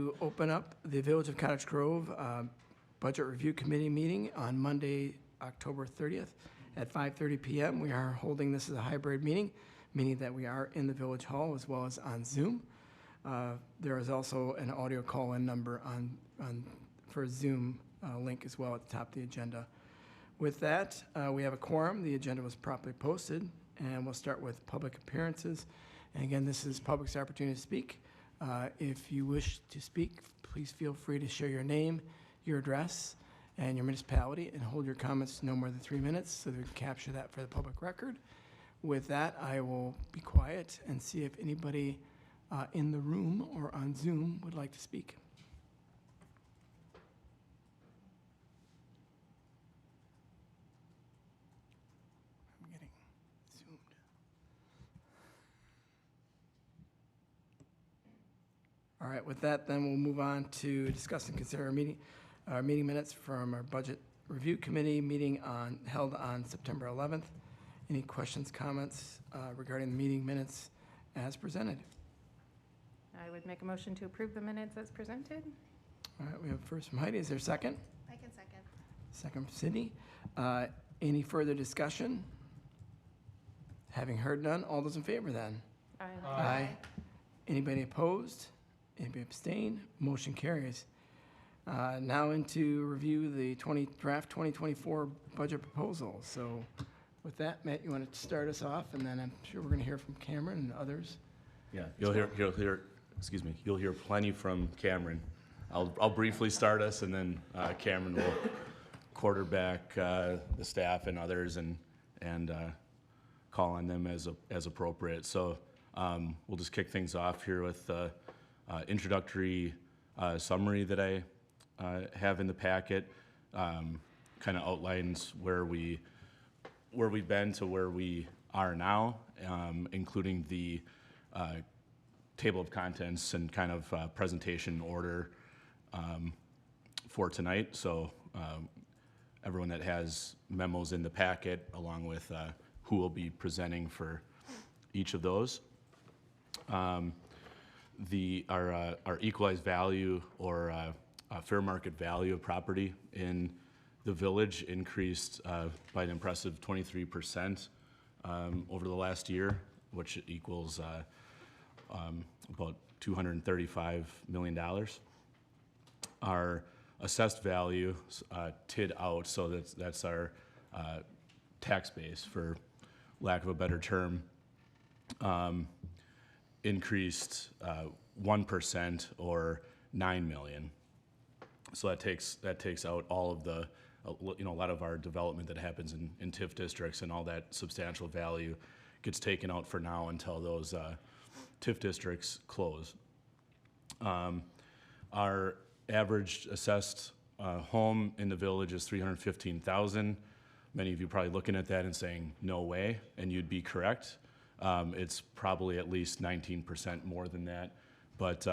To open up the Village of Cottage Grove Budget Review Committee meeting on Monday, October 30th at 5:30 p.m. We are holding this as a hybrid meeting, meaning that we are in the Village Hall as well as on Zoom. There is also an audio call-in number for a Zoom link as well at the top of the agenda. With that, we have a quorum. The agenda was properly posted, and we'll start with public appearances. And again, this is public's opportunity to speak. If you wish to speak, please feel free to share your name, your address, and your municipality, and hold your comments no more than 3 minutes so that we can capture that for the public record. With that, I will be quiet and see if anybody in the room or on Zoom would like to speak. I'm getting zoomed. All right, with that, then we'll move on to discuss and consider our meeting minutes from our Budget Review Committee meeting held on September 11th. Any questions, comments regarding the meeting minutes as presented? I would make a motion to approve the minutes as presented. All right, we have first from Heidi. Is there a second? I can second. Second from Sydney. Any further discussion? Having heard none, all those in favor then? Aye. Aye. Anybody opposed? Anybody abstain? Motion carries. Now into review the draft 2024 budget proposal. So with that, Matt, you want to start us off, and then I'm sure we're going to hear from Cameron and others. Yeah, you'll hear plenty from Cameron. I'll briefly start us, and then Cameron will quarterback the staff and others and call on them as appropriate. So we'll just kick things off here with the introductory summary that I have in the packet. Kind of outlines where we've been to where we are now, including the table of contents and kind of presentation order for tonight. So everyone that has memos in the packet, along with who will be presenting for each of those. Our equalized value or fair market value of property in the village increased by an impressive 23% over the last year, which equals about $235 million. Our assessed value, TID out, so that's our tax base, for lack of a better term, increased 1% or $9 million. So that takes out all of the, a lot of our development that happens in TIF districts, and all that substantial value gets taken out for now until those TIF districts close. Our average assessed home in the village is $315,000. Many of you probably looking at that and saying, no way, and you'd be correct. It's probably at least 19% more than that, but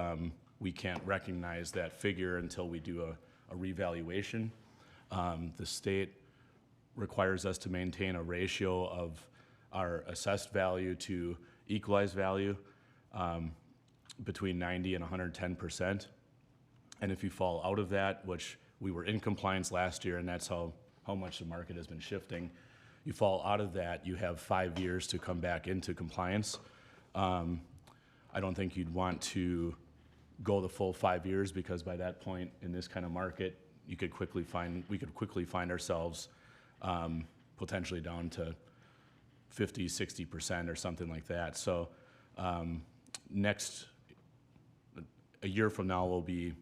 we can't recognize that figure until we do a revaluation. The state requires us to maintain a ratio of our assessed value to equalized value between 90 and 110%. And if you fall out of that, which we were in compliance last year, and that's how much the market has been shifting, you fall out of that, you have 5 years to come back into compliance. I don't think you'd want to go the full 5 years, because by that point in this kind of market, we could quickly find ourselves potentially down to 50, 60% or something like that. So a year from now, we'll be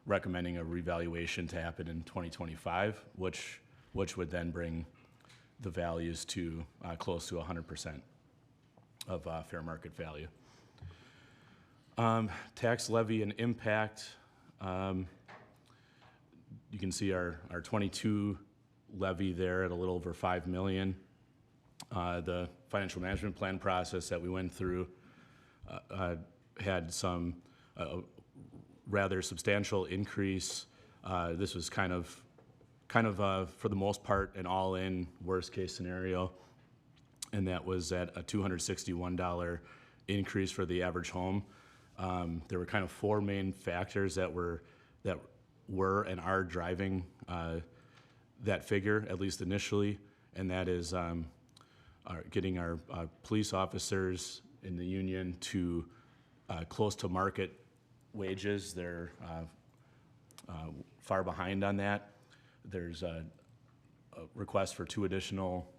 recommending a revaluation to happen in 2025, which would then bring the values to close to 100% of fair market value. Tax levy and impact. You can see our 22 levy there at a little over $5 million. The financial management plan process that we went through had some rather substantial increase. This was kind of for the most part an all-in worst case scenario, and that was at a $261 increase for the average home. There were kind of four main factors that were and are driving that figure, at least initially, and that is getting our police officers in the union to close to market wages. They're far behind on that. There's a request for 2 additional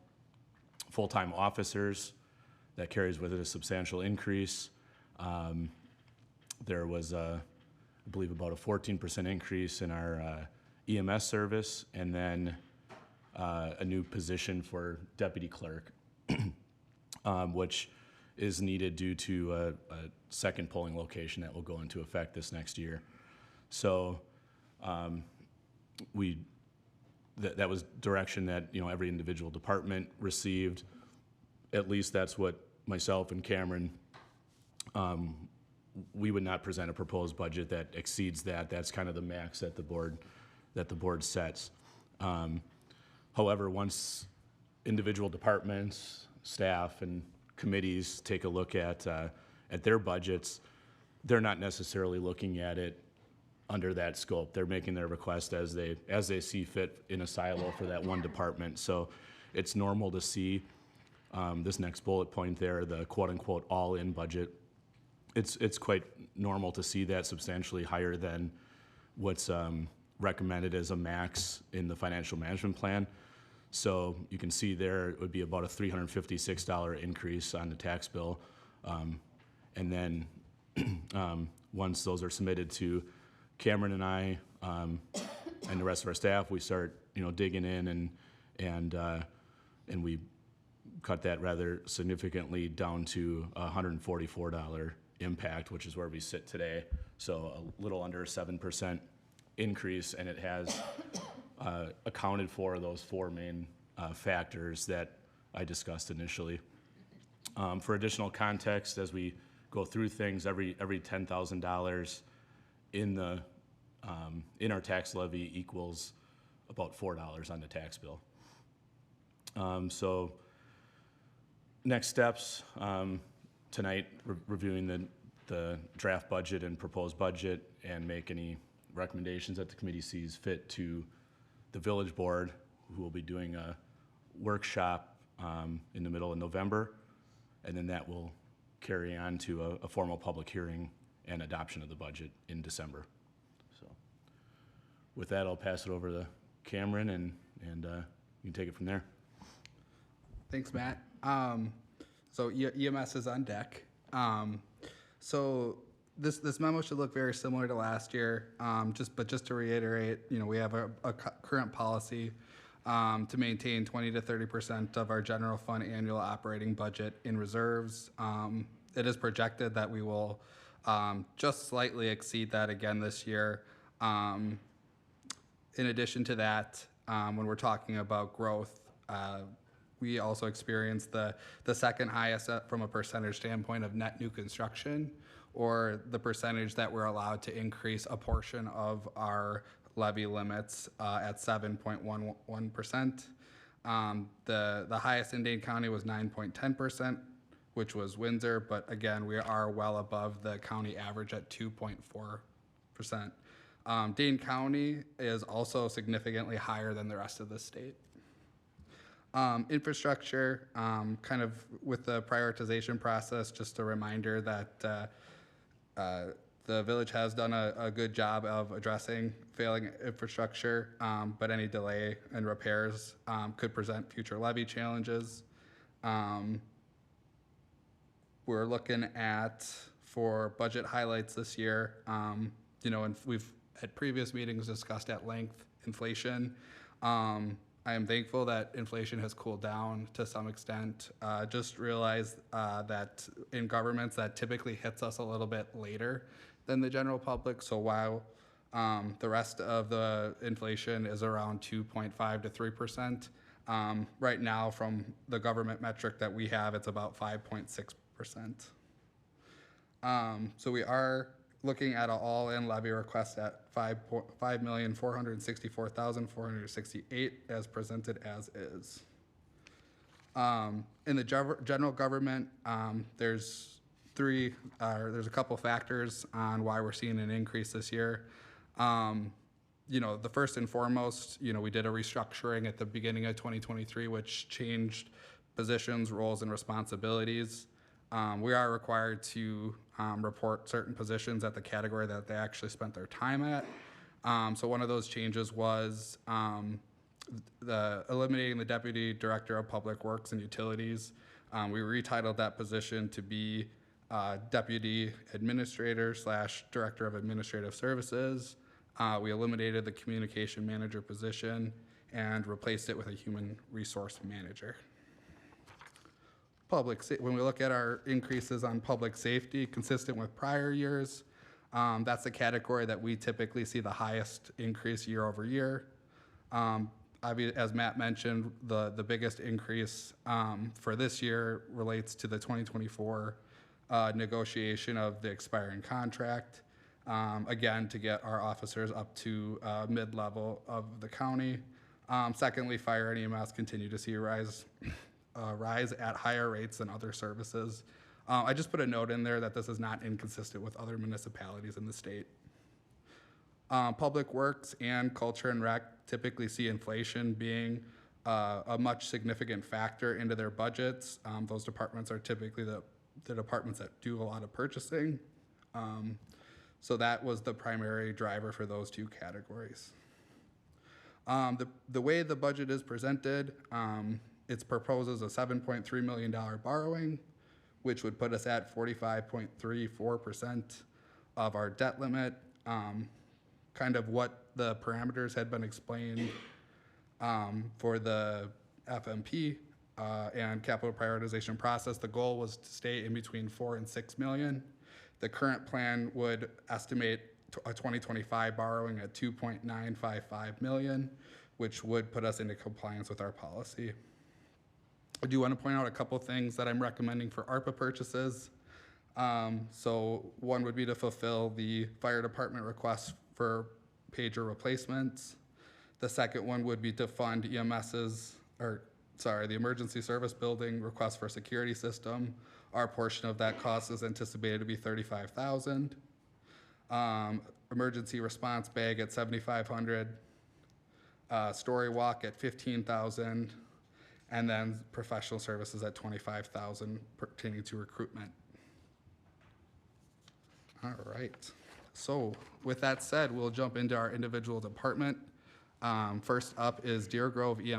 full-time officers that carries with it a substantial increase. There was, I believe, about a 14% increase in our EMS service, and then a new position for deputy clerk, which is needed due to a second polling location that will go into effect this next year. So that was direction that every individual department received. At least that's what myself and Cameron, we would not present a proposed budget that exceeds that. That's kind of the max that the board sets. However, once individual departments, staff, and committees take a look at their budgets, they're not necessarily looking at it under that scope. They're making their request as they see fit in a silo for that one department. So it's normal to see this next bullet point there, the quote-unquote all-in budget. It's quite normal to see that substantially higher than what's recommended as a max in the financial management plan. So you can see there it would be about a $356 increase on the tax bill. And then once those are submitted to Cameron and I and the rest of our staff, we start digging in and we cut that rather significantly down to a $144 impact, which is where we sit today. So a little under a 7% increase, and it has accounted for those four main factors that I discussed initially. For additional context, as we go through things, every $10,000 in our tax levy equals about $4 on the tax bill. So next steps, tonight, reviewing the draft budget and proposed budget and make any recommendations that the committee sees fit to the village board, who will be doing a workshop in the middle of November, and then that will carry on to a formal public hearing and adoption of the budget in December. So with that, I'll pass it over to Cameron, and you can take it from there. Thanks, Matt. So EMS is on deck. So this memo should look very similar to last year. Just to reiterate, we have a current policy to maintain 20 to 30% of our general fund annual operating budget in reserves. It is projected that we will just slightly exceed that again this year. In addition to that, when we're talking about growth, we also experienced the second highest from a percentage standpoint of net new construction, or the percentage that we're allowed to increase a portion of our levy limits at 7.11%. The highest in Dane County was 9.10%, which was Windsor, but again, we are well above the county average at 2.4%. Dane County is also significantly higher than the rest of the state. Infrastructure, kind of with the prioritization process, just a reminder that the village has done a good job of addressing failing infrastructure, but any delay in repairs could present future levy challenges. We're looking at, for budget highlights this year, and we've at previous meetings discussed at length inflation. I am thankful that inflation has cooled down to some extent. Just realize that in governments that typically hits us a little bit later than the general public. So while the rest of the inflation is around 2.5 to 3%, right now from the government metric that we have, it's about 5.6%. So we are looking at an all-in levy request at $5,464,468 as presented as is. In the general government, there's there's a couple factors on why we're seeing an increase this year. The first and foremost, we did a restructuring at the beginning of 2023, which changed positions, roles, and responsibilities. We are required to report certain positions at the category that they actually spent their time at. So one of those changes was eliminating the Deputy Director of Public Works and Utilities. We retitled that position to be Deputy Administrator / Director of Administrative Services. We eliminated the Communication Manager position and replaced it with a Human Resource Manager. When we look at our increases on public safety, consistent with prior years, that's the category that we typically see the highest increase year over year. As Matt mentioned, the biggest increase for this year relates to the 2024 negotiation of the expiring contract. Again, to get our officers up to mid-level of the county. Secondly, fire and EMS continue to see a rise at higher rates than other services. I just put a note in there that this is not inconsistent with other municipalities in the state. Public Works and Culture and Rec typically see inflation being a much significant factor into their budgets. Those departments are typically the departments that do a lot of purchasing. So that was the primary driver for those two categories. The way the budget is presented, it proposes a $7.3 million borrowing, which would put us at 45.34% of our debt limit. Kind of what the parameters had been explained for the FMP and capital prioritization process. The goal was to stay in between 4 and 6 million. The current plan would estimate a 2025 borrowing at 2.955 million, which would put us into compliance with our policy. I do want to point out a couple things that I'm recommending for ARPA purchases. So one would be to fulfill the fire department request for pager replacements. The second one would be to fund the emergency service building request for security system. Our portion of that cost is anticipated to be $35,000. Emergency response bag at $7,500. Story walk at $15,000. And then professional services at $25,000 pertaining to recruitment. All right. So with that said, we'll jump into our individual department. First up is Deer Grove EMS. You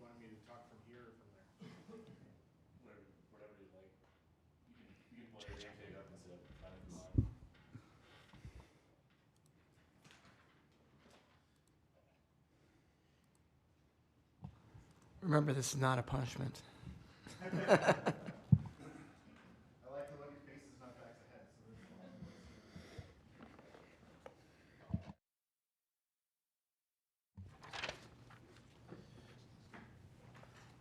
want me to talk from here or from there? Whatever you like. You can pull your intake up and sit. Remember, this is not a punishment. I like to look at faces, not backs of heads.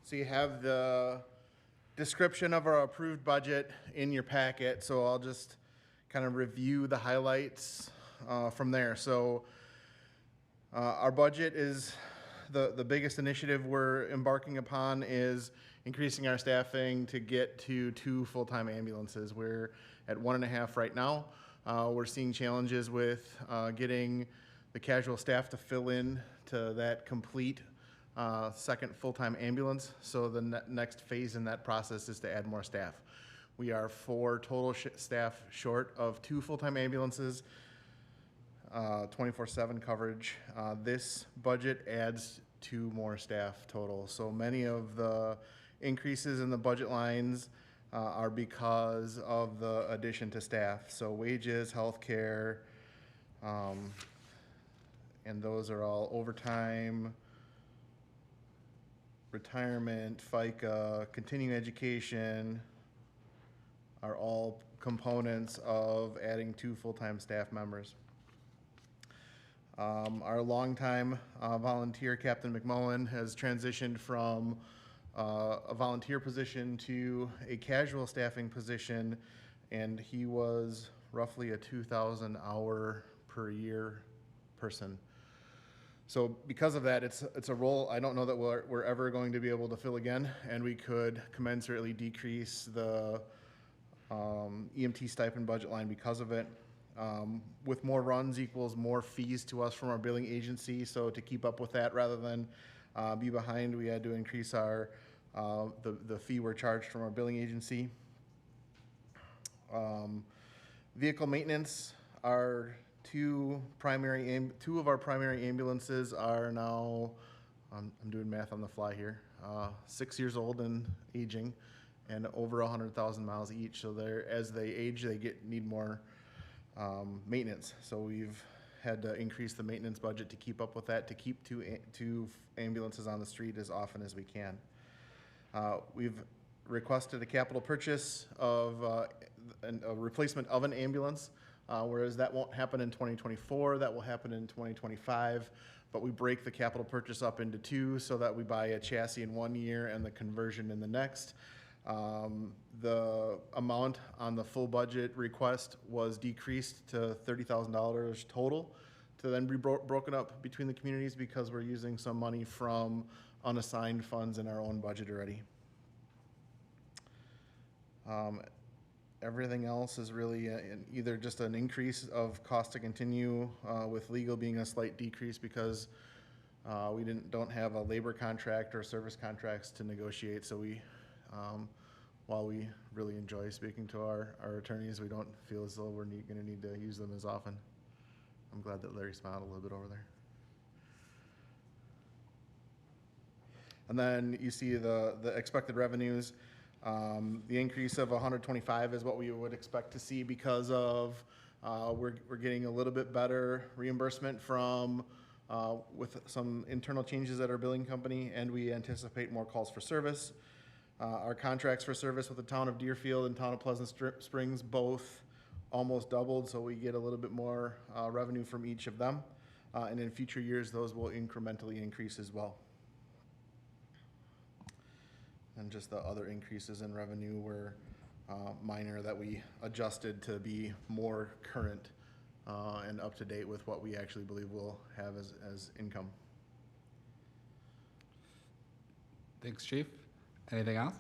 So you have the description of our approved budget in your packet, so I'll just kind of review the highlights from there. So our budget is the biggest initiative we're embarking upon is increasing our staffing to get to 2 full-time ambulances. We're at 1.5 right now. We're seeing challenges with getting the casual staff to fill in to that complete second full-time ambulance. So the next phase in that process is to add more staff. We are 4 total staff short of 2 full-time ambulances, 24/7 coverage. This budget adds 2 more staff total. So many of the increases in the budget lines are because of the addition to staff. So wages, healthcare, and those are all overtime, retirement, FICA, continuing education are all components of adding 2 full-time staff members. Our longtime volunteer, Captain McMullen, has transitioned from a volunteer position to a casual staffing position, and he was roughly a 2,000 hour per year person. So because of that, it's a role I don't know that we're ever going to be able to fill again, and we could commensurately decrease the EMT stipend budget line because of it. With more runs equals more fees to us from our billing agency, so to keep up with that rather than be behind, we had to increase our the fee we're charged from our billing agency. Vehicle maintenance, our two of our primary ambulances are now, I'm doing math on the fly here, 6 years old and aging, and over 100,000 miles each. So as they age, they need more maintenance. So we've had to increase the maintenance budget to keep up with that, to keep two ambulances on the street as often as we can. We've requested a capital purchase of a replacement of an ambulance, whereas that won't happen in 2024, that will happen in 2025. But we break the capital purchase up into two so that we buy a chassis in 1 year and the conversion in the next. The amount on the full budget request was decreased to $30,000 total to then be broken up between the communities because we're using some money from unassigned funds in our own budget already. Everything else is really either just an increase of cost to continue, with legal being a slight decrease because we don't have a labor contract or service contracts to negotiate. So we, while we really enjoy speaking to our attorneys, we don't feel as though we're going to need to use them as often. I'm glad that Larry smiled a little bit over there. And then you see the expected revenues. The increase of 125 is what we would expect to see because of we're getting a little bit better reimbursement from with some internal changes at our billing company, and we anticipate more calls for service. Our contracts for service with the town of Deerfield and town of Pleasant Springs both almost doubled, so we get a little bit more revenue from each of them. And in future years, those will incrementally increase as well. And just the other increases in revenue were minor that we adjusted to be more current and up to date with what we actually believe we'll have as income. Thanks, Chief. Anything else?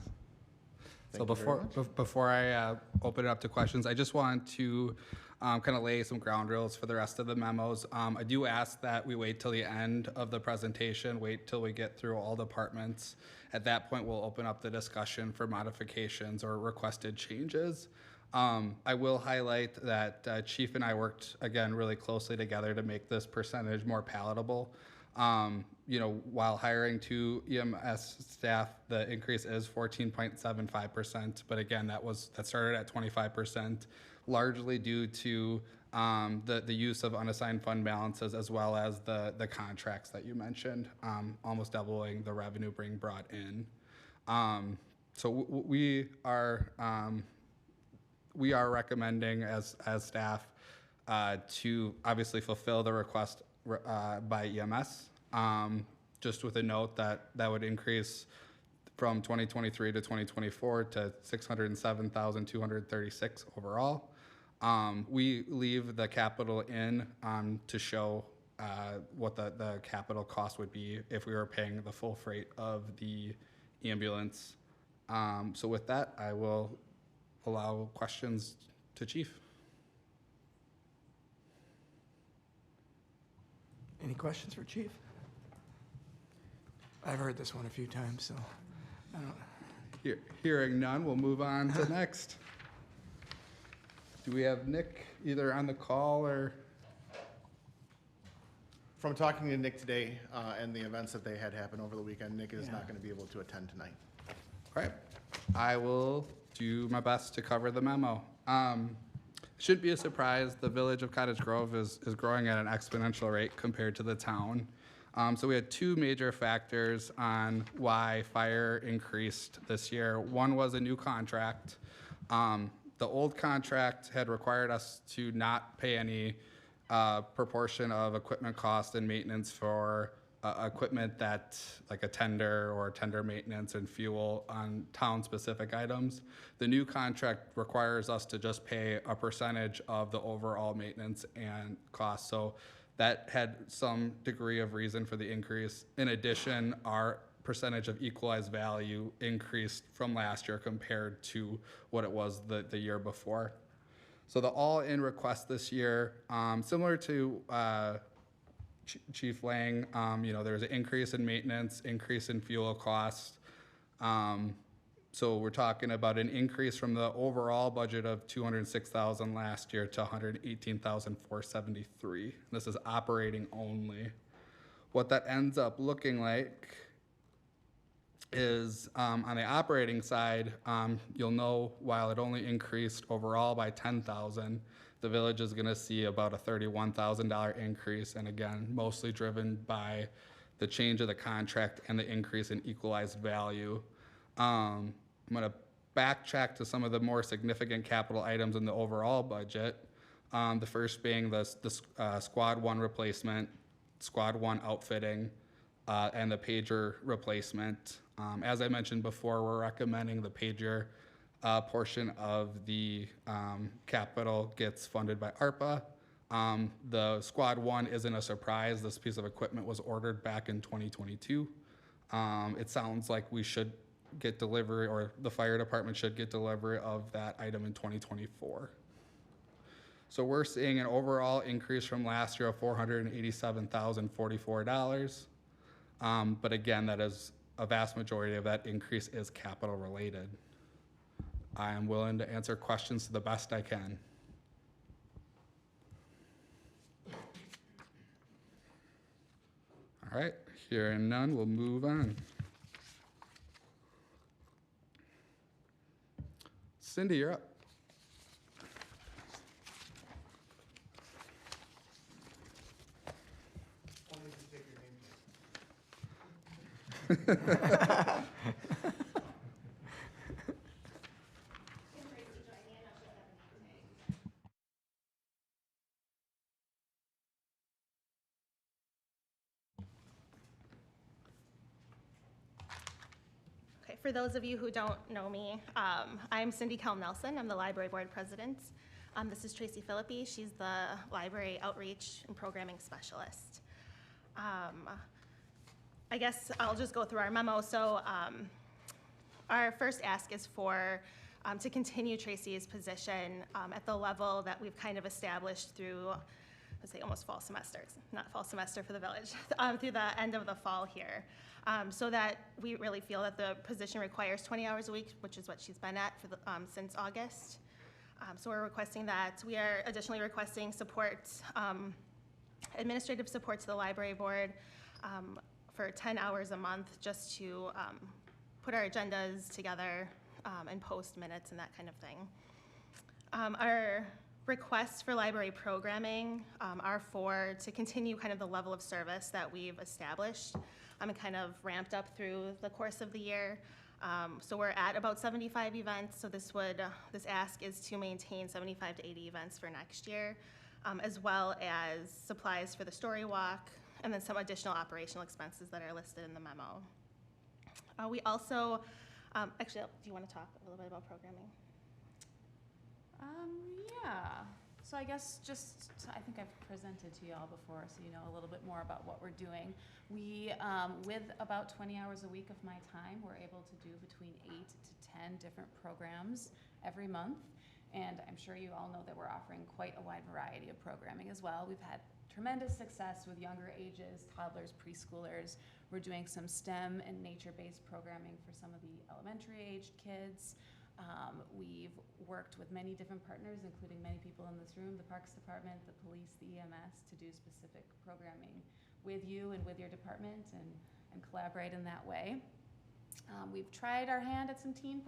Thank you very much. Before I open it up to questions, I just want to kind of lay some ground rules for the rest of the memos. I do ask that we wait till the end of the presentation, wait till we get through all departments. At that point, we'll open up the discussion for modifications or requested changes. I will highlight that Chief and I worked, again, really closely together to make this percentage more palatable. You know, while hiring 2 EMS staff, the increase is 14.75%, but again, that started at 25%, largely due to the use of unassigned fund balances as well as the contracts that you mentioned, almost doubling the revenue being brought in. So we are recommending as staff to obviously fulfill the request by EMS. Just with a note that would increase from 2023 to 2024 to 607,236 overall. We leave the capital in to show what the capital cost would be if we were paying the full freight of the ambulance. So with that, I will allow questions to Chief. Any questions for Chief? I've heard this one a few times, so I don't. Hearing none, we'll move on to next. Do we have Nick either on the call or? From talking to Nick today and the events that they had happen over the weekend, Nick is not going to be able to attend tonight. All right, I will do my best to cover the memo. Shouldn't be a surprise, the village of Cottage Grove is growing at an exponential rate compared to the town. So we had 2 major factors on why fire increased this year. One was a new contract. The old contract had required us to not pay any proportion of equipment cost and maintenance for equipment that, like a tender or tender maintenance and fuel on town-specific items. The new contract requires us to just pay a percentage of the overall maintenance and cost. So That had some degree of reason for the increase. In addition, our percentage of equalized value increased from last year compared to what it was the year before. So the all-in request this year, similar to Chief Lang, there's an increase in maintenance, increase in fuel costs. So we're talking about an increase from the overall budget of $206,000 last year to $118,473. This is operating only. What that ends up looking like is on the operating side, you'll know while it only increased overall by $10,000, the village is going to see about a $31,000 increase, and again, mostly driven by the change of the contract and the increase in equalized value. I'm going to backtrack to some of the more significant capital items in the overall budget. The first being the Squad 1 replacement, Squad 1 outfitting, and the pager replacement. As I mentioned before, we're recommending the pager portion of the capital gets funded by ARPA. The Squad 1 isn't a surprise. This piece of equipment was ordered back in 2022. It sounds like we should get delivery, or the fire department should get delivery of that item in 2024. So we're seeing an overall increase from last year of $487,044. But again, that is a vast majority of that increase is capital related. I am willing to answer questions to the best I can. All right, hearing none, we'll move on. Cindy, you're up. Okay, for those of you who don't know me, I'm Cindy Kell-Nelson. I'm the library board president. This is Tracy Philippi. She's the library outreach and programming specialist. I guess I'll just go through our memo. So our first ask is for to continue Tracy's position at the level that we've kind of established through, let's say, almost fall semesters, not fall semester for the village, through the end of the fall here. So that we really feel that the position requires 20 hours a week, which is what she's been at for the, since August. So we're requesting that. We are additionally requesting support, administrative support to the library board for 10 hours a month, just to put our agendas together and post minutes and that kind of thing. Our requests for library programming are to continue kind of the level of service that we've established and kind of ramped up through the course of the year. So we're at about 75 events, so this ask is to maintain 75 to 80 events for next year, as well as supplies for the story walk, and then some additional operational expenses that are listed in the memo. We also, actually, do you want to talk a little bit about programming? Yeah. So I guess I think I've presented to you all before, so you know a little bit more about what we're doing. We, with about 20 hours a week of my time, we're able to do between 8 to 10 different programs every month. And I'm sure you all know that we're offering quite a wide variety of programming as well. We've had tremendous success with younger ages, toddlers, preschoolers. We're doing some STEM and nature-based programming for some of the elementary-aged kids. We've worked with many different partners, including many people in this room, the Parks Department, the police, the EMS, to do specific programming with you and with your department and collaborate in that way. We've tried our hand at some teen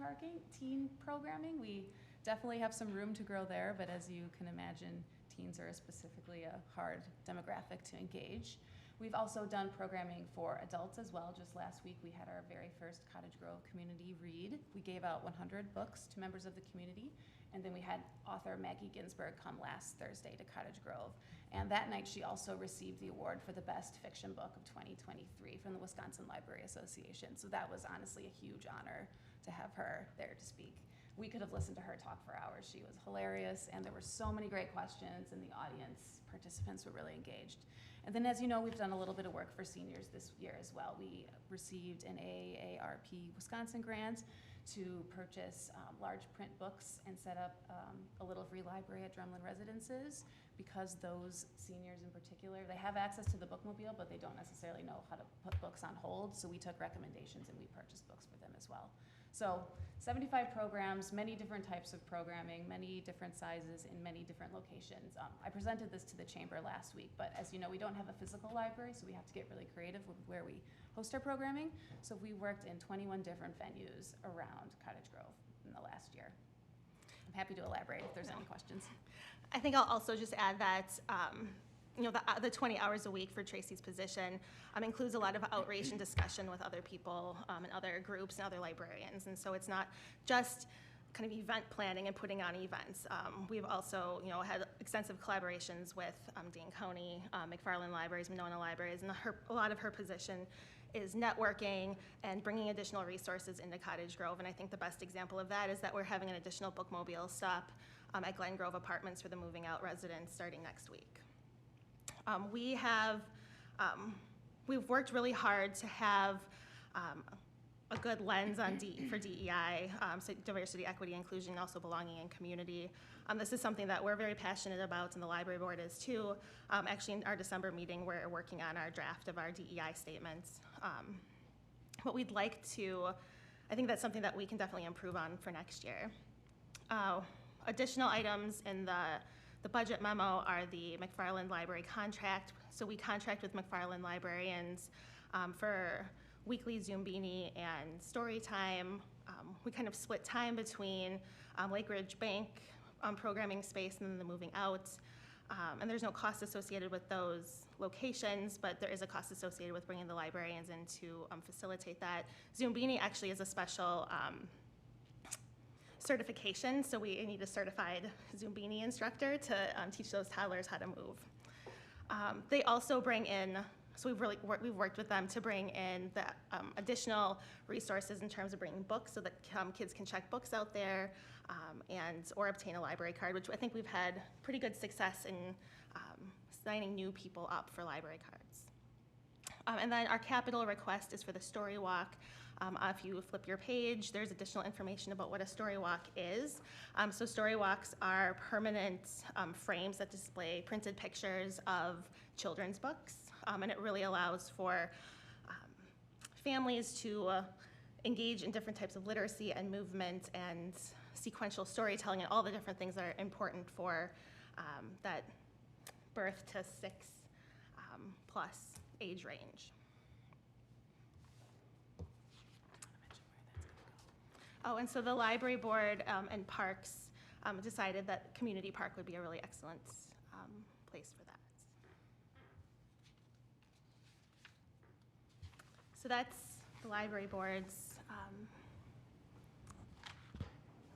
programming. We definitely have some room to grow there, but as you can imagine, teens are specifically a hard demographic to engage. We've also done programming for adults as well. Just last week, we had our very first Cottage Grove community read. We gave out 100 books to members of the community, and then we had author Maggie Ginsberg come last Thursday to Cottage Grove. And that night, she also received the award for the best fiction book of 2023 from the Wisconsin Library Association. So that was honestly a huge honor to have her there to speak. we could have listened to her talk for hours. She was hilarious, and there were so many great questions, and the audience participants were really engaged. And then, as you know, we've done a little bit of work for seniors this year as well. We received an AARP Wisconsin grant to purchase large print books and set up a little free library at Drumlin residences, because those seniors in particular, they have access to the bookmobile, but they don't necessarily know how to put books on hold. So we took recommendations and we purchased books for them as well. So 75 programs, many different types of programming, many different sizes in many different locations. I presented this to the chamber last week, but as you know, we don't have a physical library, so we have to get really creative with where we host our programming. So we worked in 21 different venues around Cottage Grove in the last year. I'm happy to elaborate if there's any questions. I think I'll also just add that, the 20 hours a week for Tracy's position includes a lot of outreach and discussion with other people and other groups and other librarians. And so it's not just kind of event planning and putting on events. We've also, had extensive collaborations with Dane County, McFarland Libraries, Monona Libraries, and a lot of her position is networking and bringing additional resources into Cottage Grove. And I think the best example of that is that we're having an additional bookmobile stop at Glen Grove Apartments for the moving out residents starting next week. We've worked really hard to have a good lens on for DEI, so diversity, equity, inclusion, and also belonging and community. This is something that we're very passionate about, and the library board is too. Actually, in our December meeting, we're working on our draft of our DEI statements. What we'd like to, I think that's something that we can definitely improve on for next year. Additional items in the budget memo are the McFarland Library contract. So we contract with McFarland librarians for weekly Zoom Beanie and story time. We kind of split time between Lake Ridge Bank programming space and then the moving out. And there's no cost associated with those locations, but there is a cost associated with bringing the librarians in to facilitate that. Zoom Beanie actually is a special certification, so we need a certified Zoom Beanie instructor to teach those toddlers how to move. They also bring in, so we've worked with them to bring in the additional resources in terms of bringing books so that kids can check books out there or obtain a library card, which I think we've had pretty good success in signing new people up for library cards. And then our capital request is for the story walk. If you flip your page, there's additional information about what a story walk is. So story walks are permanent frames that display printed pictures of children's books. And it really allows for families to engage in different types of literacy and movement and sequential storytelling and all the different things that are important for that birth to 6 plus age range. Oh, and so the library board and parks decided that community park would be a really excellent place for that. So that's the library board's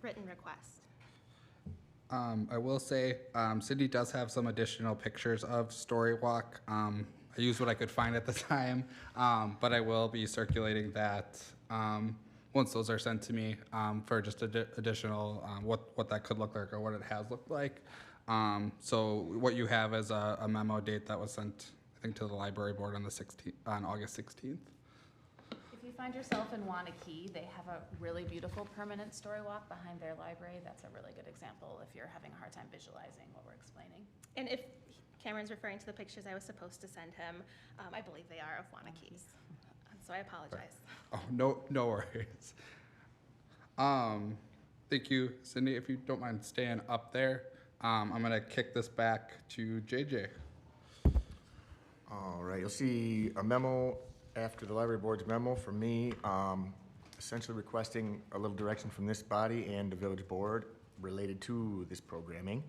written request. I will say, Cindy does have some additional pictures of Story Walk. I used what I could find at the time, but I will be circulating that once those are sent to me for just additional what that could look like or what it has looked like. So what you have is a memo date that was sent, I think, to the library board on August 16th. If you find yourself in Wanakee, they have a really beautiful permanent story walk behind their library. That's a really good example if you're having a hard time visualizing what we're explaining. And if Cameron's referring to the pictures I was supposed to send him, I believe they are of Wanakee's. So I apologize. Oh, no worries. Thank you, Cindy. If you don't mind staying up there, I'm gonna kick this back to JJ. All right, you'll see a memo after the library board's memo from me, essentially requesting a little direction from this body and the village board related to this programming.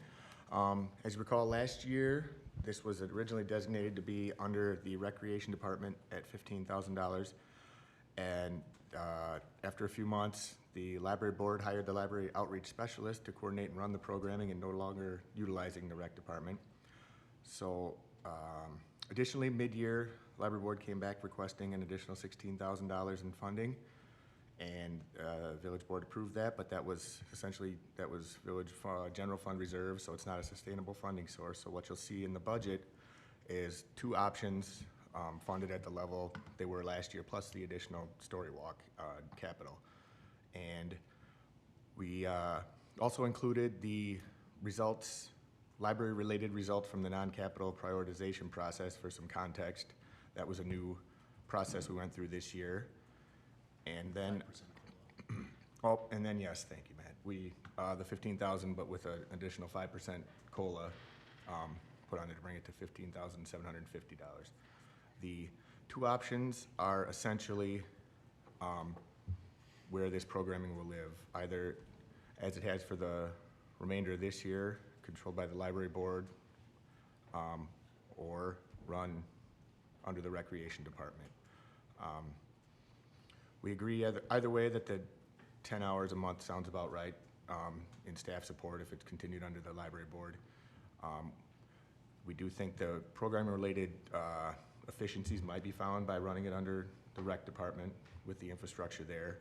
As you recall, last year, this was originally designated to be under the recreation department at $15,000. And after a few months, the library board hired the library outreach specialist to coordinate and run the programming and no longer utilizing the rec department. So additionally, mid-year, library board came back requesting an additional $16,000 in funding. And village board approved that, but that was essentially, that was general fund reserve, so it's not a sustainable funding source. So what you'll see in the budget is two options funded at the level they were last year, plus the additional story walk capital. And we also included the results, library-related results from the non-capital prioritization process for some context. That was a new process we went through this year. And then, and then, yes, thank you, Matt. We, the 15,000, but with an additional 5% COLA put on it to bring it to $15,750. The two options are essentially where this programming will live, either as it has for the remainder of this year, controlled by the library board, or run under the recreation department. We agree either way that the 10 hours a month sounds about right in staff support if it's continued under the library board. We do think the programming-related efficiencies might be found by running it under the rec department with the infrastructure there.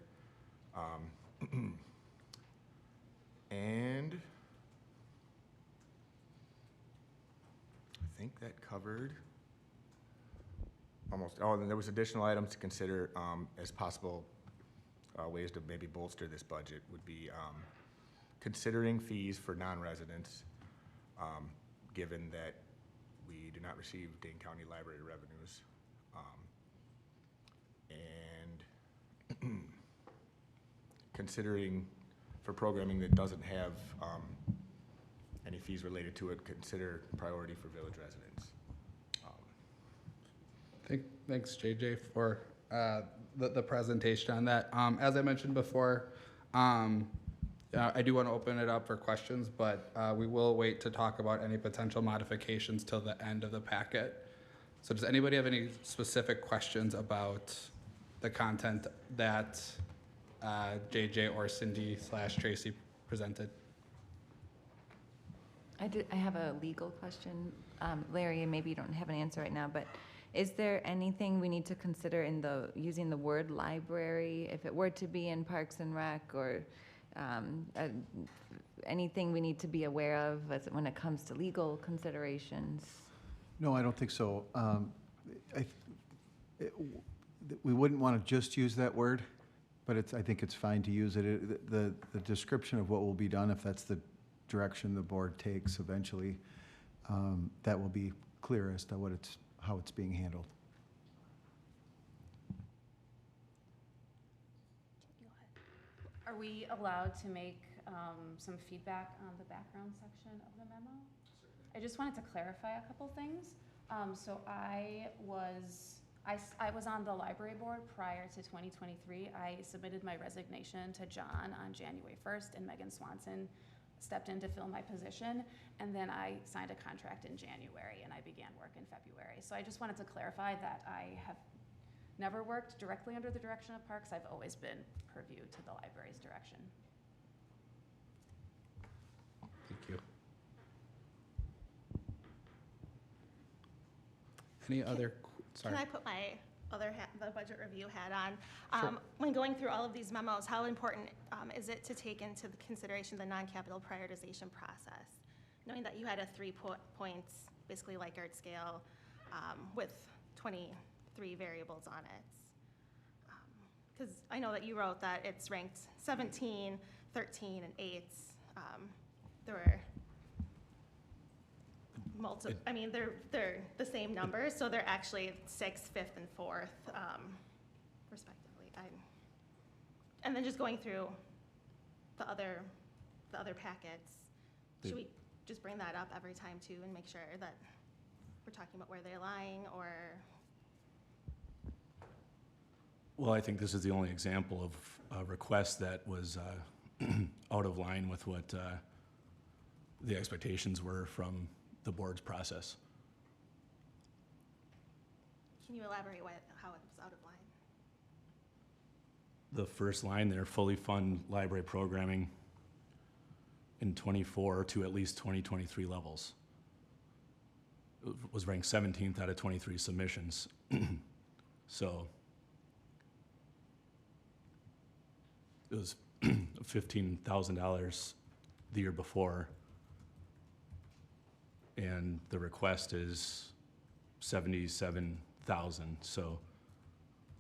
And I think that covered almost, oh, and then there was additional items to consider as possible ways to maybe bolster this budget would be considering fees for non-residents, given that we do not receive Dane County Library revenues. And considering for programming that doesn't have any fees related to it, consider priority for village residents. Thanks, JJ, for the presentation on that. As I mentioned before, I do want to open it up for questions, but we will wait to talk about any potential modifications till the end of the packet. So does anybody have any specific questions about the content that JJ or Cindy / Tracy presented? I have a legal question. Larry, and maybe you don't have an answer right now, but is there anything we need to consider in using the word library, if it were to be in Parks and Rec, or anything we need to be aware of when it comes to legal considerations? No, I don't think so. We wouldn't want to just use that word, but I think it's fine to use it. The description of what will be done, if that's the direction the board takes eventually, that will be clear as to how it's being handled. Are we allowed to make some feedback on the background section of the memo? I just wanted to clarify a couple things. So I was on the library board prior to 2023. I submitted my resignation to John on January 1st, and Megan Swanson stepped in to fill my position. And then I signed a contract in January, and I began work in February. So I just wanted to clarify that I have never worked directly under the direction of Parks. I've always been purview to the library's direction. Thank you. Any other, sorry. Can I put my other hat, the budget review hat on? Sure. When going through all of these memos, how important is it to take into the consideration the non-capital prioritization process? Knowing that you had a 3 points, basically Likert scale, with 23 variables on it. Because I know that you wrote that it's ranked 17, 13, and 8. There were I mean, they're the same numbers, so they're actually 6th, 5th, and 4th, respectively. And then just going through the other packets, should we just bring that up every time too, and make sure that we're talking about where they're lying, or? Well, I think this is the only example of a request that was out of line with what the expectations were from the board's process. Can you elaborate how it was out of line? The first line there, fully fund library programming in 24 to at least 2023 levels. It was ranked 17th out of 23 submissions. So it was $15,000 the year before. And the request is 77,000. So,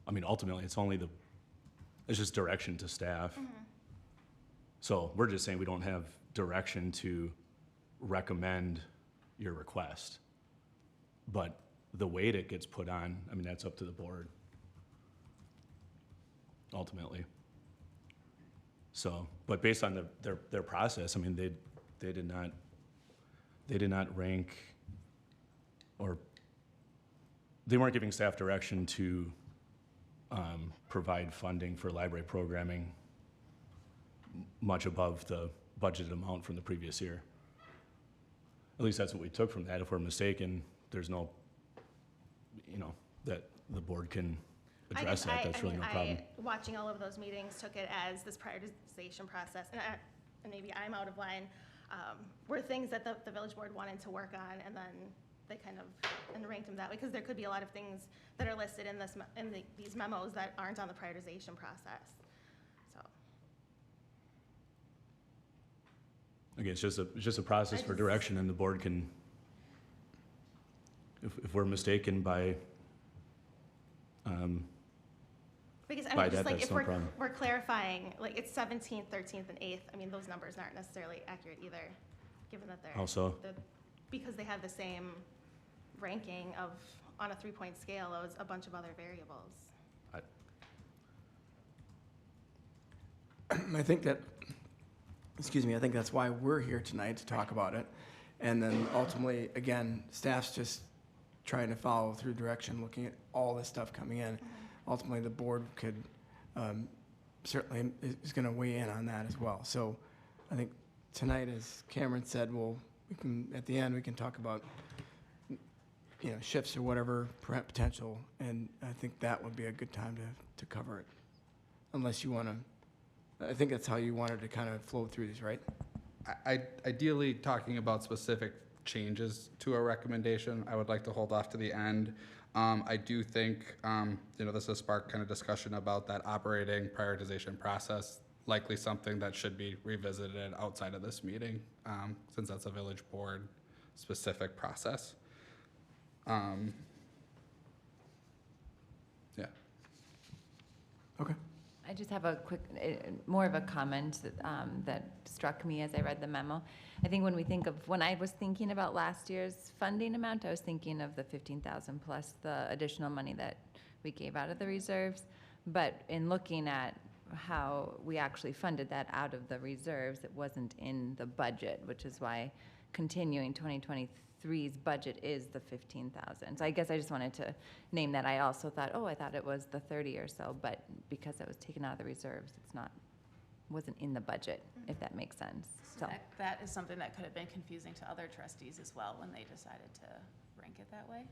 I mean, ultimately, it's just direction to staff. So we're just saying we don't have direction to recommend your request. But the weight it gets put on, I mean, that's up to the board, ultimately. So, but based on their process, I mean, they did not rank, or they weren't giving staff direction to provide funding for library programming much above the budgeted amount from the previous year. At least that's what we took from that. If we're mistaken, there's no, that the board can address that. That's really no problem. Watching all of those meetings took it as this prioritization process, and maybe I'm out of line, were things that the village board wanted to work on, and then they kind of and ranked them that way, because there could be a lot of things that are listed in these memos that aren't on the prioritization process. So Again, it's just a process for direction, and the board can, if we're mistaken by because by just that, like that's if no problem. we're clarifying, like it's 17th, 13th, and 8th. I mean, those numbers aren't necessarily accurate either, given that they're Also, because they have the same ranking of on a 3-point scale as a bunch of other variables. I think that, I think that's why we're here tonight, to talk about it. And then ultimately, again, staff's just trying to follow through direction, looking at all this stuff coming in. Ultimately, the board could, certainly is going to weigh in on that as well. So I think tonight, as Cameron said, we can, at the end, we can talk about, shifts or whatever potential. And I think that would be a good time to cover it. Unless you want to, I think that's how you wanted to kind of flow through these, right? Ideally, talking about specific changes to a recommendation, I would like to hold off to the end. I do think, this has sparked kind of discussion about that operating prioritization process, likely something that should be revisited outside of this meeting, since that's a village board specific process. Yeah. Okay. I just have a quick, more of a comment that struck me as I read the memo. I think when I was thinking about last year's funding amount, I was thinking of the 15,000 plus the additional money that we gave out of the reserves. But in looking at how we actually funded that out of the reserves, it wasn't in the budget, which is why continuing 2023's budget is the 15,000. So I guess I just wanted to name that. I also thought, I thought it was the 30 or so, but because it was taken out of the reserves, wasn't in the budget, if that makes sense. So That is something that could have been confusing to other trustees as well when they decided to rank it that way.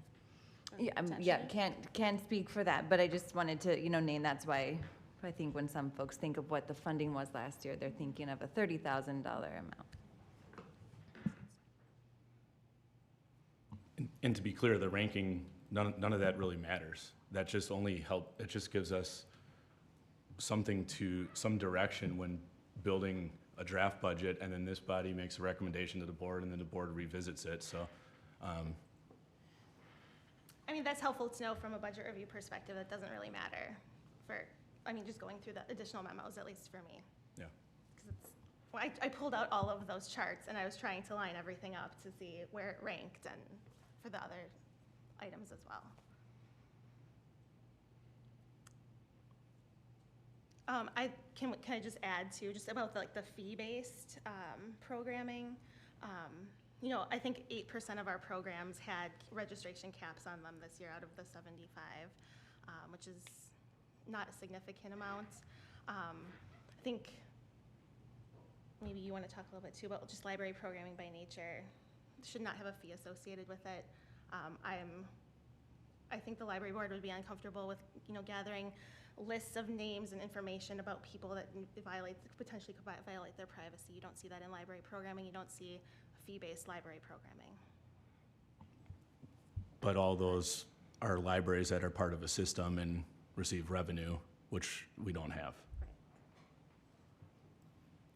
Potentially. Can't speak for that, but I just wanted to, name that's why I think when some folks think of what the funding was last year, they're thinking of a $30,000 amount. And to be clear, the ranking, none of that really matters. That just it just gives us some direction when building a draft budget, and then this body makes a recommendation to the board, and then the board revisits it, so. I mean, that's helpful to know from a budget review perspective. That doesn't really matter just going through the additional memos, at least for me. Yeah. Because I pulled out all of those charts, and I was trying to line everything up to see where it ranked and for the other items as well. Can I just add to just about the fee-based programming? I think 8% of our programs had registration caps on them this year out of the 75, which is not a significant amount. I think maybe you want to talk a little bit too about just library programming by nature. Should not have a fee associated with it. I think the library board would be uncomfortable with gathering lists of names and information about people that potentially could violate their privacy. You don't see that in library programming. You don't see fee-based library programming. But all those are libraries that are part of a system and receive revenue, which we don't have.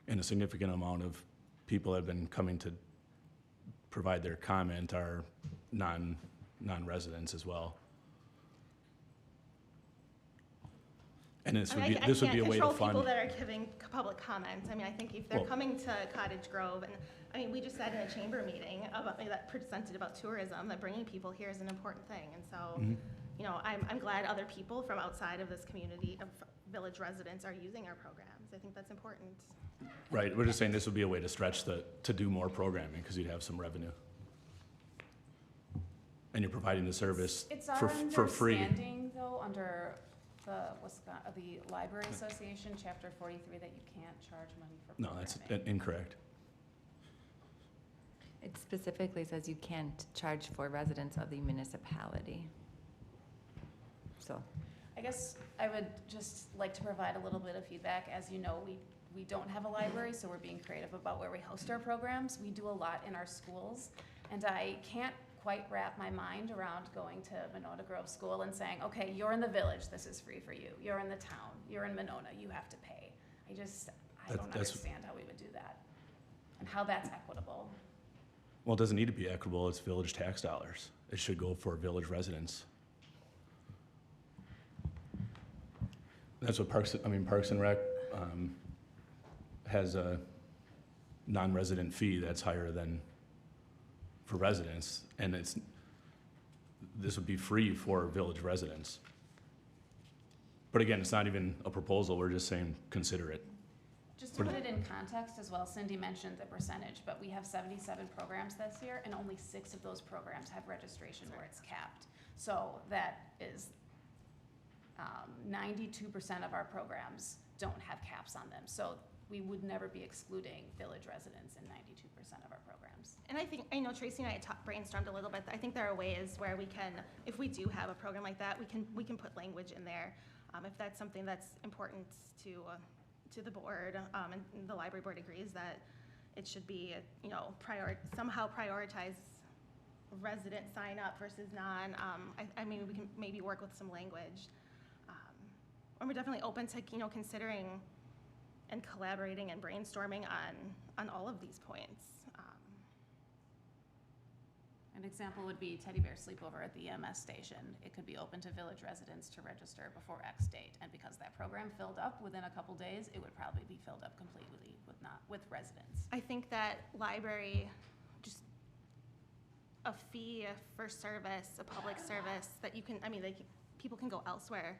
And a significant amount of people that have been coming to provide their comment are non-residents as well. And this I would mean, be, I this would can't be a way to control people fund. that are giving public comments. I mean, I think if they're Well- coming to Cottage Grove, and, I mean, we just said in a chamber meeting about, that presented about tourism, that bringing people here is an important thing. And so, Mhm. you know, I'm glad other people from outside of this community, of village residents, are using our programs. I think that's important. Right, we're just saying this would be a way to stretch to do more programming, because you'd have some revenue. And you're providing the service It's for our free. understanding, though, under the Library Association, Chapter 43, that you can't charge money for No, programming. that's incorrect. It specifically says you can't charge for residents of the municipality. So, I guess I would just like to provide a little bit of feedback. As you know, we don't have a library, so we're being creative about where we host our programs. We do a lot in our schools, and I can't quite wrap my mind around going to Monona Grove School and saying, okay, you're in the village, this is free for you. You're in the town, you're in Monona, you have to pay. I don't That's- understand how we would do that, and how that's equitable. Well, it doesn't need to be equitable, it's village tax dollars. It should go for village residents. That's what Parks and Rec has a non-resident fee that's higher than for residents, and this would be free for village residents. But again, it's not even a proposal, we're just saying, consider it. Just to put it in context as well, Cindy mentioned the percentage, but we have 77 programs this year, and only 6 of those programs have registration where it's capped. So that is 92% of our programs don't have caps on them. So we would never be excluding village residents in 92% of our programs. And I know Tracy and I had brainstormed a little bit. I think there are ways where we can, if we do have a program like that, we can put language in there. If that's something that's important to the board, and the library board agrees that it should be, you know, somehow prioritize resident sign up versus non. I mean, we can maybe work with some language. And we're definitely open to, you know, considering and collaborating and brainstorming on all of these points. An example would be Teddy Bear Sleepover at the EMS station. It could be open to village residents to register before X date. And because that program filled up within a couple days, it would probably be filled up completely with residents. I think that library, just a fee for service, a public service that you can, I mean, people can go elsewhere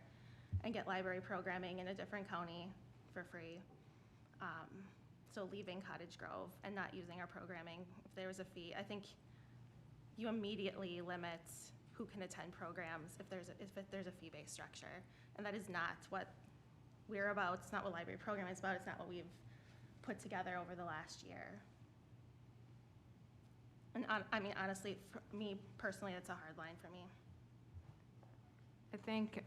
and get library programming in a different county for free. So leaving Cottage Grove and not using our programming, if there was a fee, I think you immediately limit who can attend programs if there's a fee-based structure. And that is not what we're about. It's not what library programming is about. It's not what we've put together over the last year. And I mean, honestly, for me personally, it's a hard line for me. I think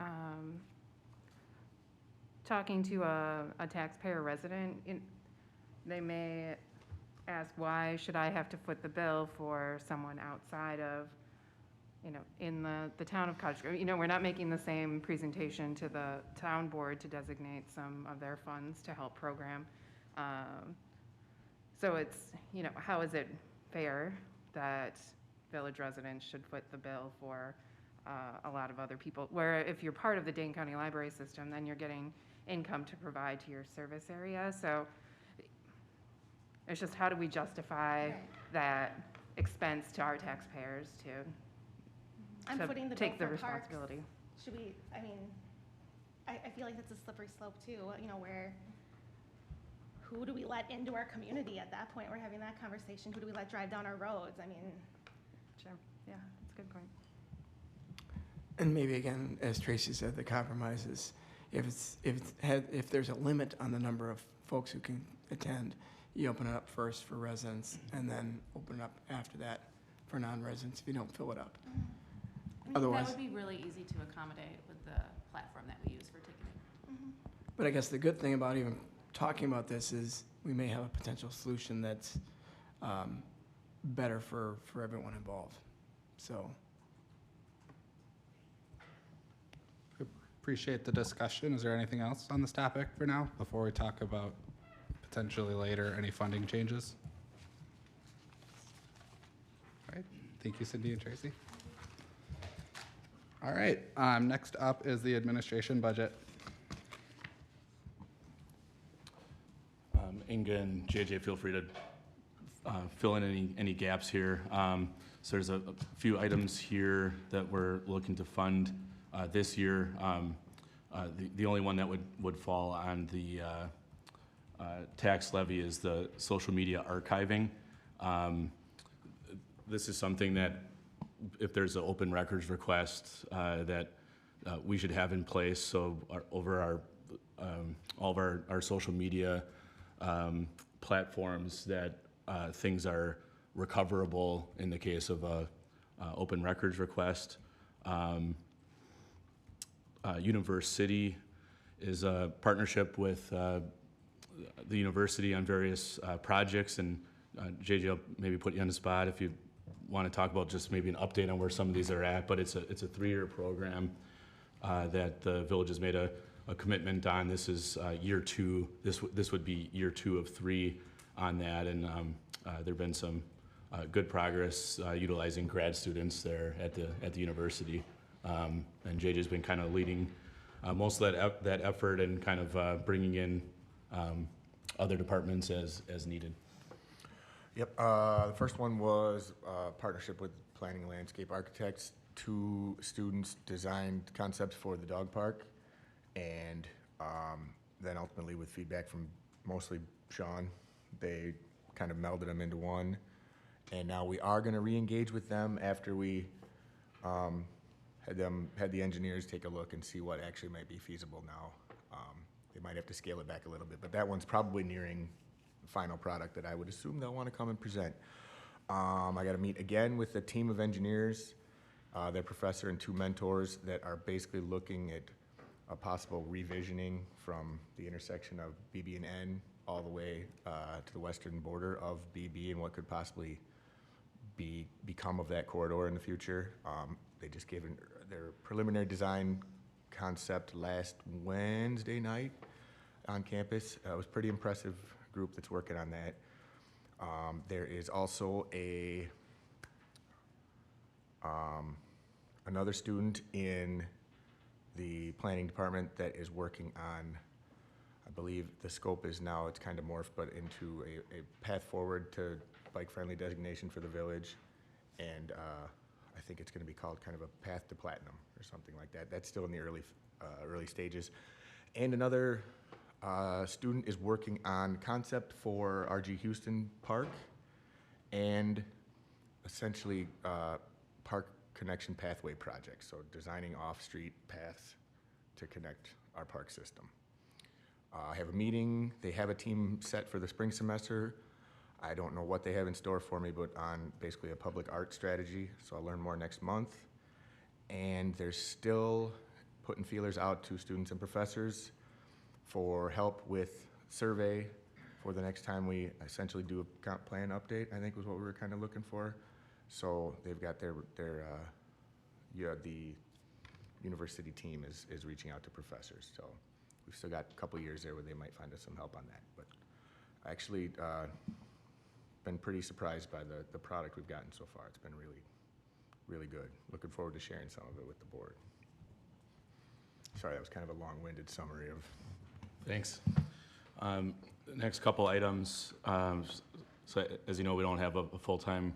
talking to a taxpayer resident, they may ask, why should I have to foot the bill for someone outside of, you know, in the town of Cottage Grove? You know, we're not making the same presentation to the town board to designate some of their funds to help program. So it's, you know, how is it fair that village residents should foot the bill for a lot of other people? Where if you're part of the Dane County Library System, then you're getting income to provide to your service area. So it's just, how do we justify that expense to our taxpayers I'm footing the bill take the for parks. responsibility? Should we, I mean, I feel like that's a slippery slope too, you know, where, who do we let into our community at that point? We're having that conversation. Who do we let drive down our roads? I mean, Sure, yeah, that's a good point. And maybe again, as Tracy said, the compromise is if there's a limit on the number of folks who can attend, you open it up first for residents and then open it up after that for non-residents if you don't fill it up. I mean, Otherwise- that would be really easy to accommodate with the platform that we use for ticketing. But I guess the good thing about even talking about this is we may have a potential solution that's better for everyone involved. So, Appreciate the discussion. Is there anything else on this topic for now before we talk about potentially later, any funding changes? All right, thank you, Cindy and Tracy. All right, next up is the administration budget. Inga and JJ, feel free to fill in any gaps here. So there's a few items here that we're looking to fund this year. The only one that would fall on the tax levy is the social media archiving. This is something that if there's an open records request that we should have in place, so over all of our social media platforms, that things are recoverable in the case of a open records request. University is a partnership with the university on various projects, and JJ, I'll maybe put you on the spot if you want to talk about just maybe an update on where some of these are at, but it's a 3-year program that the village has made a commitment on. This is year 2. This would be year 2 of 3 on that, and there've been some good progress utilizing grad students there at the university, and JJ's been kind of leading most of that effort and kind of bringing in other departments as needed. Yep, the first one was a partnership with Planning Landscape Architects. 2 students designed concepts for the dog park, and then ultimately with feedback from mostly Sean, they kind of melded them into one. And now we are going to re-engage with them after we had the engineers take a look and see what actually might be feasible now. They might have to scale it back a little bit, but that one's probably nearing the final product that I would assume they'll want to come and present. I got to meet again with a team of engineers, their professor and 2 mentors that are basically looking at a possible revisioning from the intersection of BB and N all the way to the western border of BB and what could possibly become of that corridor in the future. They just gave their preliminary design concept last Wednesday night on campus. It was a pretty impressive group that's working on that. There is also another student in the planning department that is working on, I believe the scope is now, it's kind of morphed, but into a path forward to bike-friendly designation for the village. And I think it's going to be called kind of a path to platinum or something like that. That's still in the early stages. And another student is working on concept for RG Houston Park and essentially park connection pathway project. So designing off-street paths to connect our park system. I have a meeting. They have a team set for the spring semester. I don't know what they have in store for me, but on basically a public art strategy. So I'll learn more next month. And they're still putting feelers out to students and professors for help with survey for the next time we essentially do a comp plan update, I think was what we were kind of looking for. So they've got the university team is reaching out to professors. So we've still got a couple of years there where they might find us some help on that. But I actually been pretty surprised by the product we've gotten so far. It's been really, really good. Looking forward to sharing some of it with the board. Sorry, that was kind of a long-winded summary of. Thanks. Next couple items. So as you know, we don't have a full-time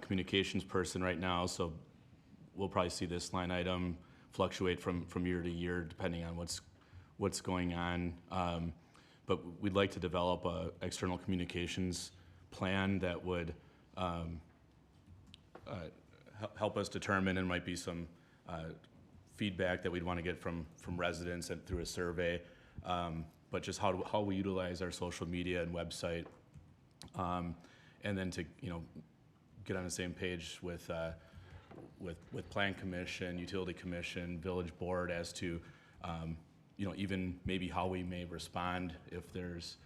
communications person right now, so we'll probably see this line item fluctuate from year to year depending on what's going on. But we'd like to develop a external communications plan that would help us determine, and might be some feedback that we'd want to get from residents and through a survey, but just how we utilize our social media and website, and then to get on the same page with Plan Commission, Utility Commission, Village Board as to even maybe how we may respond if there's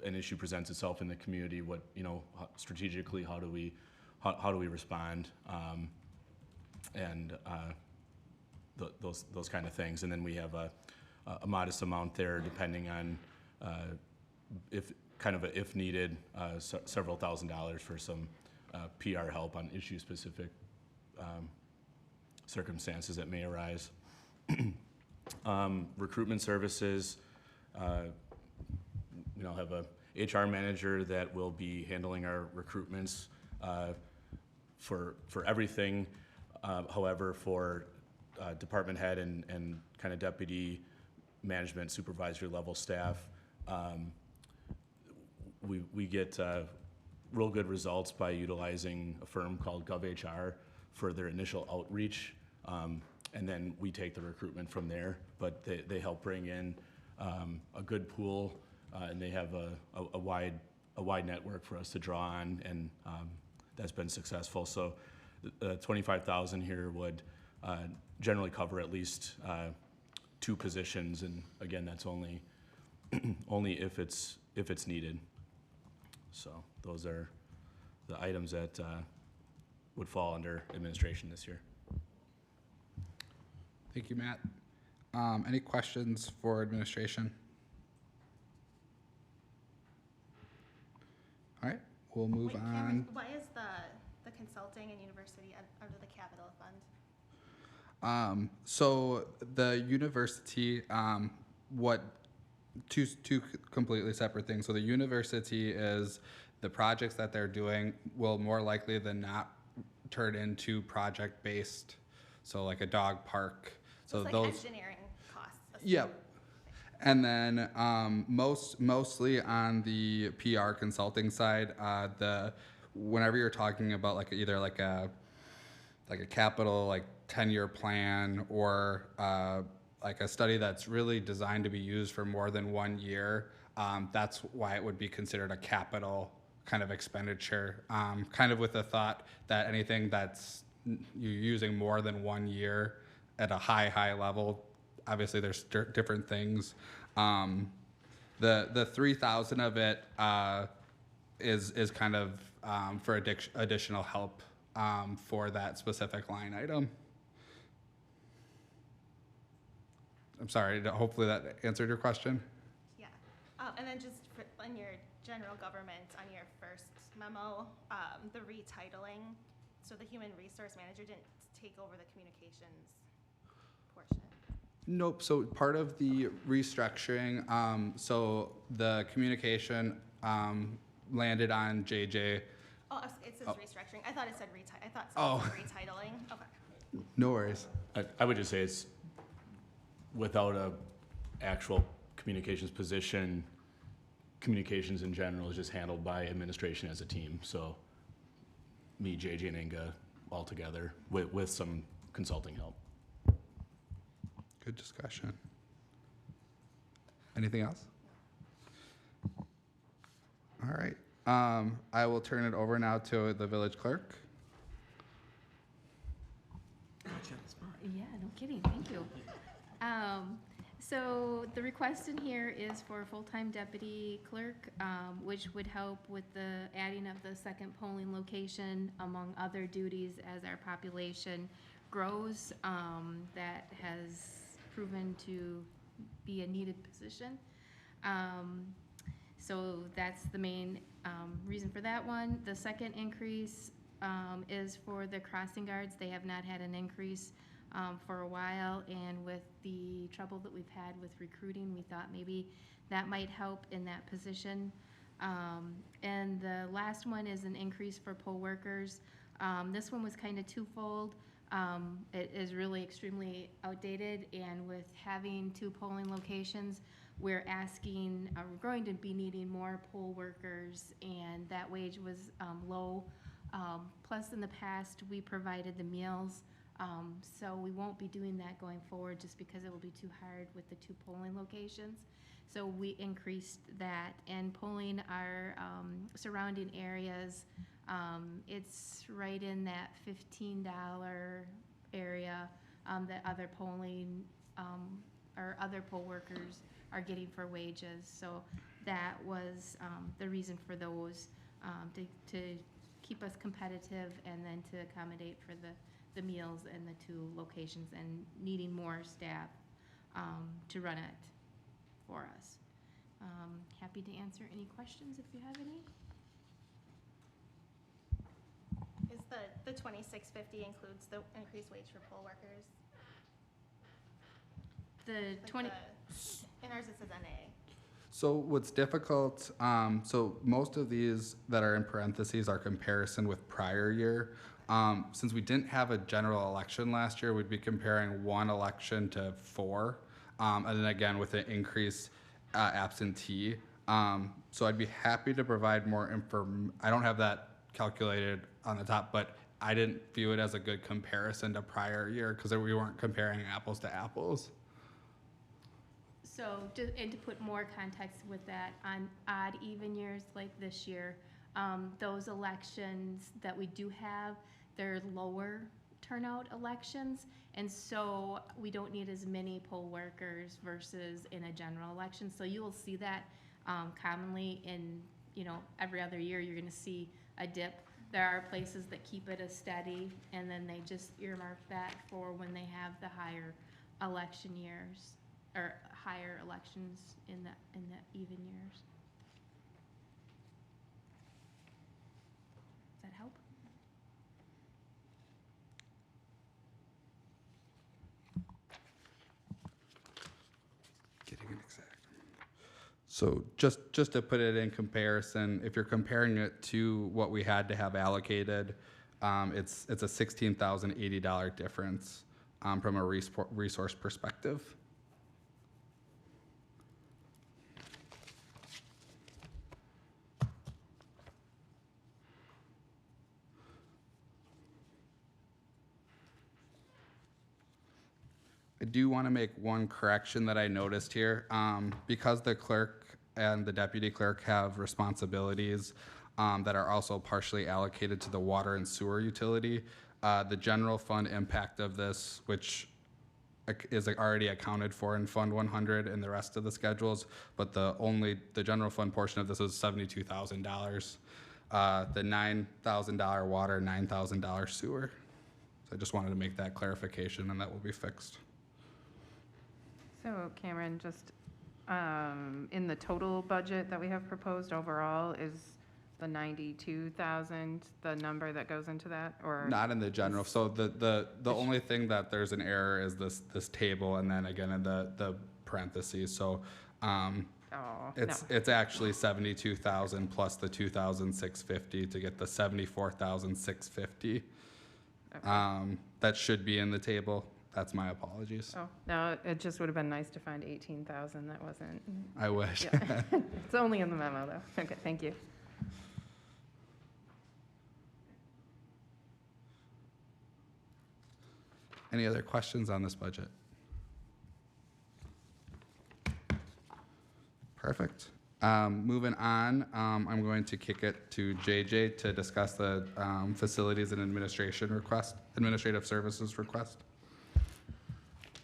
an issue presents itself in the community. What strategically, how do we respond, and those kind of things. And then we have a modest amount there depending on if, kind of a if needed, several $1,000s for some PR help on issue-specific circumstances that may arise. Recruitment services, have a HR manager that will be handling our recruitments for everything. However, for department head and kind of deputy management supervisory level staff, we get real good results by utilizing a firm called GovHR for their initial outreach, and then we take the recruitment from there. But they help bring in a good pool, and they have a wide network for us to draw on, and that's been successful. So the 25,000 here would generally cover at least 2 positions, and again, that's only if it's needed. So those are the items that would fall under administration this year. Thank you, Matt. Any questions for administration? All right, we'll move Wait, on. Cameron, why is the consulting and university under the capital fund? So the university, two completely separate things. So the university is the projects that they're doing will more likely than not turn into project-based. So like a dog park. So it's those like engineering costs. Yep. And then mostly on the PR consulting side, whenever you're talking about like either like a capital like 10-year plan or like a study that's really designed to be used for more than 1 year, that's why it would be considered a capital kind of expenditure, kind of with the thought that anything that's you're using more than 1 year at a high level, obviously there's different things. The 3,000 of it is kind of for additional help for that specific line item. I'm sorry, hopefully that answered your question. Yeah. And then just in your general government, on your first memo, the retitling, so the human resource manager didn't take over the communications portion. Nope, so part of the restructuring, so the communication landed on JJ. Oh, it says restructuring. I thought it said I thought it said retitling. Okay. No worries. I would just say it's without a actual communications position, communications in general is just handled by administration as a team. So me, JJ, and Inga all together with some consulting help. Good discussion. Anything else? All right. I will turn it over now to the village clerk. Yeah, no kidding, thank you. So the request in here is for a full-time deputy clerk, which would help with the adding of the second polling location, among other duties as our population grows. That has proven to be a needed position. So that's the main reason for that one. The second increase is for the crossing guards. They have not had an increase for a while, and with the trouble that we've had with recruiting, we thought maybe that might help in that position. And the last one is an increase for poll workers. This one was kind of twofold. It is really extremely outdated, and with having 2 polling locations, we're going to be needing more poll workers, and that wage was low. Plus, in the past, we provided the meals. So we won't be doing that going forward just because it will be too hard with the 2 polling locations. So we increased that, and polling our surrounding areas, it's right in that $15 area that other polling or other poll workers are getting for wages. So that was the reason for those, to keep us competitive and then to accommodate for the meals and the 2 locations and needing more staff to run it for us. Happy to answer any questions if you have any. Is the 2650 includes the increased wage for poll workers? The Like 20, in ours it says NA. So what's difficult, so most of these that are in parentheses are comparison with prior year. Since we didn't have a general election last year, we'd be comparing one election to 4. And then again with an increase absentee. So I'd be happy to provide more I don't have that calculated on the top, but I didn't view it as a good comparison to prior year because we weren't comparing apples to apples. so, and to put more context with that, on odd even years like this year, those elections that we do have, they're lower turnout elections, and so we don't need as many poll workers versus in a general election. So you will see that commonly in, every other year, you're gonna see a dip. There are places that keep it a steady, and then they just earmark that for when they have the higher election years, or higher elections in the even years. Does that help? Getting an exact. So just to put it in comparison, if you're comparing it to what we had to have allocated, it's a $16,080 difference from a resource perspective. I do want to make one correction that I noticed here. Because the clerk and the deputy clerk have responsibilities that are also partially allocated to the water and sewer utility, the general fund impact of this, which is already accounted for in Fund 100 and the rest of the schedules, but the general fund portion of this is $72,000. The $9,000 water, $9,000 sewer. So I just wanted to make that clarification, and that will be fixed. So Cameron, just in the total budget that we have proposed overall, is the 92,000 the number that goes into that, or? Not in the general. So the only thing that there's an error is this table, and then again in the parentheses. So it's actually 72,000 plus the 2,650 to get the 74,650. Okay. That should be in the table. That's my apologies. Oh, no, it just would have been nice to find 18,000, that wasn't. I wish. Yeah. It's only in the memo, though. Okay, thank you. Any other questions on this budget? Perfect. Moving on, I'm going to kick it to JJ to discuss the facilities and administrative services request.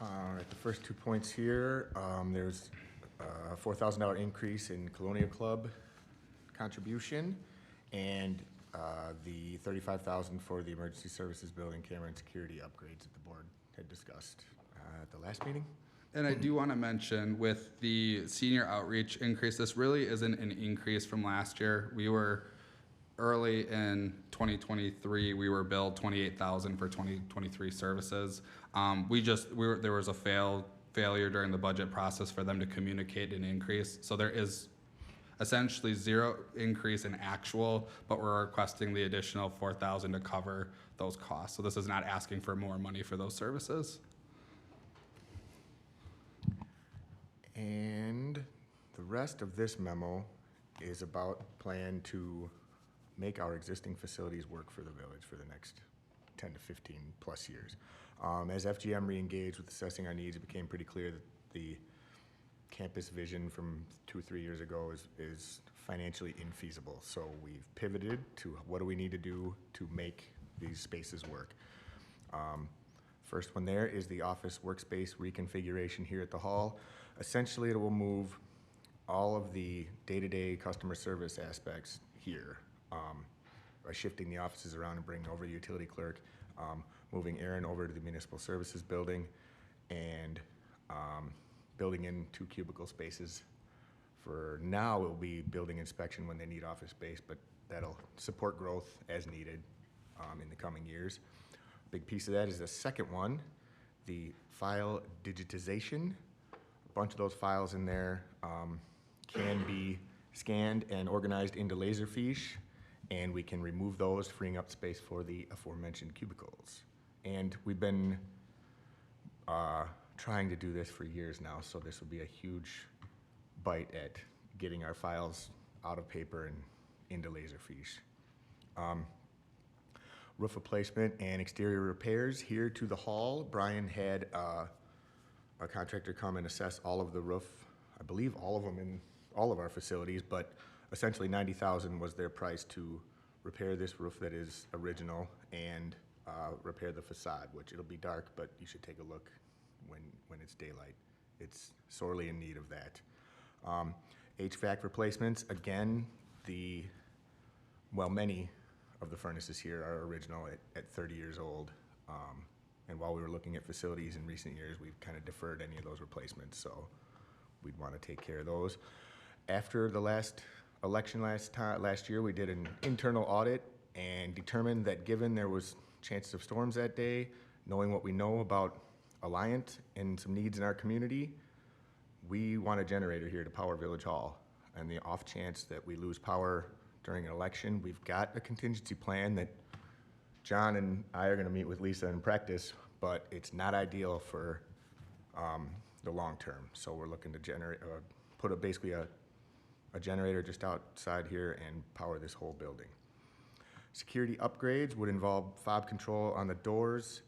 All right, the first 2 points here, there's a $4,000 increase in Colonial Club contribution, and the $35,000 for the emergency services building camera and security upgrades that the board had discussed at the last meeting. And I do want to mention with the senior outreach increase, this really isn't an increase from last year. We were early in 2023, we were billed $28,000 for 2023 services. There was a failure during the budget process for them to communicate an increase. So there is essentially zero increase in actual, but we're requesting the additional $4,000 to cover those costs. So this is not asking for more money for those services. And the rest of this memo is about plan to make our existing facilities work for the village for the next 10 to 15 plus years. As FGM re-engaged with assessing our needs, it became pretty clear that the campus vision from 2 or 3 years ago is financially infeasible. So we've pivoted to what do we need to do to make these spaces work. First one there is the office workspace reconfiguration here at the hall. Essentially, it will move all of the day-to-day customer service aspects here by shifting the offices around and bringing over the utility clerk, moving Aaron over to the municipal services building, and building in 2 cubicle spaces For now, it will be building inspection when they need office space, but that'll support growth as needed in the coming years. A big piece of that is the second one, the file digitization. A bunch of those files in there can be scanned and organized into Laserfiche, and we can remove those, freeing up space for the aforementioned cubicles. And we've been trying to do this for years now, so this will be a huge bite at getting our files out of paper and into Laserfiche. Roof replacement and exterior repairs here to the hall. Brian had a contractor come and assess all of the roof, I believe all of them in all of our facilities, but essentially $90,000 was their price to repair this roof that is original and repair the facade, which it'll be dark, but you should take a look when it's daylight. It's sorely in need of that. HVAC replacements, again, many of the furnaces here are original at 30 years old. And while we were looking at facilities in recent years, we've kind of deferred any of those replacements, so we'd want to take care of those. After the last election last year, we did an internal audit and determined that given there was chances of storms that day, knowing what we know about Alliant and some needs in our community, we want a generator here to power Village Hall. And the off chance that we lose power during an election, we've got a contingency plan that John and I are going to meet with Lisa in practice, but it's not ideal for the long term. So we're looking to put basically a generator just outside here and power this whole building. Security upgrades would involve fob control on the doors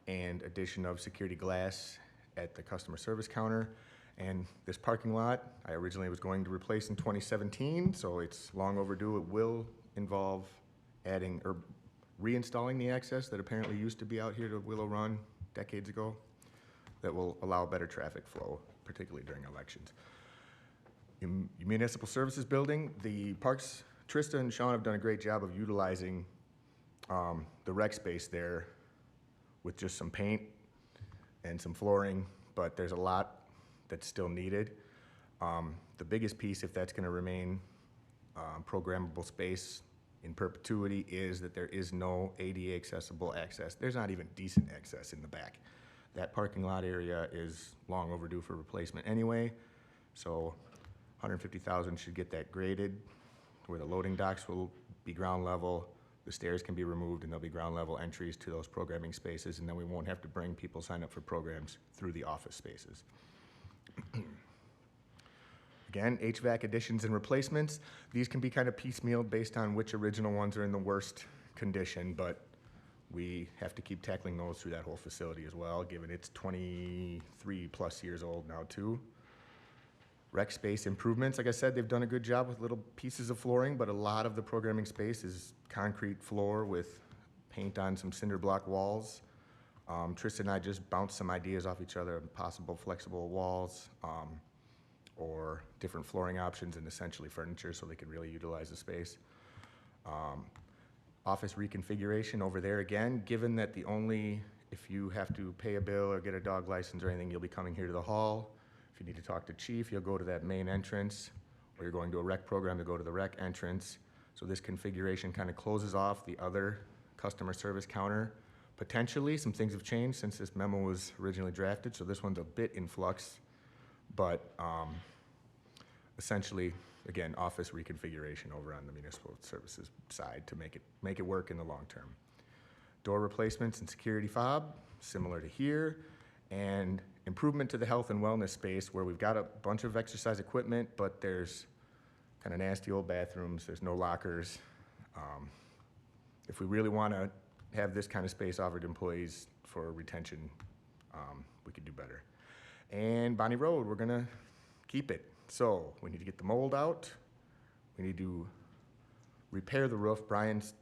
and addition of security glass at the customer service counter. And this parking lot, I originally was going to replace in 2017, so it's long overdue. It will involve adding or reinstalling the access that apparently used to be out here to Willow Run decades ago that will allow better traffic flow, particularly during elections. Municipal Services Building, the parks, Trista and Sean have done a great job of utilizing the rec space there with just some paint and some flooring, but there's a lot that's still needed. The biggest piece, if that's gonna remain programmable space in perpetuity, is that there is no ADA accessible access. There's not even decent access in the back. That parking lot area is long overdue for replacement anyway, so $150,000 should get that graded, where the loading docks will be ground level, the stairs can be removed, and there'll be ground level entries to those programming spaces, and then we won't have to bring people sign up for programs through the office spaces. Again, HVAC additions and replacements. These can be kind of piecemealed based on which original ones are in the worst condition, but we have to keep tackling those through that whole facility as well, given it's 23 plus years old now too. Rec space improvements, like I said, they've done a good job with little pieces of flooring, but a lot of the programming space is concrete floor with paint on some cinder block walls. Tristan and I just bounced some ideas off each other of possible flexible walls or different flooring options and essentially furniture so they could really utilize the space. Office reconfiguration over there again, given that if you have to pay a bill or get a dog license or anything, you'll be coming here to the hall. If you need to talk to chief, you'll go to that main entrance, or you're going to a rec program to go to the rec entrance. So this configuration kind of closes off the other customer service counter. Potentially, some things have changed since this memo was originally drafted, so this one's a bit in flux, but essentially, again, office reconfiguration over on the municipal services side to make it work in the long term. Door replacements and security fob, similar to here, and improvement to the health and wellness space where we've got a bunch of exercise equipment, but there's kind of nasty old bathrooms, there's no lockers. If we really want to have this kind of space offered to employees for retention, we could do better. And Bonnie Road, we're gonna keep it. So we need to get the mold out. We need to repair the roof. Brian's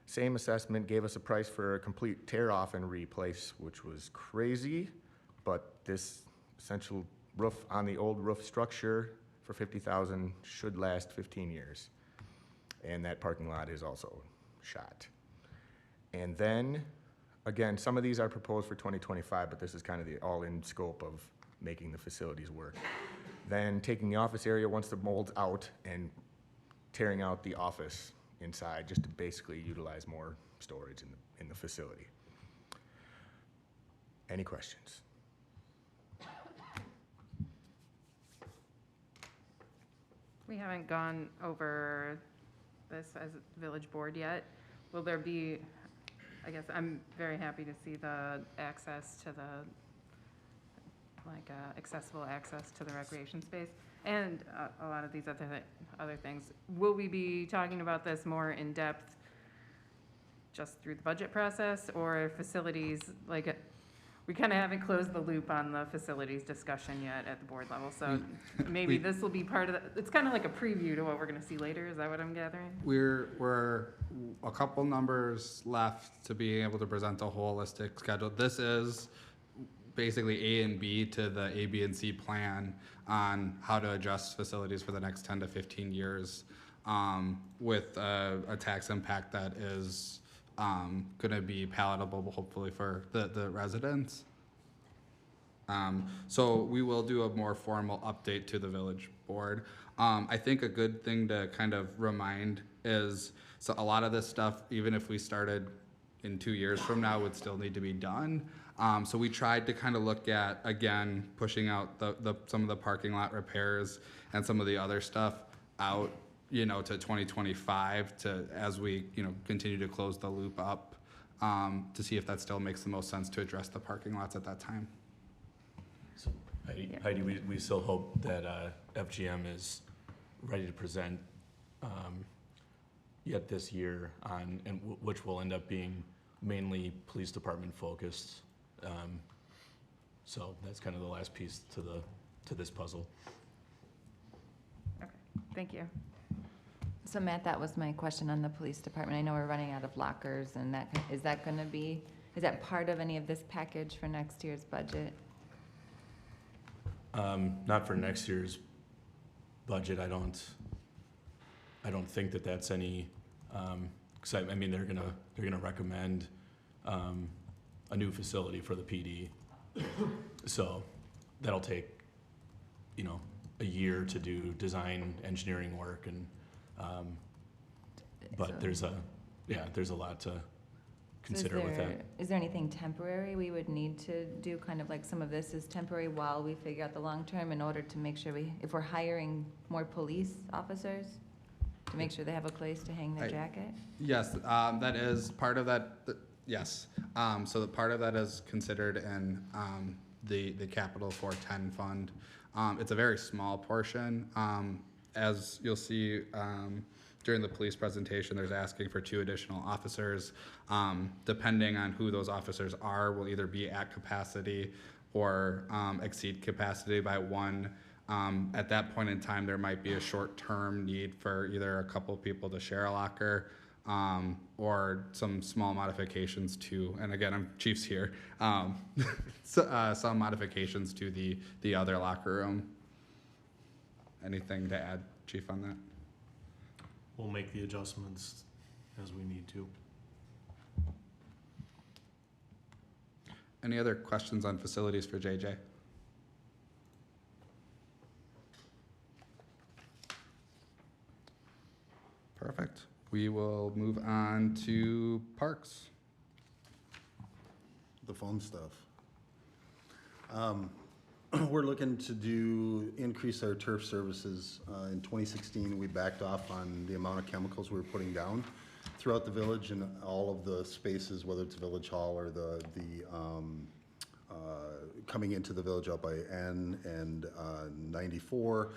same assessment gave us a price for a complete tear off and replace, which was crazy, but this essential roof on the old roof structure for $50,000 should last 15 years. And that parking lot is also shot. And then, again, some of these are proposed for 2025, but this is kind of the all-in scope of making the facilities work. then taking the office area once the mold's out and tearing out the office inside just to basically utilize more storage in the facility. Any questions? We haven't gone over this as a village board yet. Will there be, I guess I'm very happy to see the access to the, accessible access to the recreation space and a lot of these other things. Will we be talking about this more in depth just through the budget process, or facilities, we kind of haven't closed the loop on the facilities discussion yet at the board level, so maybe this will be part of the, it's kind of like a preview to what we're gonna see later, is that what I'm gathering? We're a couple numbers left to be able to present a holistic schedule. This is basically A and B to the A, B, and C plan on how to adjust facilities for the next 10 to 15 years with a tax impact that is going to be palatable, hopefully, for the residents. So we will do a more formal update to the village board. I think a good thing to kind of remind is, so a lot of this stuff, even if we started in 2 years from now, would still need to be done. So we tried to kind of look at, again, pushing out some of the parking lot repairs and some of the other stuff out, to 2025 as we, continue to close the loop up, to see if that still makes the most sense to address the parking lots at that time. So Heidi, we still hope that FGM is ready to present yet this year which will end up being mainly police department focused. So that's kind of the last piece to this puzzle. Okay, thank you. So Matt, that was my question on the police department. I know we're running out of lockers, and is that part of any of this package for next year's budget? Not for next year's budget. I don't think that that's any, cause I mean, they're gonna recommend, a new facility for the PD. So that'll take, a year to do design engineering work and, but there's a lot to consider with that. Is there anything temporary we would need to do, kind of like some of this is temporary while we figure out the long term, in order to make sure if we're hiring more police officers, to make sure they have a place to hang their jacket? Yes, that is part of that. Yes, so the part of that is considered in the Capital 410 fund. It's a very small portion. As you'll see during the police presentation, there's asking for 2 additional officers. Depending on who those officers are, will either be at capacity or exceed capacity by 1. At that point in time, there might be a short-term need for either a couple people to share a locker, or some small modifications to, and again, Chief's here, some modifications to the other locker room. Anything to add, Chief, on that? We'll make the adjustments as we need to. Any other questions on facilities for JJ? Perfect. We will move on to parks. The fun stuff. We're looking to increase our turf services. In 2016, we backed off on the amount of chemicals we were putting down throughout the village and all of the spaces, whether it's Village Hall or the coming into the village out by N and 94.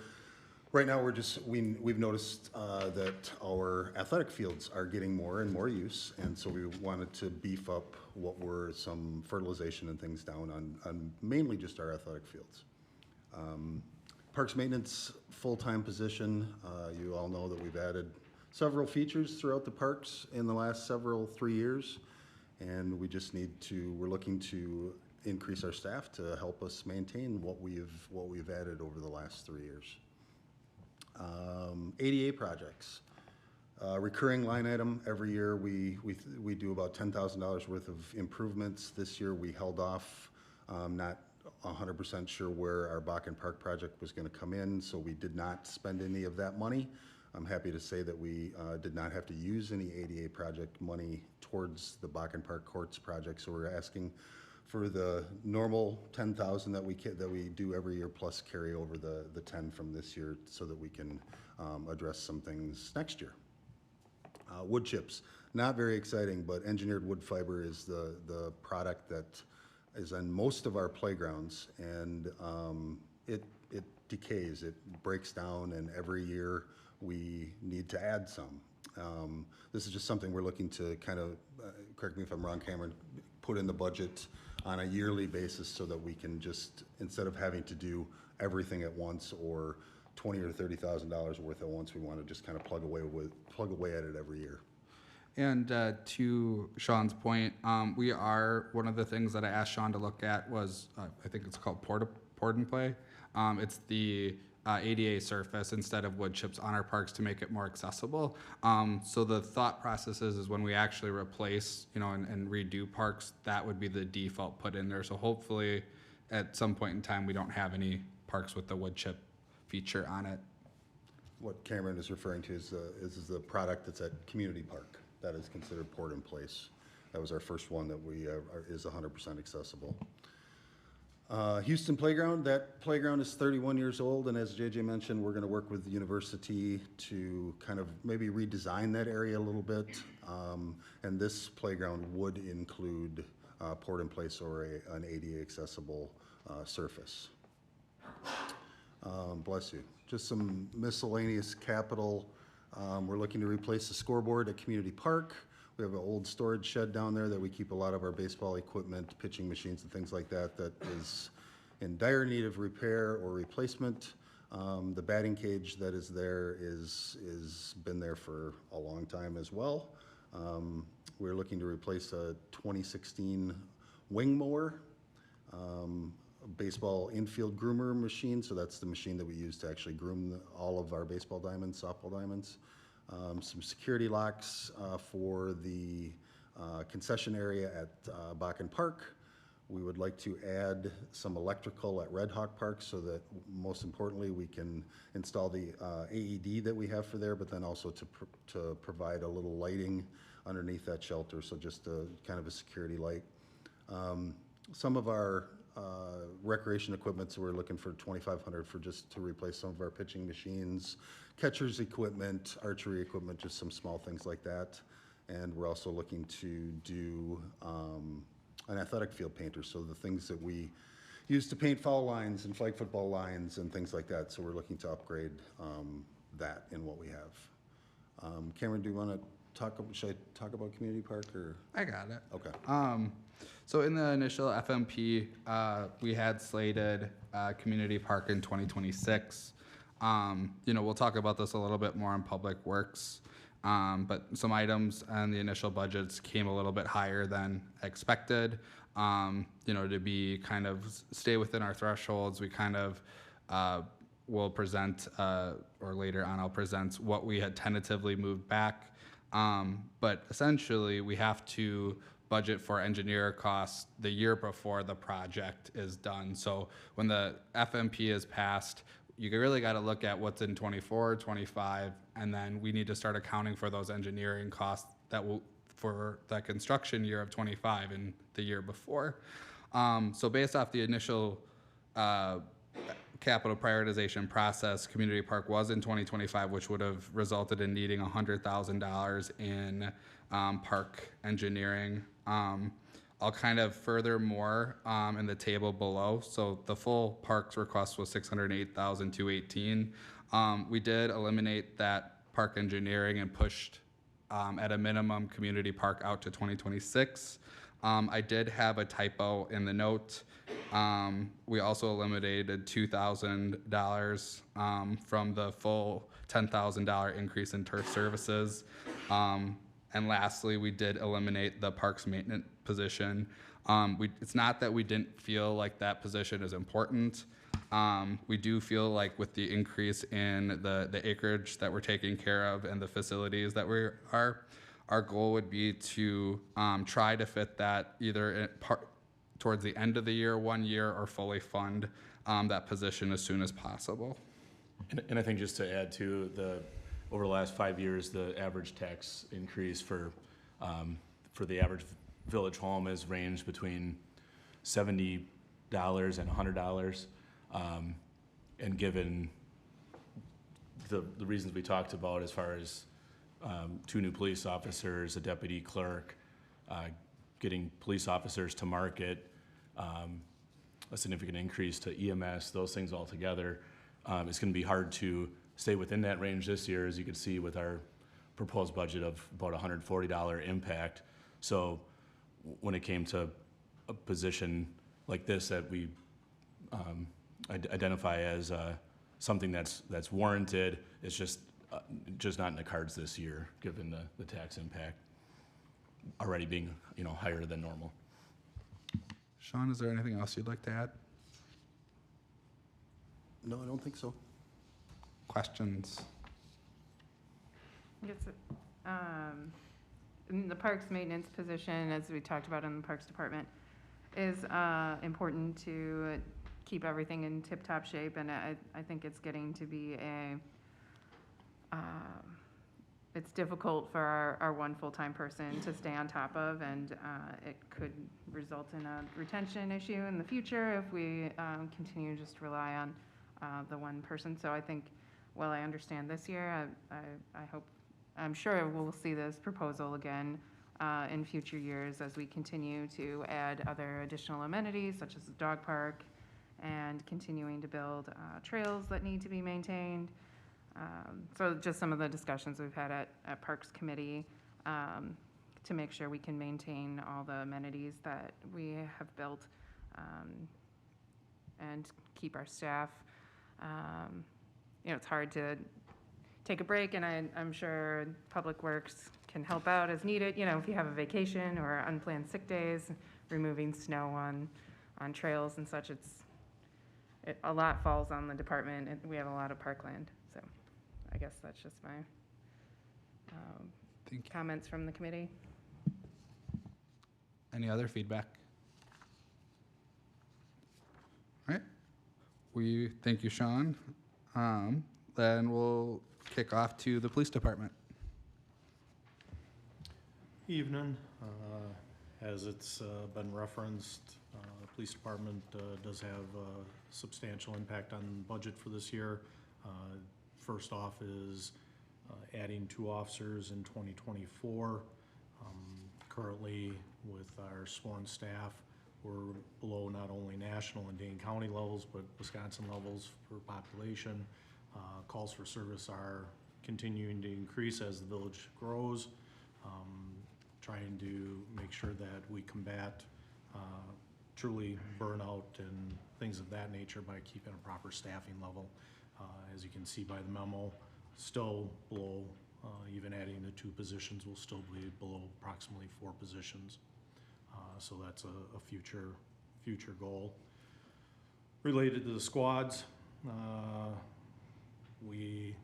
Right now, we've noticed that our athletic fields are getting more and more use, and so we wanted to beef up what were some fertilization and things down on mainly just our athletic fields. Parks maintenance full-time position. You all know that we've added several features throughout the parks in the last 3 years, and we're looking to increase our staff to help us maintain what we've added over the last 3 years. ADA projects, recurring line item every year. We do about $10,000 worth of improvements. This year we held off, not 100% sure where our Bakken Park project was going to come in, so we did not spend any of that money. I'm happy to say that we did not have to use any ADA project money towards the Bakken Park Courts project, so we're asking for the normal 10,000 that we do every year, plus carry over the 10 from this year, so that we can address some things next year. Wood chips, not very exciting, but engineered wood fiber is the product that is on most of our playgrounds, and it decays, it breaks down, and every year we need to add some. This is just something we're looking to kind of, correct me if I'm wrong, Cameron, put in the budget on a yearly basis so that we can just, instead of having to do everything at once or $20,000 or $30,000 worth at once, we want to just kind of plug away at it every year. And to Sean's point, one of the things that I asked Sean to look at was, I think it's called Port and Play. It's the ADA surface instead of wood chips on our parks to make it more accessible. So the thought process is when we actually replace, and redo parks, that would be the default put in there. So hopefully at some point in time, we don't have any parks with the wood chip feature on it. What Cameron is referring to is the product that's at Community Park. That is considered Port in Place. That was our first one that is 100% accessible. Houston Playground, that playground is 31 years old, and as JJ mentioned, we're going to work with the university to kind of maybe redesign that area a little bit. And this playground would include Port in Place or an ADA accessible surface. Bless you. Just some miscellaneous capital. We're looking to replace the scoreboard at Community Park. We have an old storage shed down there that we keep a lot of our baseball equipment, pitching machines and things like that, that is in dire need of repair or replacement. The batting cage that is there is been there for a long time as well. We're looking to replace a 2016 wing mower, baseball infield groomer machine, so that's the machine that we use to actually groom all of our baseball diamonds, softball diamonds. Some security locks for the concession area at Bakken Park. We would like to add some electrical at Red Hawk Park so that, most importantly, we can install the AED that we have for there, but then also to provide a little lighting underneath that shelter, so just kind of a security light. Some of our recreation equipment, so we're looking for $2,500 for just to replace some of our pitching machines, catcher's equipment, archery equipment, just some small things like that. And we're also looking to do an athletic field painter, so the things that we use to paint foul lines and flag football lines and things like that. So we're looking to upgrade that in what we have. Cameron, do you want to should I talk about Community Park, or? I got it. Okay. So in the initial FMP, we had slated Community Park in 2026. We'll talk about this a little bit more in Public Works, but some items on the initial budgets came a little bit higher than expected. To be kind of stay within our thresholds, we kind of will present, or later on I'll present what we had tentatively moved back. But essentially, we have to budget for engineer costs the year before the project is done. So when the FMP is passed, you really got to look at what's in 24, 25, and then we need to start accounting for those engineering costs for that construction year of 25 and the year before. So based off the initial capital prioritization process, Community Park was in 2025, which would have resulted in needing $100,000 in park engineering. I'll kind of further more in the table below. So the full parks request was $608,218. We did eliminate that park engineering and pushed at a minimum Community Park out to 2026. I did have a typo in the note. We also eliminated $2,000 from the full $10,000 increase in turf services. And lastly, we did eliminate the parks maintenance position. It's not that we didn't feel like that position is important. We do feel like with the increase in the acreage that we're taking care of and the facilities that we are, our goal would be to try to fit that either towards the end of the year, 1 year, or fully fund that position as soon as possible. And I think just to add to over the last 5 years, the average tax increase for the average village home has ranged between $70 and $100. And given the reasons we talked about as far as 2 new police officers, a deputy clerk, getting police officers to market, a significant increase to EMS, those things all together, it's going to be hard to stay within that range this year, as you can see with our proposed budget of about $140 impact. So when it came to a position like this that we identify as something that's warranted, it's just not in the cards this year, given the tax impact already being higher than normal. Sean, is there anything else you'd like to add? No, I don't think so. Questions? I guess, in the parks maintenance position, as we talked about in the Parks Department, is important to keep everything in tip-top shape, and I think it's getting to be it's difficult for our one full-time person to stay on top of, and it could result in a retention issue in the future if we continue to just rely on the one person. So I think, while I understand this year, I'm sure we'll see this proposal again in future years as we continue to add other additional amenities, such as the dog park, and continuing to build trails that need to be maintained. So just some of the discussions we've had at Parks Committee to make sure we can maintain all the amenities that we have built and keep our staff. It's hard to take a break, and I'm sure Public Works can help out as needed. If you have a vacation or unplanned sick days, removing snow on trails and such, a lot falls on the department, and we have a lot of parkland. So I guess that's just my comments from the committee. Any other feedback? All right. We thank you, Sean. Then we'll kick off to the police department. Evening. As it's been referenced, the police department does have a substantial impact on the budget for this year. First off is adding 2 officers in 2024. Currently, with our sworn staff, we're below not only national and Dane County levels, but Wisconsin levels for population. Calls for service are continuing to increase as the village grows. Trying to make sure that we combat truly burnout and things of that nature by keeping a proper staffing level. As you can see by the memo, still below, even adding the 2 positions, will still be below approximately 4 positions. So that's a future goal. Related to the squads, we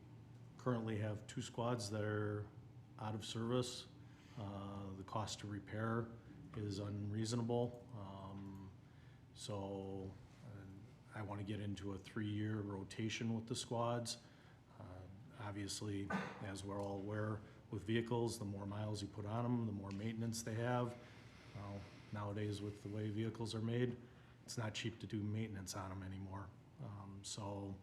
currently have 2 squads that are out of service. The cost to repair is unreasonable. So I want to get into a 3-year rotation with the squads. Obviously, as we're all aware, with vehicles, the more miles you put on them, the more maintenance they have. Nowadays, with the way vehicles are made, it's not cheap to do maintenance on them anymore. So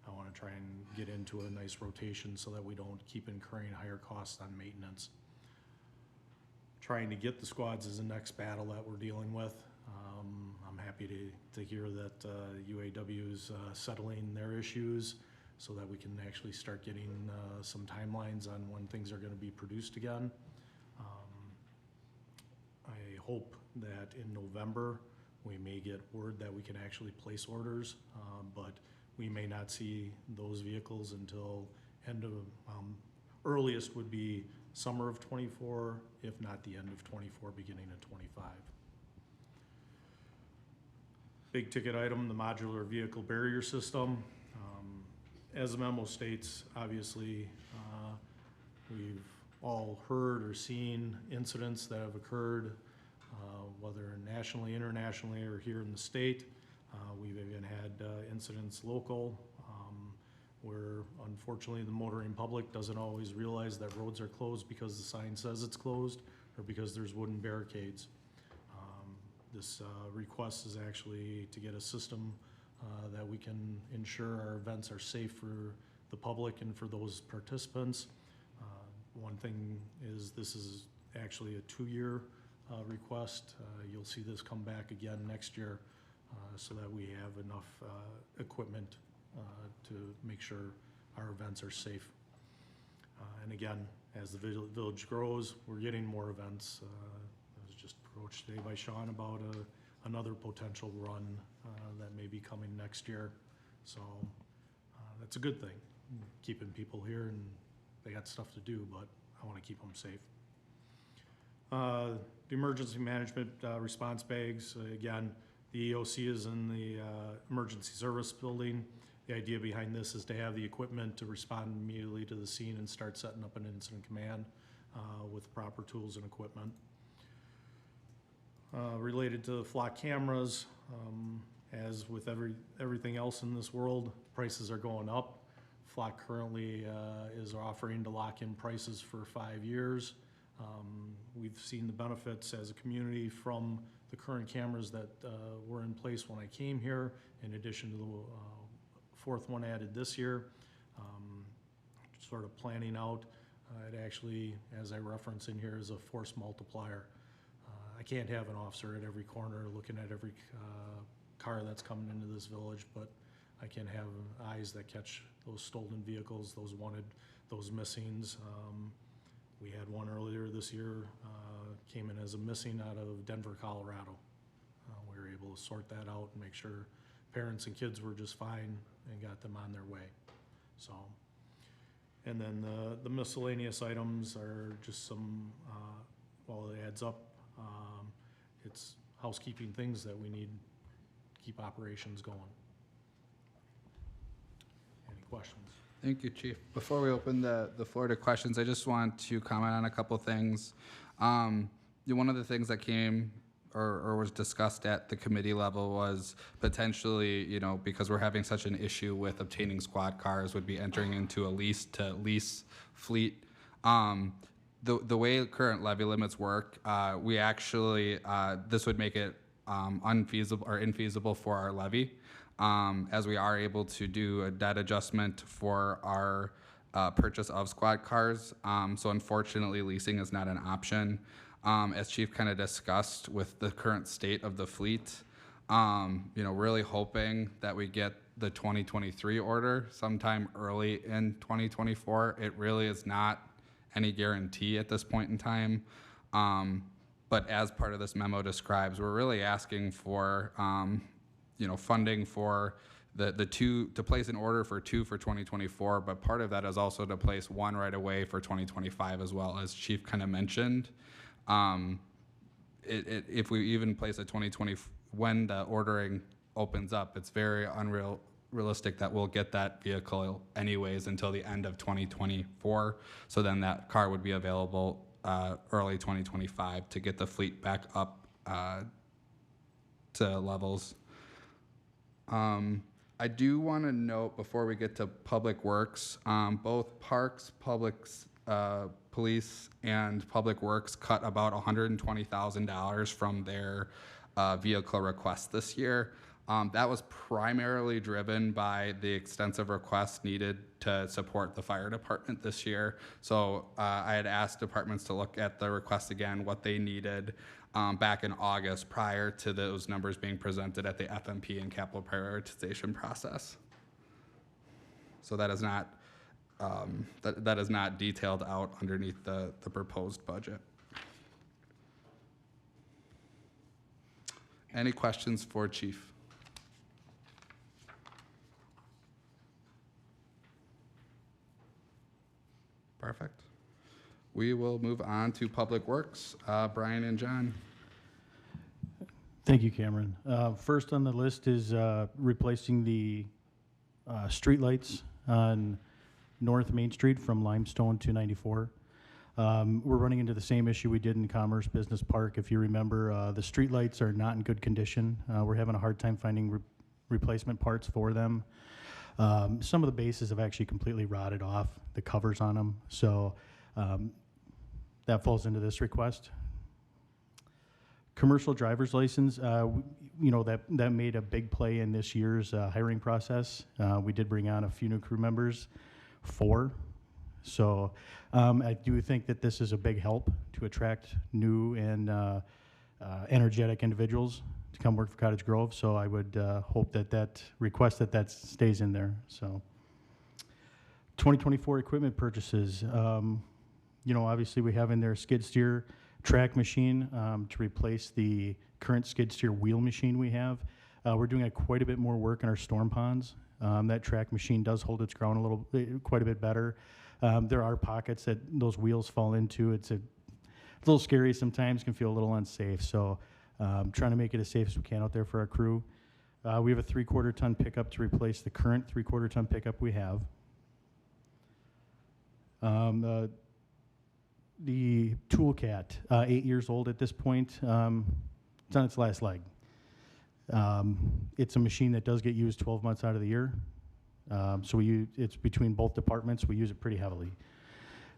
I want to try and get into a nice rotation so that we don't keep incurring higher costs on maintenance. Trying to get the squads is the next battle that we're dealing with. I'm happy to hear that UAW is settling their issues so that we can actually start getting some timelines on when things are going to be produced again. I hope that in November we may get word that we can actually place orders, but we may not see those vehicles until earliest would be summer of '24, if not the end of '24, beginning of '25. Big ticket item, the modular vehicle barrier system. As the memo states, obviously, we've all heard or seen incidents that have occurred whether nationally, internationally, or here in the state. We've even had incidents local where unfortunately the motoring public doesn't always realize that roads are closed because the sign says it's closed or because there's wooden barricades. This request is actually to get a system that we can ensure our events are safe for the public and for those participants. One thing is this is actually a 2-year request. You'll see this come back again next year so that we have enough equipment to make sure our events are safe. And again, as the village grows, we're getting more events. I was just approached today by Sean about another potential run that may be coming next year. So that's a good thing, keeping people here, and they got stuff to do, but I want to keep them safe. The emergency management response bags, again, the EOC is in the emergency service building. The idea behind this is to have the equipment to respond immediately to the scene and start setting up an incident command with proper tools and equipment. Related to the flock cameras, as with everything else in this world, prices are going up. Flock currently is offering to lock in prices for 5 years. We've seen the benefits as a community from the current cameras that were in place when I came here, in addition to the fourth one added this year. Sort of planning out, it actually, as I reference in here, is a force multiplier. I can't have an officer at every corner looking at every car that's coming into this village, but I can have eyes that catch those stolen vehicles, those wanted, those missings. We had one earlier this year, came in as a missing out of Denver, Colorado. We were able to sort that out and make sure parents and kids were just fine and got them on their way. So, and then the miscellaneous items are just some, well, it adds up. It's housekeeping things that we need to keep operations going. Any questions? Thank you, Chief. Before we open the floor to questions, I just want to comment on a couple things. One of the things that came or was discussed at the committee level was potentially, because we're having such an issue with obtaining squad cars, would be entering into a lease fleet. The way current levy limits work, we actually, this would make it unfeasible or infeasible for our levy, as we are able to do a debt adjustment for our purchase of squad cars. So unfortunately, leasing is not an option. As Chief kind of discussed with the current state of the fleet, really hoping that we get the 2023 order sometime early in 2024. It really is not any guarantee at this point in time. But as part of this memo describes, we're really asking for, funding for the two, to place an order for 2 for 2024, but part of that is also to place 1 right away for 2025 as well, as Chief kind of mentioned. If we even place a 2020, when the ordering opens up, it's very unrealistic that we'll get that vehicle anyways until the end of 2024. So then that car would be available early 2025 to get the fleet back up to levels. I do want to note before we get to Public Works, both Parks, Police, and Public Works cut about $120,000 from their vehicle requests this year. That was primarily driven by the extensive requests needed to support the fire department this year. So I had asked departments to look at the request again, what they needed back in August prior to those numbers being presented at the FMP and capital prioritization process. So that is not that is not detailed out underneath the proposed budget. Any questions for Chief? Perfect. We will move on to Public Works. Brian and John. Thank you, Cameron. First on the list is replacing the streetlights on North Main Street from Limestone to 94. We're running into the same issue we did in Commerce Business Park. If you remember, the streetlights are not in good condition. We're having a hard time finding replacement parts for them. Some of the bases have actually completely rotted off, the covers on them. So that falls into this request. Commercial driver's license, that made a big play in this year's hiring process. We did bring on a few new crew members, 4. So I do think that this is a big help to attract new and energetic individuals to come work for Cottage Grove. So I would hope that request that stays in there. So 2024 equipment purchases. Obviously we have in there skid steer track machine to replace the current skid steer wheel machine we have. We're doing quite a bit more work in our storm ponds. That track machine does hold its ground quite a bit better. There are pockets that those wheels fall into. It's a little scary sometimes, can feel a little unsafe. So trying to make it as safe as we can out there for our crew. We have a 3/4 ton pickup to replace the current 3/4 ton pickup we have. The Toolcat, 8 years old at this point. It's on its last leg. It's a machine that does get used 12 months out of the year. So it's between both departments. We use it pretty heavily.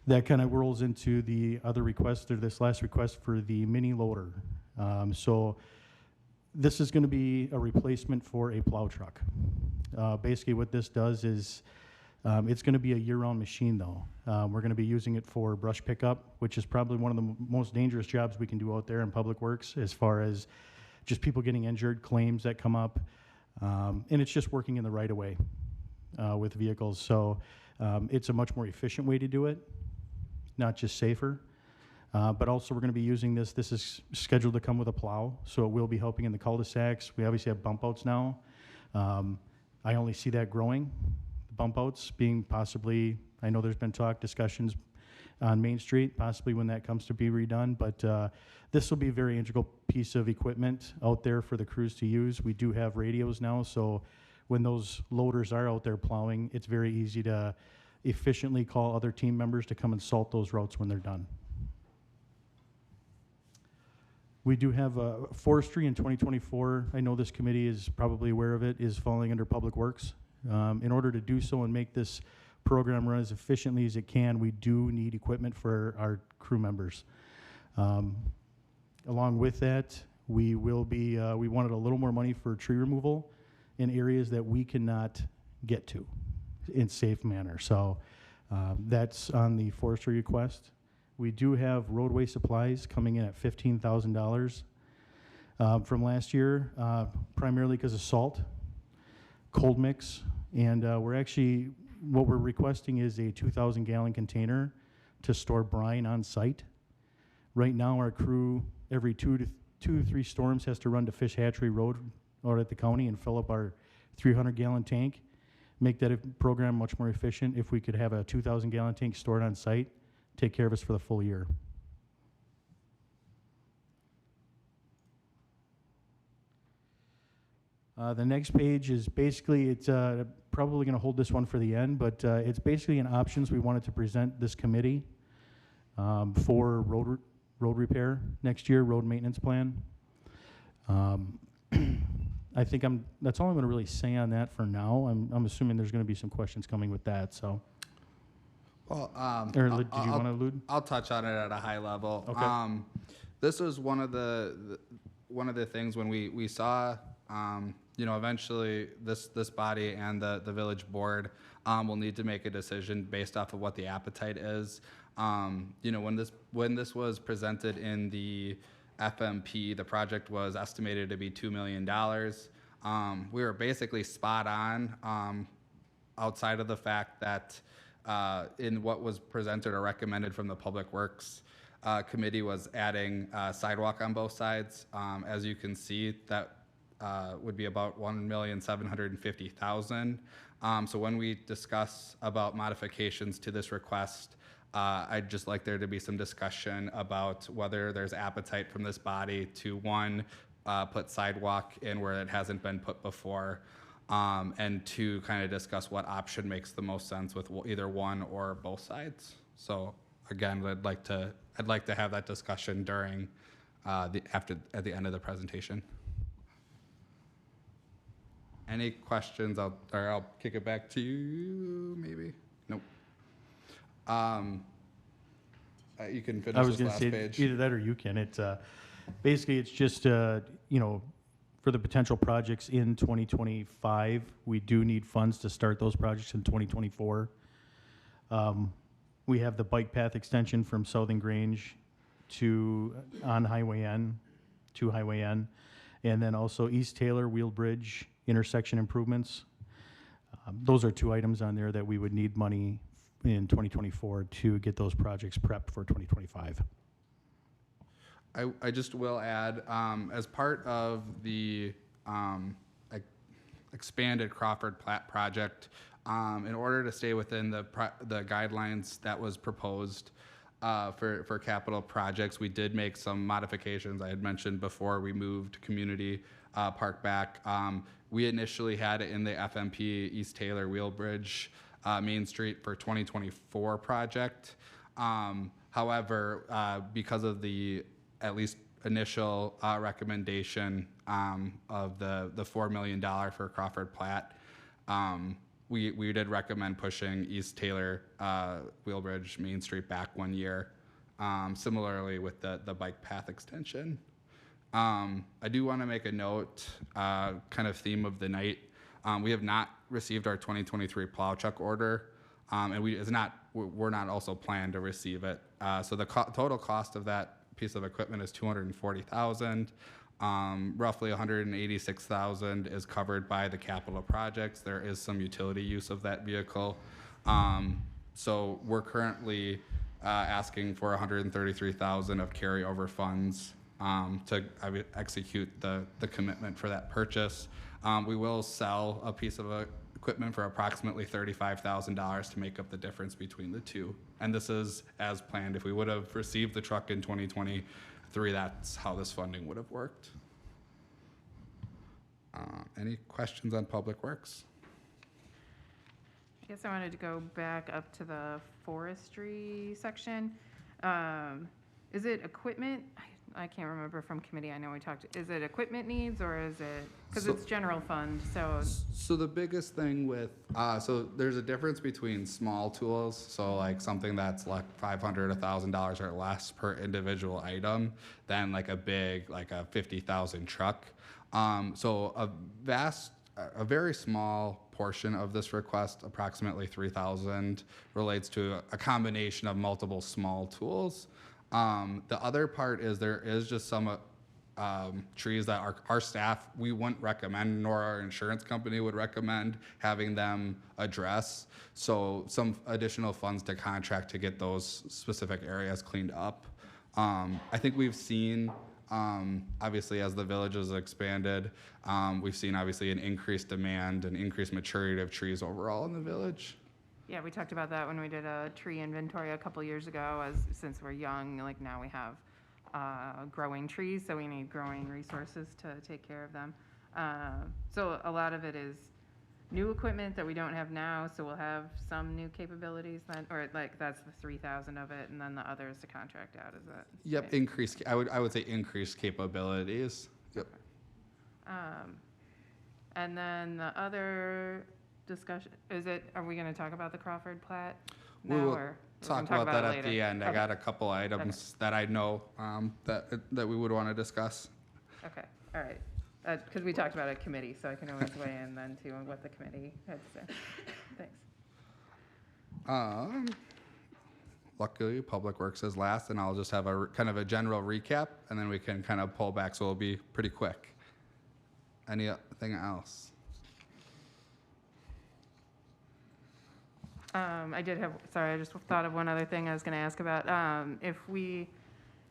That kind of rolls into the other request, or this last request for the mini loader. So this is going to be a replacement for a plow truck. Basically what this does is it's going to be a year-round machine though. We're going to be using it for brush pickup, which is probably one of the most dangerous jobs we can do out there in public works, as far as just people getting injured, claims that come up, and it's just working in the right of way with vehicles. So it's a much more efficient way to do it, not just safer. But also we're going to be using this. This is scheduled to come with a plow, so it will be helping in the cul-de-sacs. We obviously have bump outs now. I only see that growing. Bump outs being possibly, I know there's been discussions on Main Street, possibly when that comes to be redone, but this will be a very integral piece of equipment out there for the crews to use. We do have radios now, so when those loaders are out there plowing, it's very easy to efficiently call other team members to come and salt those routes when they're done. We do have forestry in 2024. I know this committee is probably aware of it, is falling under Public Works. In order to do so and make this program run as efficiently as it can, we do need equipment for our crew members. Along with that, we wanted a little more money for tree removal in areas that we cannot get to in safe manner. So that's on the forestry request. We do have roadway supplies coming in at $15,000 from last year, primarily because of salt, cold mix, and what we're requesting is a 2,000-gallon container to store brine on site. Right now, our crew, every 2 to 3 storms, has to run to Fish Hatchery Road out at the county and fill up our 300-gallon tank. Make that program much more efficient if we could have a 2,000-gallon tank stored on site, take care of us for the full year. The next page is basically, it's probably going to hold this one for the end, but it's basically an options we wanted to present this committee for road repair next year, road maintenance plan. I think that's all I'm going to really say on that for now. I'm assuming there's going to be some questions coming with that. So. Well, Or did you want to allude? I'll touch on it at a high level. Okay. This was one of the things when we saw, eventually this body and the village board will need to make a decision based off of what the appetite is. When this was presented in the FMP, the project was estimated to be $2 million. We were basically spot on, outside of the fact that in what was presented or recommended from the Public Works Committee was adding sidewalk on both sides. As you can see, that would be about $1,750,000. So when we discuss about modifications to this request, I'd just like there to be some discussion about whether there's appetite from this body to, one, put sidewalk in where it hasn't been put before, and two, kind of discuss what option makes the most sense with either one or both sides. So again, I'd like to have that discussion during at the end of the presentation. Any questions? I'll kick it back to you, maybe? Nope. You can I finish was this going to last say, page. either that or you can. It's, basically, it's just, you know, for the potential projects in 2025, we do need funds to start those projects in 2024. We have the bike path extension from Southern Grange to Highway N, and then also East Taylor Wheel Bridge intersection improvements. Those are two items on there that we would need money in 2024 to get those projects prepped for 2025. I just will add, as part of the expanded Crawford Platte project, in order to stay within the guidelines that was proposed for capital projects, we did make some modifications. I had mentioned before we moved Community Park back. We initially had it in the FMP East Taylor Wheel Bridge Main Street for 2024 project. However, because of the at least initial recommendation of the $4 million for Crawford Platte, we did recommend pushing East Taylor Wheelbridge Main Street back 1 year. Similarly with the bike path extension. I do want to make a note, kind of theme of the night. We have not received our 2023 plow truck order, and we're not also planned to receive it. So the total cost of that piece of equipment is $240,000. Roughly $186,000 is covered by the capital projects. There is some utility use of that vehicle. So we're currently asking for $133,000 of carryover funds to execute the commitment for that purchase. We will sell a piece of equipment for approximately $35,000 to make up the difference between the two. And this is as planned. If we would have received the truck in 2023, that's how this funding would have worked. Any questions on Public Works? I guess I wanted to go back up to the forestry section. Is it equipment? I can't remember from committee. I know we talked, is it equipment needs or is it, because it's general fund, so. So the biggest thing with, so there's a difference between small tools, so like something that's like $500, $1,000 or less per individual item, than like a big, like a 50,000 truck. So a very small portion of this request, approximately 3,000, relates to a combination of multiple small tools. The other part is there is just some trees that our staff, we wouldn't recommend, nor our insurance company would recommend having them address. So some additional funds to contract to get those specific areas cleaned up. I think we've seen, obviously as the village has expanded, we've seen obviously an increased demand and increased maturity of trees overall in the village. Yeah, we talked about that when we did a tree inventory a couple years ago, since we're young, like now we have growing trees, so we need growing resources to take care of them. So a lot of it is new equipment that we don't have now, so we'll have some new capabilities then, or like that's the 3,000 of it, and then the others to contract out, is that? Yep, right? increased, I would say increased capabilities. Yep. And then the other discussion, are we gonna talk about the Crawford Platte now, We will or? we're talk gonna about that it at the later? end. I Okay. got a couple items that I know that we would want to discuss. Okay, all right. Because we talked about it at committee, so I can always weigh in then too on what the committee had to say. Thanks. Luckily, Public Works is last, and I'll just have a kind of a general recap, and then we can kind of pull back, so it'll be pretty quick. Anything else? I just thought of one other thing I was going to ask about. If we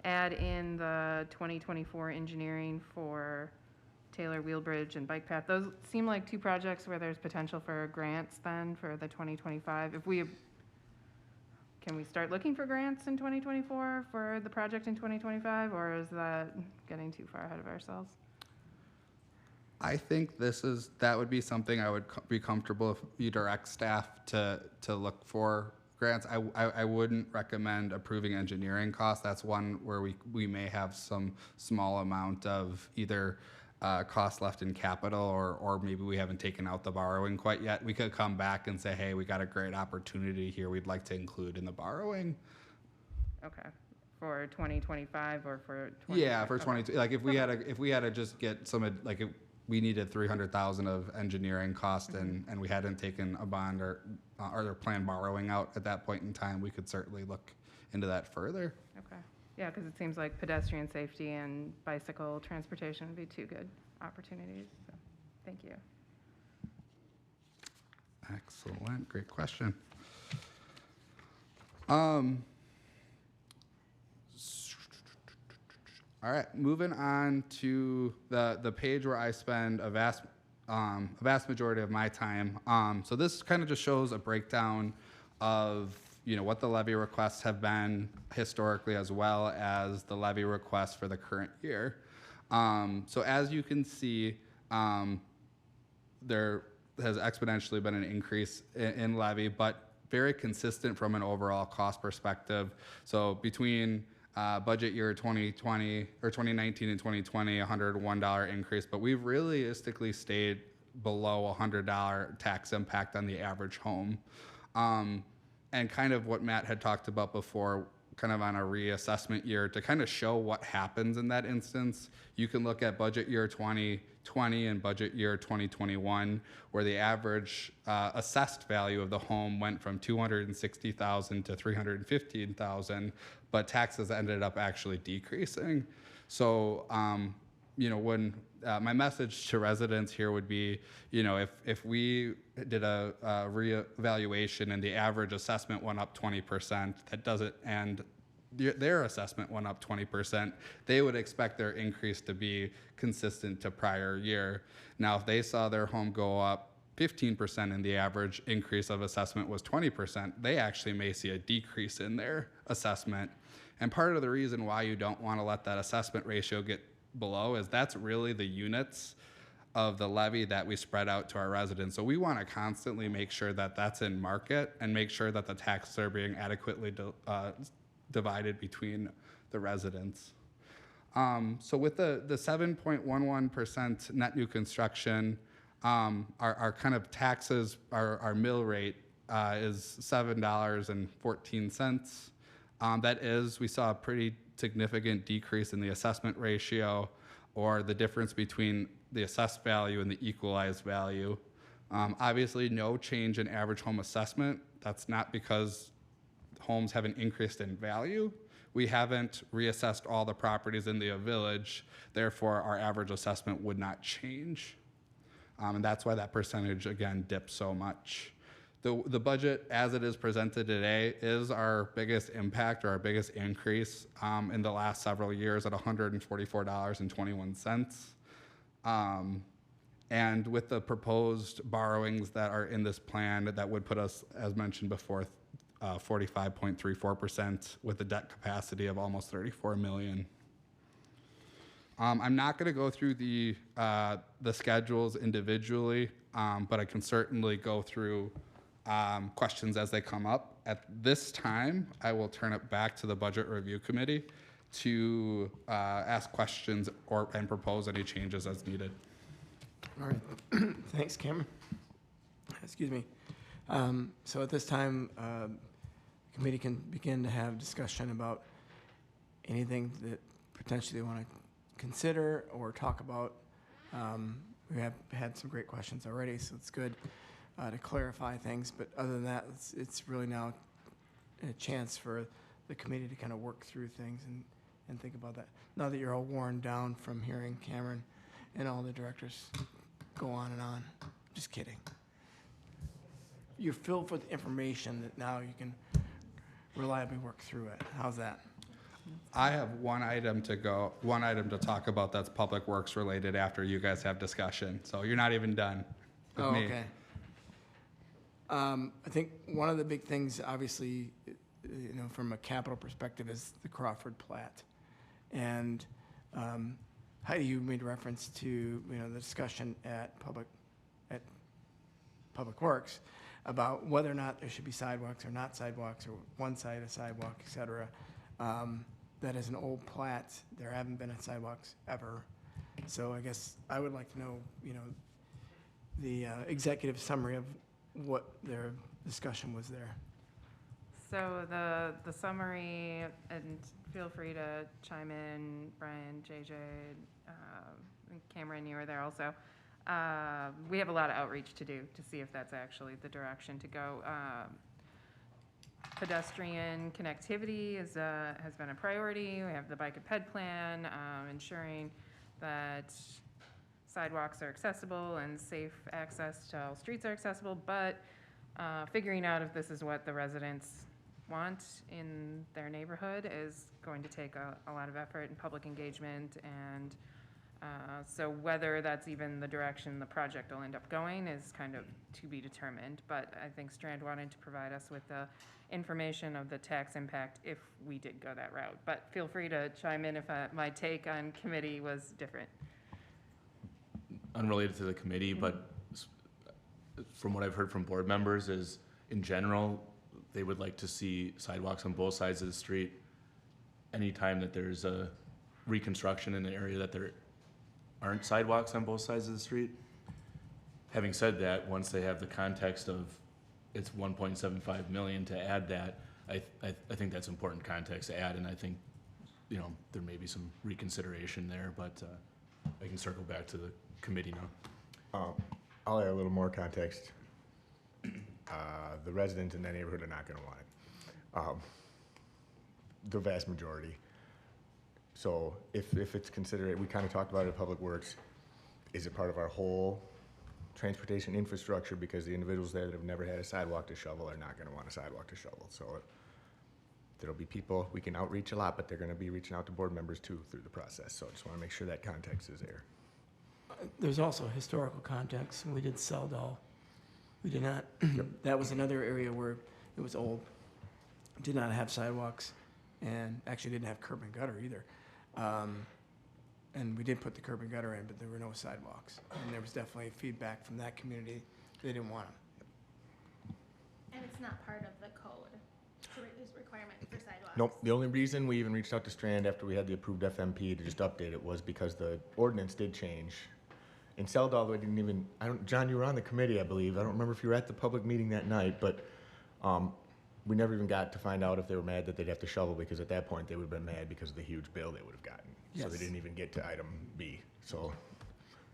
add in the 2024 engineering for Taylor Wheelbridge and Bike Path, those seem like two projects where there's potential for grants then for the 2025. Can we start looking for grants in 2024 for the project in 2025, or is that getting too far ahead of ourselves? I think that would be something I would be comfortable if you direct staff to look for grants, I wouldn't recommend approving engineering costs. That's one where we may have some small amount of either cost left in capital, or maybe we haven't taken out the borrowing quite yet. We could come back and say, hey, we got a great opportunity here we'd like to include in the borrowing. Okay, for 2025 or for 20? Yeah, for 22, like if we had to just get some, like if we needed 300,000 of engineering cost and we hadn't taken a bond or planned borrowing out at that point in time, we could certainly look into that further. Okay, yeah, because it seems like pedestrian safety and bicycle transportation would be two good opportunities, so, thank you. Excellent, great question. All right, moving on to the page where I spend a vast majority of my time. So this kind of just shows a breakdown of what the levy requests have been historically, as well as the levy requests for the current year. So as you can see, there has exponentially been an increase in levy, but very consistent from an overall cost perspective. So between budget year 2020 or 2019 and 2020, $101 increase, but we've realistically stayed below $100 tax impact on the average home. And kind of what Matt had talked about before, kind of on a reassessment year, to kind of show what happens in that instance, you can look at budget year 2020 and budget year 2021, where the average assessed value of the home went from $260,000 to $315,000, but taxes ended up actually decreasing. So, when my message to residents here would be, if we did a reevaluation and the average assessment went up 20%, that doesn't, and their assessment went up 20%, they would expect their increase to be consistent to prior year. Now, if they saw their home go up 15% and the average increase of assessment was 20%, they actually may see a decrease in their assessment. And part of the reason why you don't want to let that assessment ratio get below is that's really the units of the levy that we spread out to our residents. So we want to constantly make sure that that's in market and make sure that the taxes are being adequately divided between the residents. So with the 7.11% net new construction, our kind of taxes, our mill rate is $7.14. That is, we saw a pretty significant decrease in the assessment ratio, or the difference between the assessed value and the equalized value. Obviously, no change in average home assessment. That's not because homes haven't increased in value. We haven't reassessed all the properties in the village. Therefore, our average assessment would not change. And that's why that percentage, again, dipped so much. The budget, as it is presented today, is our biggest impact or our biggest increase in the last several years at $144.21. And with the proposed borrowings that are in this plan, that would put us, as mentioned before, 45.34% with a debt capacity of almost 34 million. I'm not going to go through the schedules individually, but I can certainly go through questions as they come up. At this time, I will turn it back to the Budget Review Committee to ask questions and propose any changes as needed. All right, thanks, Cameron. Excuse me. So at this time, the committee can begin to have discussion about anything that potentially they want to consider or talk about. We have had some great questions already, so it's good to clarify things. But other than that, it's really now a chance for the committee to kind of work through things and think about that. Now that you're all worn down from hearing Cameron and all the directors go on and on. Just kidding. You're filled with information that now you can reliably work through it. How's that? I have one item to talk about that's public works related after you guys have discussion. So you're not even done with me. Okay. I think one of the big things, obviously, from a capital perspective, is the Crawford plat. And Heidi, you made reference to the discussion at Public Works. about whether or not there should be sidewalks or not sidewalks, or one side a sidewalk, et cetera. That is an old plat. There haven't been sidewalks ever. So I guess I would like to know, the executive summary of what their discussion was there. So the summary, and feel free to chime in, Brian, JJ, Cameron, you were there also. We have a lot of outreach to do to see if that's actually the direction to go. Pedestrian connectivity has been a priority. We have the bike and ped plan, ensuring that sidewalks are accessible and safe access to all streets are accessible, but figuring out if this is what the residents want in their neighborhood is going to take a lot of effort and public engagement, and so whether that's even the direction the project will end up going is kind of to be determined. But I think Strand wanted to provide us with the information of the tax impact if we did go that route. But feel free to chime in if my take on committee was different. Unrelated to the committee, but from what I've heard from board members is, in general, they would like to see sidewalks on both sides of the street. Anytime that there's a reconstruction in an area that there aren't sidewalks on both sides of the street. Having said that, once they have the context of it's 1.75 million to add that, I think that's important context to add, and I think, there may be some reconsideration there, but I can circle back to the committee now. I'll add a little more context. The residents in that neighborhood are not gonna want it. The vast majority. So if it's considered, we kind of talked about it at Public Works, is it part of our whole transportation infrastructure? Because the individuals there that have never had a sidewalk to shovel are not gonna want a sidewalk to shovel. So there'll be people, we can outreach a lot, but they're gonna be reaching out to board members too through the process. So I just wanna make sure that context is there. There's also historical context. We did Seldal. We did not, that was another area where it was old, did not have sidewalks, and actually didn't have curb and gutter either. And we did put the curb and gutter in, but there were no sidewalks. And there was definitely feedback from that community. They didn't want them. And it's not part of the code, requirement for sidewalks. Nope, the only reason we even reached out to Strand after we had the approved FMP to just update it was because the ordinance did change. In Seldal, they didn't even, John, you were on the committee, I believe. I don't remember if you were at the public meeting that night, but we never even got to find out if they were mad that they'd have to shovel, because at that point they would have been mad because of the huge bill they would have gotten. So they Yes. didn't even get to item B. So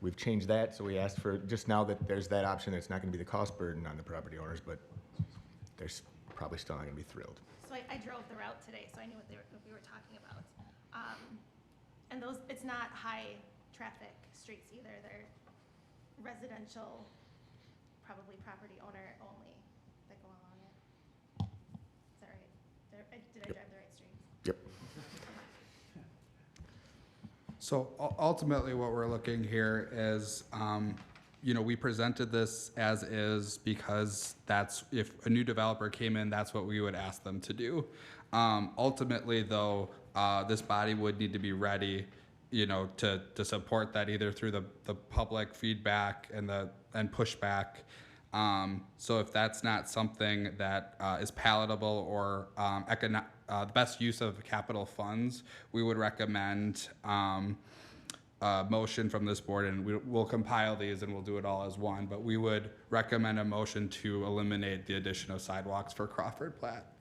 we've changed that, so we asked for, just now that there's that option, it's not gonna be the cost burden on the property owners, but they're probably still not gonna be thrilled. So I drove the route today, so I knew what we were talking about. And those, it's not high traffic streets either. They're residential, probably property owner only that go along it. Is that right? Did I drive the right streets? Yep. So ultimately, what we're looking here is, we presented this as is because that's, if a new developer came in, that's what we would ask them to do. Ultimately, though, this body would need to be ready, to support that either through the public feedback and pushback. So if that's not something that is palatable or the best use of capital funds, we would recommend a motion from this board, and we'll compile these and we'll do it all as one, but we would recommend a motion to eliminate the addition of sidewalks for Crawford Plat.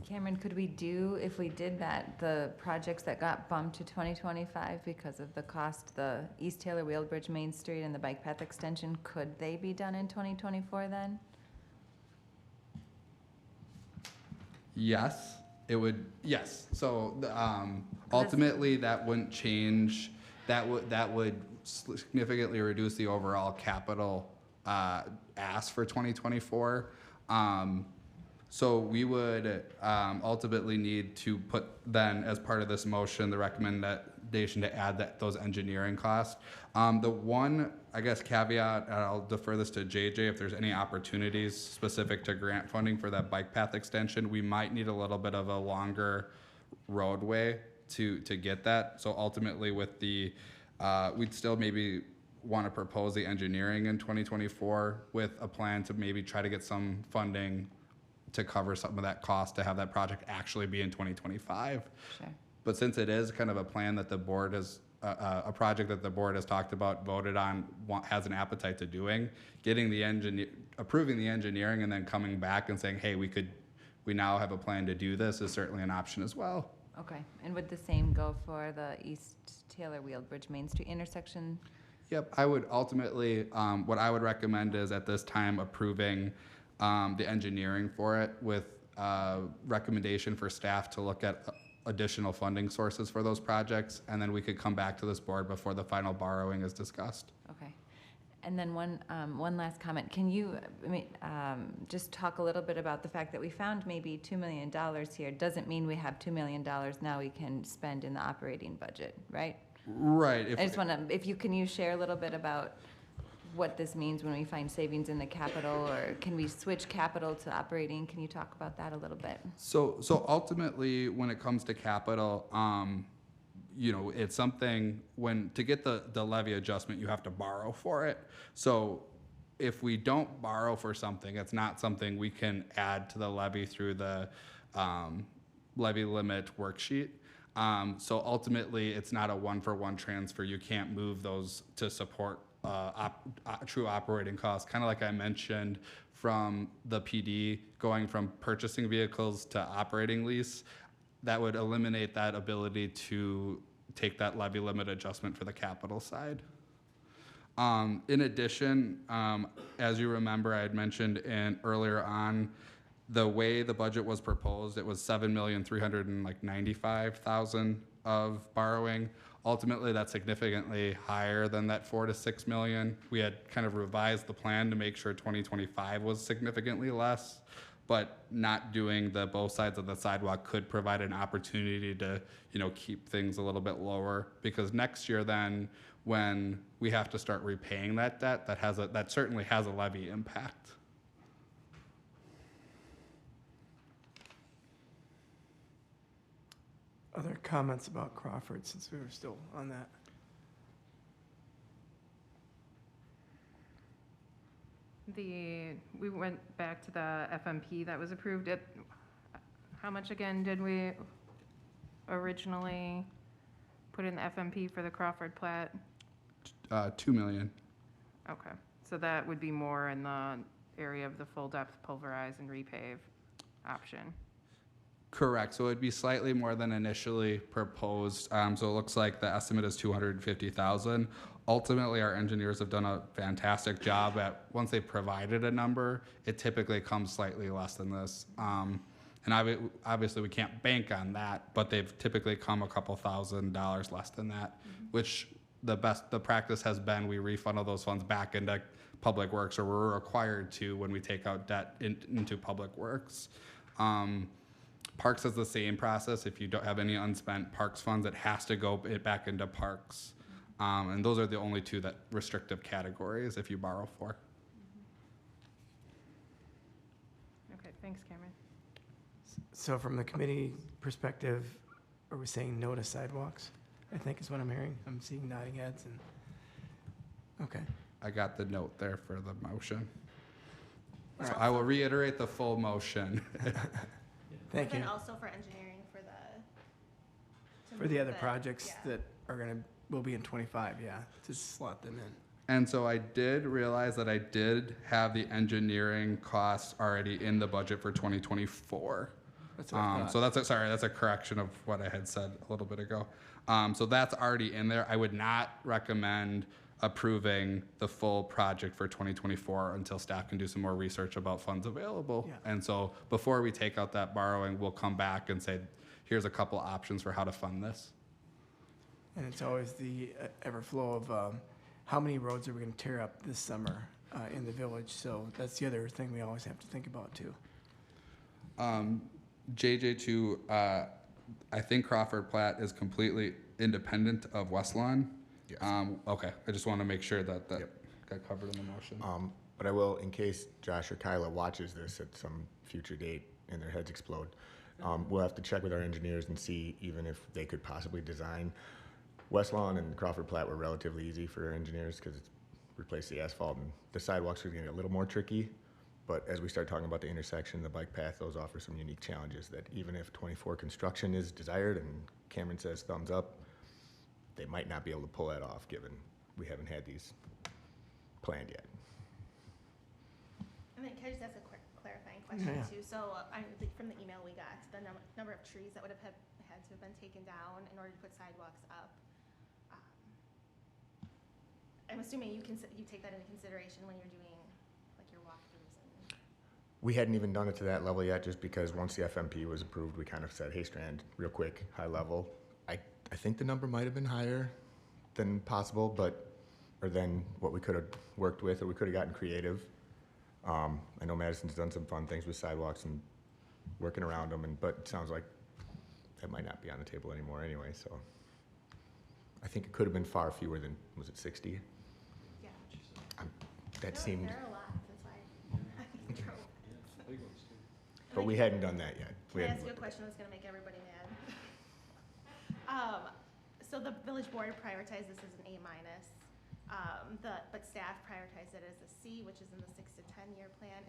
Cameron, could we do, if we did that, the projects that got bumped to 2025 because of the cost, the East Taylor Wheel Bridge Main Street and the bike path extension, could they be done in 2024 then? Yes, it would, yes. So ultimately, that wouldn't change, that would significantly reduce the overall capital ask for 2024. So we would ultimately need to put then, as part of this motion, the recommendation to add those engineering costs. The one, I guess, caveat, and I'll defer this to JJ, if there's any opportunities specific to grant funding for that bike path extension, we might need a little bit of a longer roadway to get that. So ultimately with the, we'd still maybe want to propose the engineering in 2024 with a plan to maybe try to get some funding to cover some of that cost to have that project actually be in 2025. Sure. But since it is kind of a plan that the board has, a project that the board has talked about, voted on, has an appetite to doing, getting the approving the engineering and then coming back and saying, hey, we now have a plan to do this is certainly an option as well. Okay, and would the same go for the East Taylor Wheelbridge Main Street intersection? Yep, I would ultimately, what I would recommend is at this time approving the engineering for it with recommendation for staff to look at additional funding sources for those projects, and then we could come back to this board before the final borrowing is discussed. Okay. And then one last comment. Can you just talk a little bit about the fact that we found maybe $2 million here? Doesn't mean we have $2 million now we can spend in the operating budget, right? Right. I just want to, can you share a little bit about what this means when we find savings in the capital, or can we switch capital to operating? Can you talk about that a little bit? So ultimately, when it comes to capital, it's something to get the levy adjustment, you have to borrow for it. So if we don't borrow for something, it's not something we can add to the levy through the levy limit worksheet. So ultimately, it's not a one-for-one transfer. You can't move those to support true operating costs. Kind of like I mentioned from the PD, going from purchasing vehicles to operating lease, that would eliminate that ability to take that levy limit adjustment for the capital side. In addition, as you remember, I had mentioned earlier on, the way the budget was proposed, it was $7,395,000 of borrowing. Ultimately, that's significantly higher than that $4 to $6 million. We had kind of revised the plan to make sure 2025 was significantly less, but not doing both sides of the sidewalk could provide an opportunity to, keep things a little bit lower. Because next year, then, when we have to start repaying that debt, that certainly has a levy impact. Other comments about Crawford, since we were still on that? We went back to the FMP that was approved. How much again did we originally put in the FMP for the Crawford plat? $2 million. Okay, so that would be more in the area of the full depth pulverize and repave option. Correct. So it'd be slightly more than initially proposed. So it looks like the estimate is $250,000. Ultimately, our engineers have done a fantastic job at, once they've provided a number, it typically comes slightly less than this. And obviously we can't bank on that, but they've typically come a couple $1,000s less than that, which the practice has been we refunnel those funds back into public works, or we're required to when we take out debt into public works. Parks has the same process. If you don't have any unspent parks funds, it has to go back into parks. And those are the only two restrictive categories if you borrow for. Okay, thanks, Cameron. So from the committee perspective, are we saying no to sidewalks? I think is what I'm hearing. I'm seeing nodding heads and, okay. I got the note there for the motion. All So right. I will reiterate the full motion. Thank you. And also for engineering for For the other the- projects yeah. that will be in 25, yeah, to slot them in. And so I did realize that I did have the engineering costs already in the budget for 2024. That's what I thought. So that's a correction of what I had said a little bit ago. So that's already in there. I would not recommend approving the full project for 2024 until staff can do some more research about funds available. Yeah. And so before we take out that borrowing, we'll come back and say, here's a couple options for how to fund this. And it's always the everflow of how many roads are we going to tear up this summer in the village? So that's the other thing we always have to think about too. JJ2, I think Crawford Platt is completely independent of West Lawn. Yes. Okay, I just want to make sure that Yep. got covered in the motion. But I will, in case Josh or Kyla watches this at some future date and their heads explode, we'll have to check with our engineers and see even if they could possibly design West Lawn and Crawford Platte were relatively easy for our engineers because it's replaced the asphalt, and the sidewalks are getting a little more tricky. But as we start talking about the intersection, the bike path, those offer some unique challenges that even if 24 construction is desired and Cameron says thumbs up, they might not be able to pull that off given we haven't had these planned yet. And then can I just ask a quick clarifying question Yeah. too? So from the email we got, the number of trees that would have had to have been taken down in order to put sidewalks up. I'm assuming you take that into consideration when you're doing like your walkthroughs and. We hadn't even done it to that level yet, just because once the FMP was approved, we kind of said, hey, Strand, real quick, high level. I think the number might have been higher than possible, or than what we could have worked with, or we could have gotten creative. I know Madison's done some fun things with sidewalks and working around them, but it sounds like that might not be on the table anymore anyway, so. I think it could have been far fewer than, was it 60? Yeah. That seemed, There are a lot, that's why. but we hadn't done that yet. Can I ask you a question that's gonna make everybody mad? So the village board prioritized this as an A-, but staff prioritized it as a C, which is in the 6 to 10 year plan,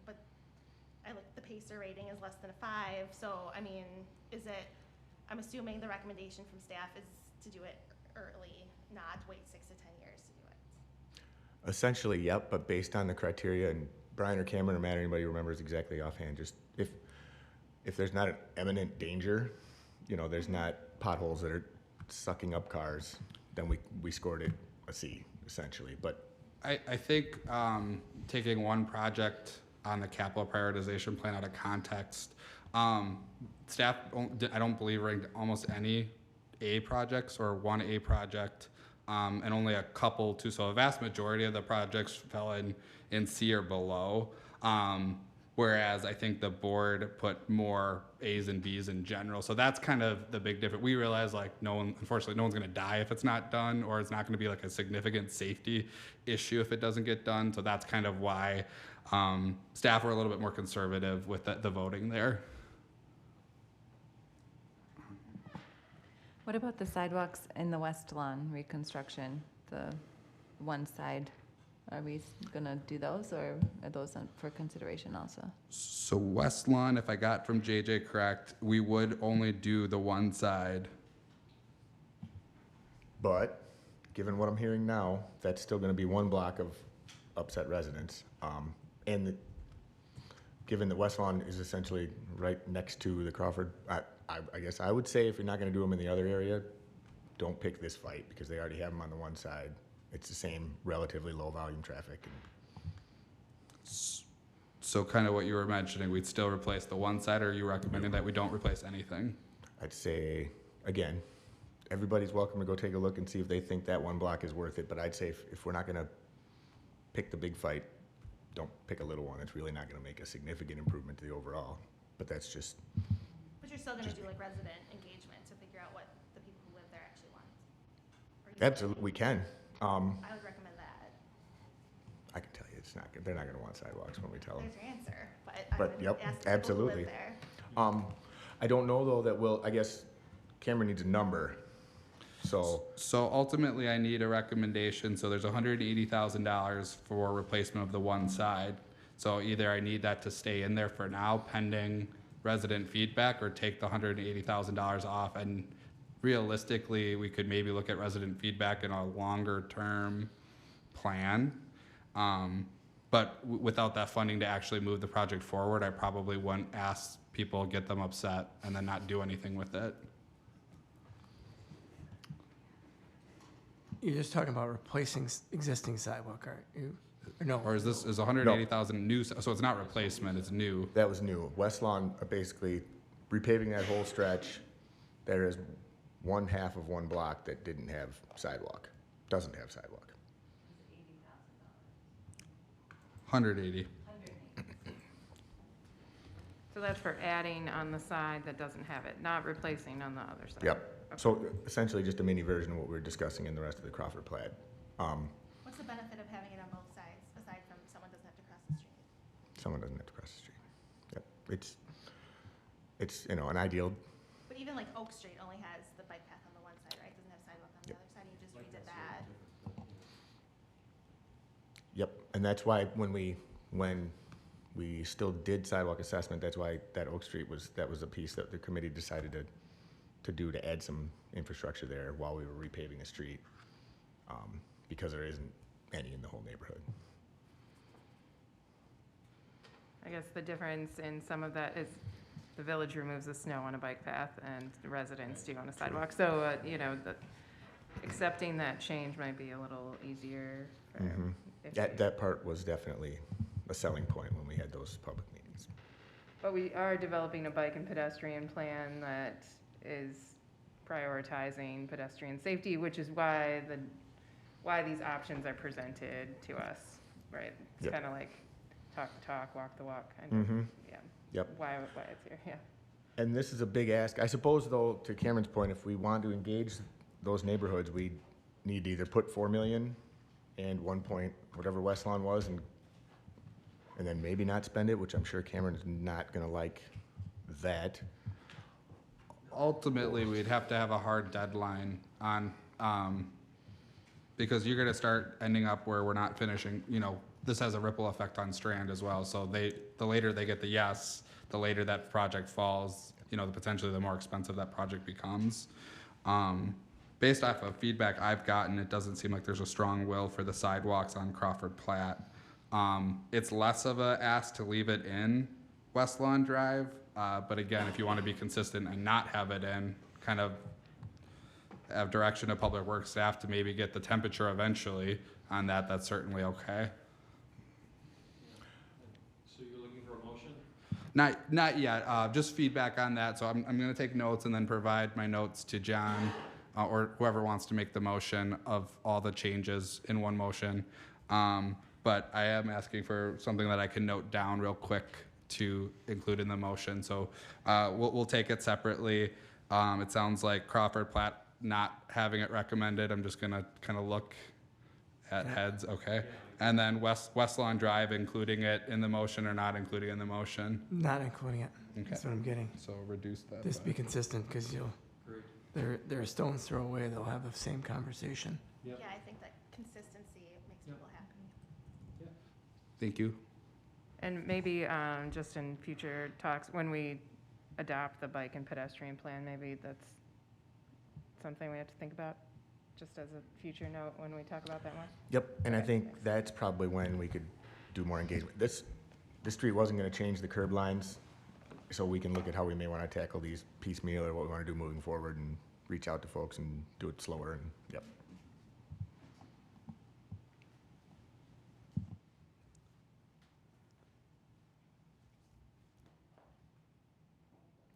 but the PACER rating is less than a 5, so, I mean, I'm assuming the recommendation from staff is to do it early, not wait 6 to 10 years to do it. Essentially, yep, but based on the criteria, and Brian or Cameron or Matt, or anybody remembers exactly offhand, just if there's not an imminent danger, there's not potholes that are sucking up cars, then we scored it a C, essentially. But I think taking one project on the capital prioritization plan out of context, staff, I don't believe ranked almost any A projects or one A project, and only a couple too. So a vast majority of the projects fell in C or below. Whereas I think the board put more A's and B's in general. So that's kind of the big difference. We realize unfortunately, no one's gonna die if it's not done, or it's not gonna be like a significant safety issue if it doesn't get done. So that's kind of why staff were a little bit more conservative with the voting there. What about the sidewalks in the West Lawn reconstruction, the one side? Are we gonna do those, or are those for consideration also? So West Lawn, if I got from JJ correct, we would only do the one side. But, given what I'm hearing now, that's still gonna be one block of upset residents. Given that West Lawn is essentially right next to the Crawford, I guess I would say if you're not gonna do them in the other area, don't pick this fight, because they already have them on the one side. It's the same relatively low volume traffic. So kind of what you were mentioning, we'd still replace the one side, or are you recommending that we don't replace anything? I'd say, again, everybody's welcome to go take a look and see if they think that one block is worth it, but I'd say if we're not gonna pick the big fight, don't pick a little one. It's really not gonna make a significant improvement to the overall, but that's just. But you're still gonna do like resident engagement to figure out what the people who live there actually want? Absolutely, we can. I would recommend that. I can tell you, they're not gonna want sidewalks when we tell them. There's your answer, but I But, would yep, ask the people who absolutely. live there. I don't know though that I guess Cameron needs a number, so. So ultimately, I need a recommendation. So there's $180,000 for replacement of the one side. So either I need that to stay in there for now pending resident feedback, or take the $180,000 off. And realistically, we could maybe look at resident feedback in a longer term plan. But without that funding to actually move the project forward, I probably wouldn't ask people, get them upset, and then not do anything with it. You're just talking about replacing existing sidewalk, aren't you? Or no? Or is 180,000 new, so it's not replacement, it's new? That was new. West Lawn, basically repaving that whole stretch. There is one half of one block that doesn't have sidewalk. 180. So that's for adding on the side that doesn't have it, not replacing on the other side? Yep. So essentially just a mini version of what we were discussing in the rest of the Crawford Platte. What's the benefit of having it on both sides, aside from someone doesn't have to cross the street? Someone doesn't have to cross the street. Yep. It's an ideal. But even like Oak Street only has the bike path on the one side, right? Doesn't have sidewalks And that's why when we still did sidewalk assessment, that's why that Oak Street that was a piece that the committee decided to do, to add some infrastructure there while we were repaving the street, because there isn't any in the whole neighborhood. I guess the difference in some of that is the village removes the snow on a bike path and the residents do on a sidewalk. So, accepting that change might be a little easier. That part was definitely a selling point when we had those public meetings. But we are developing a bike and pedestrian plan that is prioritizing pedestrian safety, which is why these options are presented to us, right? It's Yep. kind of like talk the talk, walk the walk, kind of, yeah. Yep. Why it's here, yeah. And this is a big ask. I suppose, though, to Cameron's point, if we want to engage those neighborhoods, we need to either put 4 million and 1 point, whatever West Lawn was, and then maybe not spend it, which I'm sure Cameron's not gonna like that. Ultimately, we'd have to have a hard deadline on, because you're gonna start ending up where we're not finishing, this has a ripple effect on Strand as well. So the later they get the yes, the later that project falls, potentially the more expensive that project becomes. Based off of feedback I've gotten, it doesn't seem like there's a strong will for the sidewalks on Crawford Platte. It's less of a ask to leave it in West Lawn Drive, but again, if you want to be consistent and not have it in, kind of have direction of Public Works staff to maybe get the temperature eventually on that, that's certainly okay. So you're looking for a motion? Not yet, just feedback on that. So I'm gonna take notes and then provide my notes to John, or whoever wants to make the motion of all the changes in one motion. But I am asking for something that I can note down real quick to include in the motion. So we'll take it separately. It sounds like Crawford Platte not having it recommended. I'm just gonna kind of look at heads, okay? And then West Lawn Drive, including it in the motion or not including it in the motion? Not including it. Okay. That's what I'm getting. So reduce that. Just by- be consistent, because they're a stone's throw away. They'll have the same conversation. Yep. Yeah, I think that consistency makes people happy. Thank you. And maybe just in future talks, when we adopt the bike and pedestrian plan, maybe that's something we have to think about, just as a future note when we talk about that one. Yep, and I think that's probably when we could do more engagement. This street wasn't gonna change the curb lines, so we can look at how we may wanna tackle these piecemeal or what we wanna do moving forward and reach out to folks and do it slower and, yep.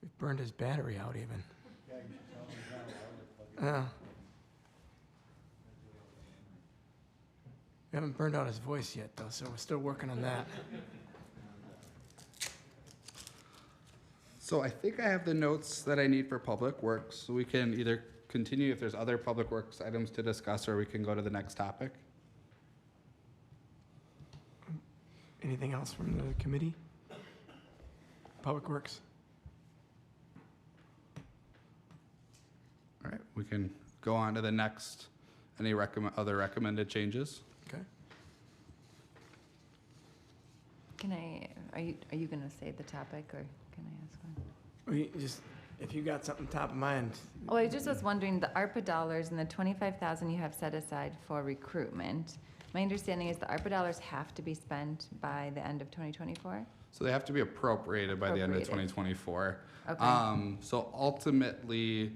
We've burned his battery out even. Yeah. We haven't burned out his voice yet, though, so we're still working on that. So I think I have the notes that I need for Public Works, so we can either continue if there's other Public Works items to discuss, or we can go to the next topic. Anything else from the committee? Public Works? All right, we can go on to the next. Any other recommended changes? Okay. Are you gonna say the topic, or can I ask one? If you got something top of mind. Oh, I just was wondering, the ARPA dollars and the 25,000 you have set aside for recruitment, my understanding is the ARPA dollars have to be spent by the end of 2024? So they have to be appropriated by the end of Appropriated. 2024. Okay. So ultimately,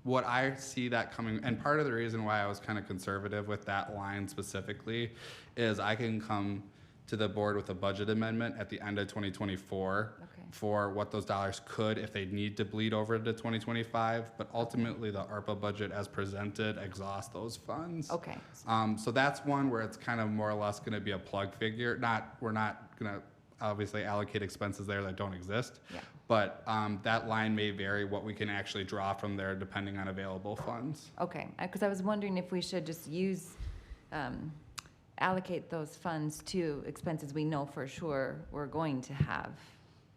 what I see that coming, and part of the reason why I was kind of conservative with that line specifically, is I can come to the board with a budget amendment at the end of 2024 for what those dollars could, if they need to bleed over to 2025, but ultimately the ARPA budget as presented exhausts those funds. Okay. So that's one where it's kind of more or less gonna be a plug figure. We're not gonna obviously allocate expenses there that don't exist. Yeah. But that line may vary what we can actually draw from there depending on available funds. Okay, because I was wondering if we should just allocate those funds to expenses we know for sure we're going to have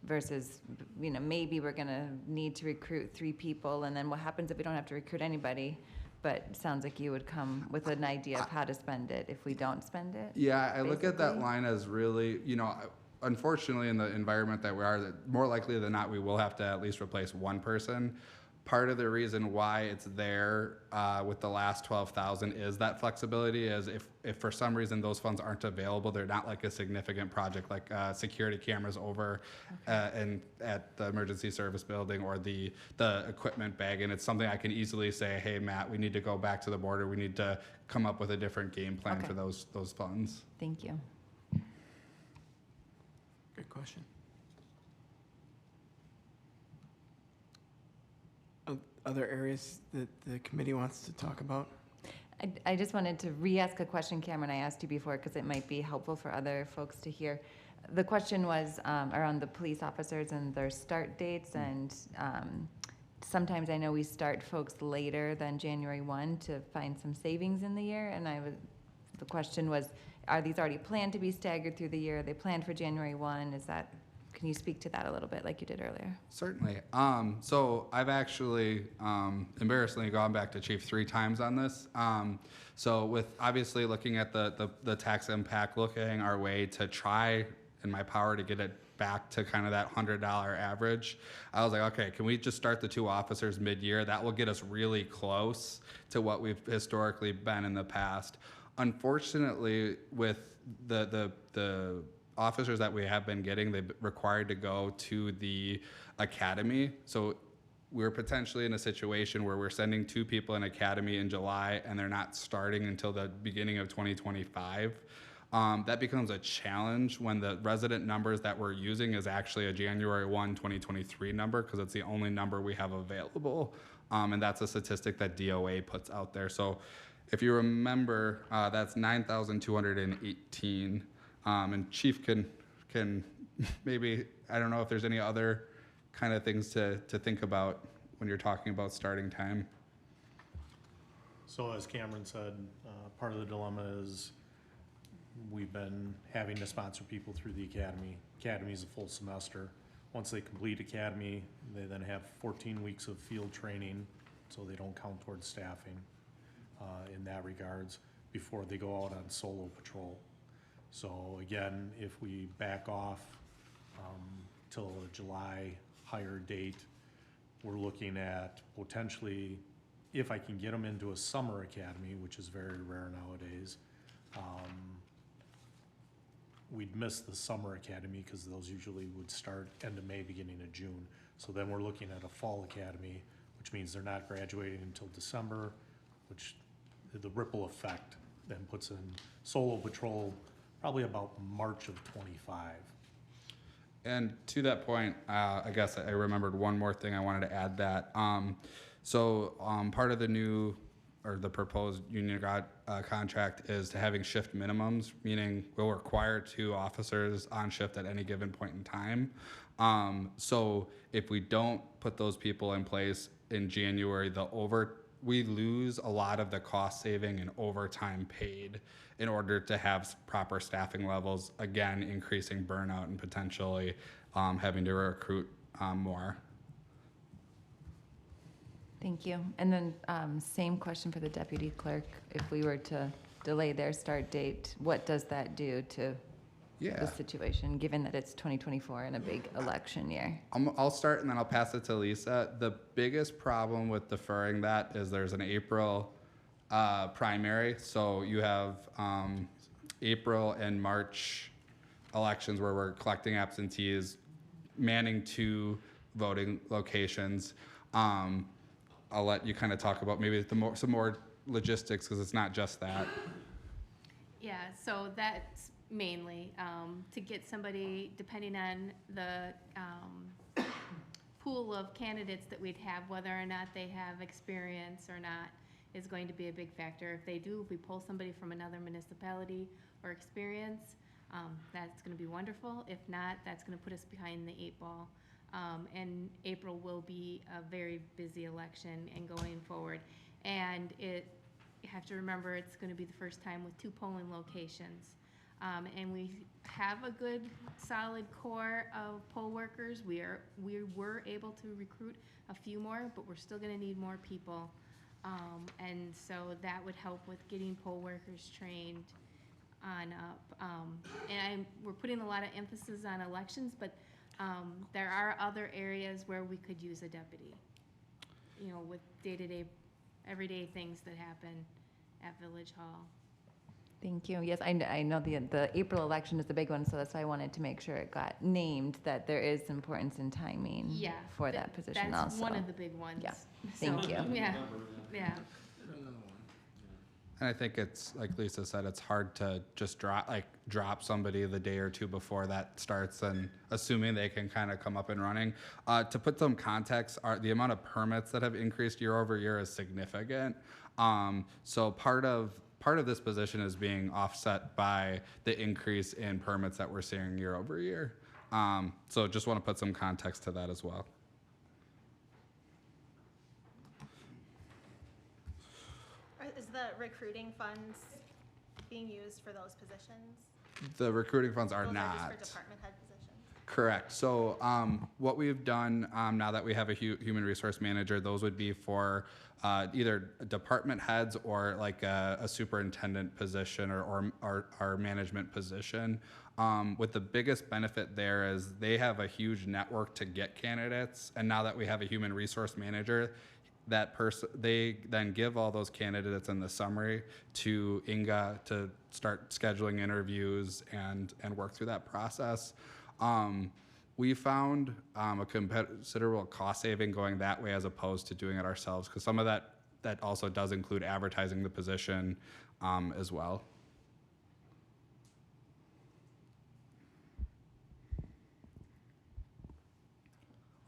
versus, maybe we're gonna need to recruit 3 people, and then what happens if we don't have to recruit anybody? but it sounds like you would come with an idea of how to spend it if we don't spend it. Yeah, I look at that basically. line as really, unfortunately, in the environment that we are, that more likely than not, we will have to at least replace one person. Part of the reason why it's there with the last 12,000 is that flexibility. Is if for some reason those funds aren't available, they're not like a significant project like security cameras over and at the emergency service building or the equipment bag, and it's something I can easily say, hey Matt, we need to go back to the board, or we need to come up with a different game plan Okay. for those funds. Thank you. Good question. Other areas that the committee wants to talk about? I just wanted to re-ask a question, Cameron, I asked you before, because it might be helpful for other folks to hear. The question was around the police officers and their start dates, and sometimes I know we start folks later than January 1 to find some savings in the year, and the question was, are these already planned to be staggered through the year? Are they planned for January 1? Can you speak to that a little bit like you did earlier? Certainly. So I've actually embarrassingly gone back to chief 3 times on this. So with obviously looking at the tax impact, looking our way to try in my power to get it back to kind of that $100 average, I was like, okay, can we just start the 2 officers mid-year? That will get us really close to what we've historically been in the past. Unfortunately, with the officers that we have been getting, they've required to go to the academy. So we're potentially in a situation where we're sending 2 people in academy in July and they're not starting until the beginning of 2025. That becomes a challenge when the resident numbers that we're using is actually a January 1, 2023 number, because it's the only number we have available. And that's a statistic that DOA puts out there. So if you remember, that's 9,218. And Chief can maybe, I don't know if there's any other kind of things to think about when you're talking about starting time. So as Cameron said, part of the dilemma is we've been having to sponsor people through the academy. Academy is a full semester. Once they complete academy, they then have 14 weeks of field training, so they don't count towards staffing in that regards before they go out on solo patrol. So again, if we back off till a July hire date, we're looking at potentially, if I can get them into a summer academy, which is very rare nowadays, we'd miss the summer academy because those usually would start end of May, beginning of June. So then we're looking at a fall academy, which means they're not graduating until December, which the ripple effect then puts in solo patrol probably about March of 25. And to that point, I guess I remembered one more thing I wanted to add that. Part of the new or the proposed union contract is to having shift minimums, meaning we'll require 2 officers on shift at any given point in time. So if we don't put those people in place in January, we lose a lot of the cost saving and overtime paid in order to have proper staffing levels, again, increasing burnout and potentially having to recruit more. Thank you. And then same question for the deputy clerk. If we were to delay their start date, what does that do to the situation, given that it's 2024 and a big election year? I'll start and then I'll pass it to Lisa. The biggest problem with deferring that is there's an April primary. So you have April and March elections where we're collecting absentees, manning 2 voting locations. I'll let you kind of talk about maybe some more logistics, because it's not just that. Yeah, so that's mainly to get somebody, depending on the pool of candidates that we'd have, whether or not they have experience or not, is going to be a big factor. If they do, if we pull somebody from another municipality or experience, that's going to be wonderful. If not, that's going to put us behind the 8 ball. And April will be a very busy election and going forward. And you have to remember, it's going to be the first time with 2 polling locations. And we have a good, solid core of poll workers. We were able to recruit a few more, but we're still going to need more people And so that would help with getting poll workers trained on up. We're putting a lot of emphasis on elections, but there are other areas where we could use a deputy, you know, with day-to-day, everyday things that happen at Village Hall. Thank you. Yes, I know the April election is the big one, so that's why I wanted to make sure it got named, that there is importance in timing Yeah. for that position also. That's one of the big ones. Yeah. Thank you. Yeah, yeah. And I think it's, like Lisa said, it's hard to just drop somebody the day or two before that starts and assuming they can kind of come up and running. To put some context, the amount of permits that have increased year over year is significant. So part of this position is being offset by the increase in permits that we're seeing year over year. So just want to put some context to that as well. Is the recruiting funds being used for those positions? The recruiting funds are Those not. are just for department head positions? Correct. So what we've done now that we have a human resource manager, those would be for either department heads or like a superintendent position or our management position. With the biggest benefit there is they have a huge network to get candidates. And now that we have a human resource manager, they then give all those candidates in the summary to Inga to start scheduling interviews and work through that process. We found a considerable cost saving going that way as opposed to doing it ourselves, because some of that also does include advertising the position as well.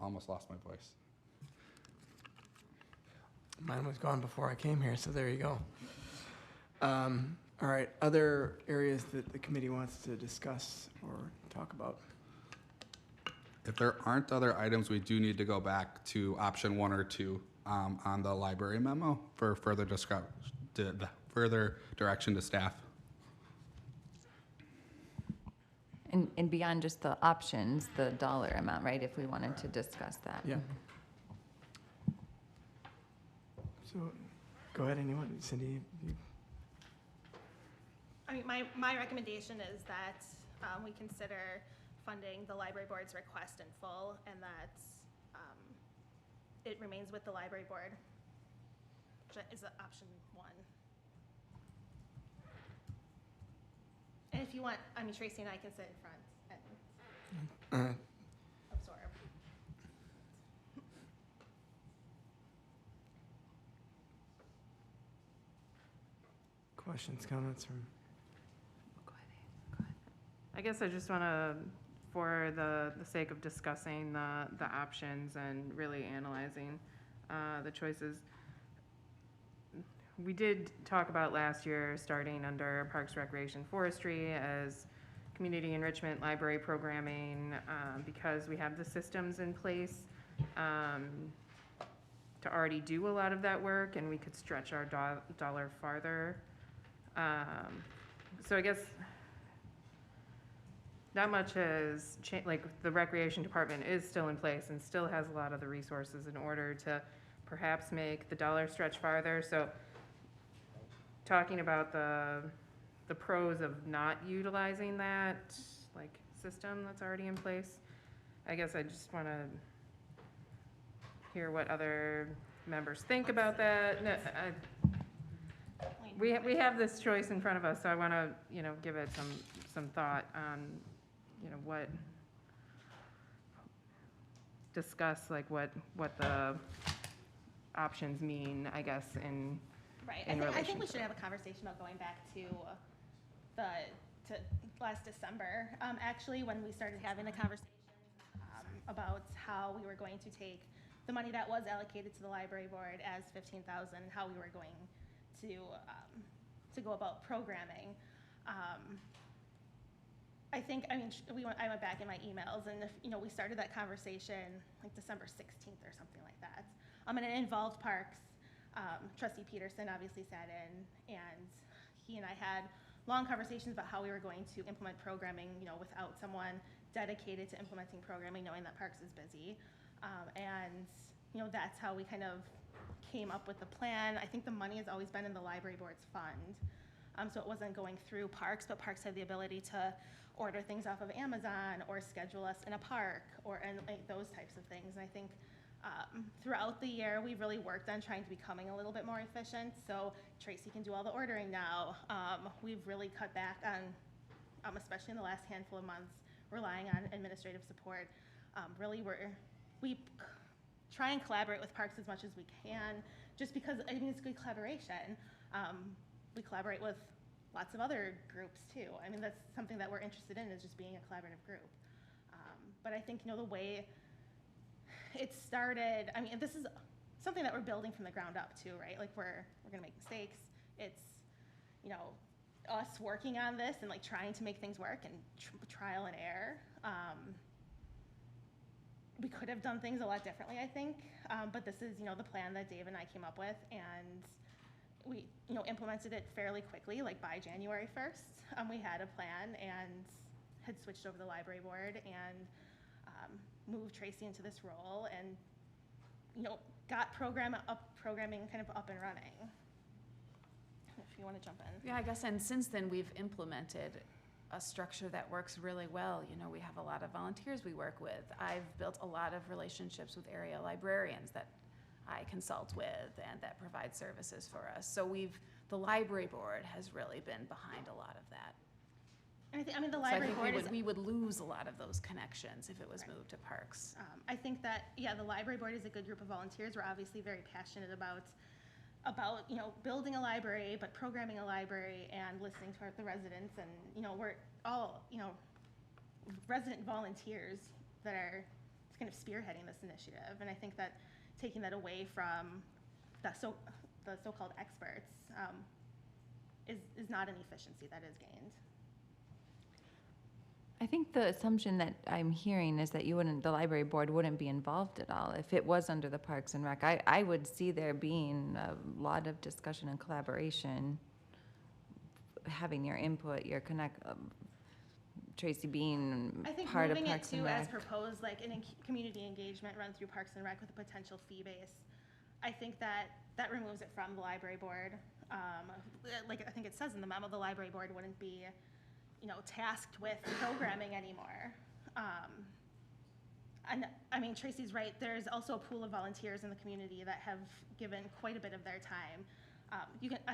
Almost lost my voice. Mine was gone before I came here, so there you go. All right, other areas that the committee wants to discuss or talk about? If there aren't other items, we do need to go back to option 1 or 2 on the library memo for further direction to staff. And beyond just the options, the dollar amount, right, if we wanted to discuss that. Yeah. So, go ahead, anyone, Cindy? I mean, my recommendation is that we consider funding the library board's request in full, and that it remains with the library board, which is option 1. And if you want, I mean, Tracy and I can sit in front and absorb. Questions, comments from? I guess I just want to, for the sake of discussing the options and really analyzing the choices, we did talk about last year starting under Parks, Recreation, Forestry as community enrichment, library programming, because we have the systems in place to already do a lot of that work, and we could stretch our dollar farther. So I guess not much has changed. Like, the recreation department is still in place and still has a lot of the resources in order to perhaps make the dollar stretch farther. So talking about the pros of not utilizing that like system that's already in place, I guess I just want to hear what other members think about that. No, we have this choice in front of us, so I want to, give it some thought on, what, discuss like what the options mean, I guess, in Right. in I relation think we to should that. have a conversation about going back to last December, actually, when we started having the conversation about how we were going to take the money that was allocated to the library board as $15,000, how we were going to go about programming. I went back in my emails, and we started that conversation like December 16th or something like that. And it involved Parks. Trustee Peterson obviously sat in, and he and I had long conversations about how we were going to implement programming, without someone dedicated to implementing programming, knowing that Parks is busy. And that's how we kind of came up with the plan. I think the money has always been in the library board's fund. So it wasn't going through Parks, but Parks had the ability to order things off of Amazon or schedule us in a park and like those types of things. And I think throughout the year, we've really worked on trying to becoming a little bit more efficient. So Tracy can do all the ordering now. We've really cut back on, especially in the last handful of months, relying on administrative support. We try and collaborate with Parks as much as we can, just because, I mean, it's good collaboration. We collaborate with lots of other groups too. I mean, that's something that we're interested in, is just being a collaborative group. But I think, you know, the way it started, I mean, this is something that we're building from the ground up too, right? Like we're gonna make mistakes. It's, you know, us working on this and like trying to make things work and trial and error. We could have done things a lot differently, I think, but this is, you know, the plan that Dave and I came up with, and we, you know, implemented it fairly quickly, like by January 1st. We had a plan and had switched over the library board and moved Tracy into this role, and, you know, got programming kind of up and running. If you want to jump in. Yeah, I guess, and since then, we've implemented a structure that works really well. You know, we have a lot of volunteers we work with. I've built a lot of relationships with area librarians that I consult with and that provide services for us. So the library board has really been behind a lot of that. And I mean, the So library board we would lose a lot of those connections if it was moved to Parks. I think that, yeah, the library board is a good group of volunteers. We're obviously very passionate about, you know, building a library, but programming a library and listening to the residents. And, you know, we're all, you know, resident volunteers that are kind of spearheading this initiative. And I think that taking that away from the so-called experts is not an efficiency that is gained. I think the assumption that I'm hearing is that the library board wouldn't be involved at all. If it was under the Parks and Rec, I would see there being a lot of discussion and collaboration, having your input, your Tracy being part of Parks and Rec. I think moving it to, as proposed, like community engagement run through Parks and Rec with a potential fee base, I think that removes it from the library board. Like I think it says in the memo, the library board wouldn't be, you know, tasked with programming anymore. And I mean, Tracy's right. There's also a pool of volunteers in the community that have given quite a bit of their time. I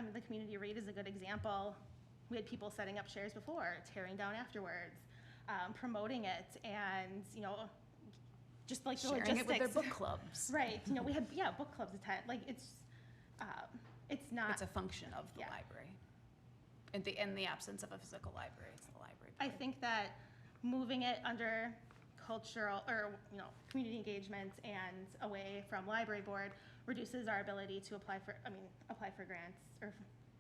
mean, the community read is a good example. We had people setting up chairs before, tearing down afterwards, promoting it, and, you know, just like the logistics. Sharing it with their book clubs. Right. You know, we had, yeah, book clubs attend. Like it's not. It's a function of the library. In the absence of a physical library, it's the library board. I think that moving it under cultural, or, you know, community engagement and away from library board reduces our ability to apply for grants or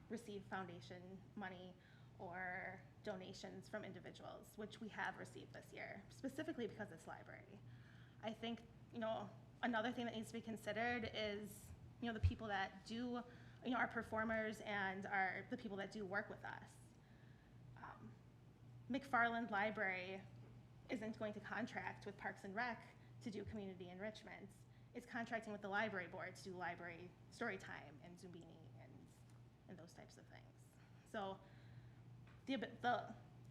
receive foundation money or donations from individuals, which we have received this year, specifically because it's library. I think, you know, another thing that needs to be considered is, you know, the people that do, you know, our performers and the people that do work with us. McFarland Library isn't going to contract with Parks and Rec to do community enrichment. It's contracting with the library board to do library story time and Zumbini and those types of things. So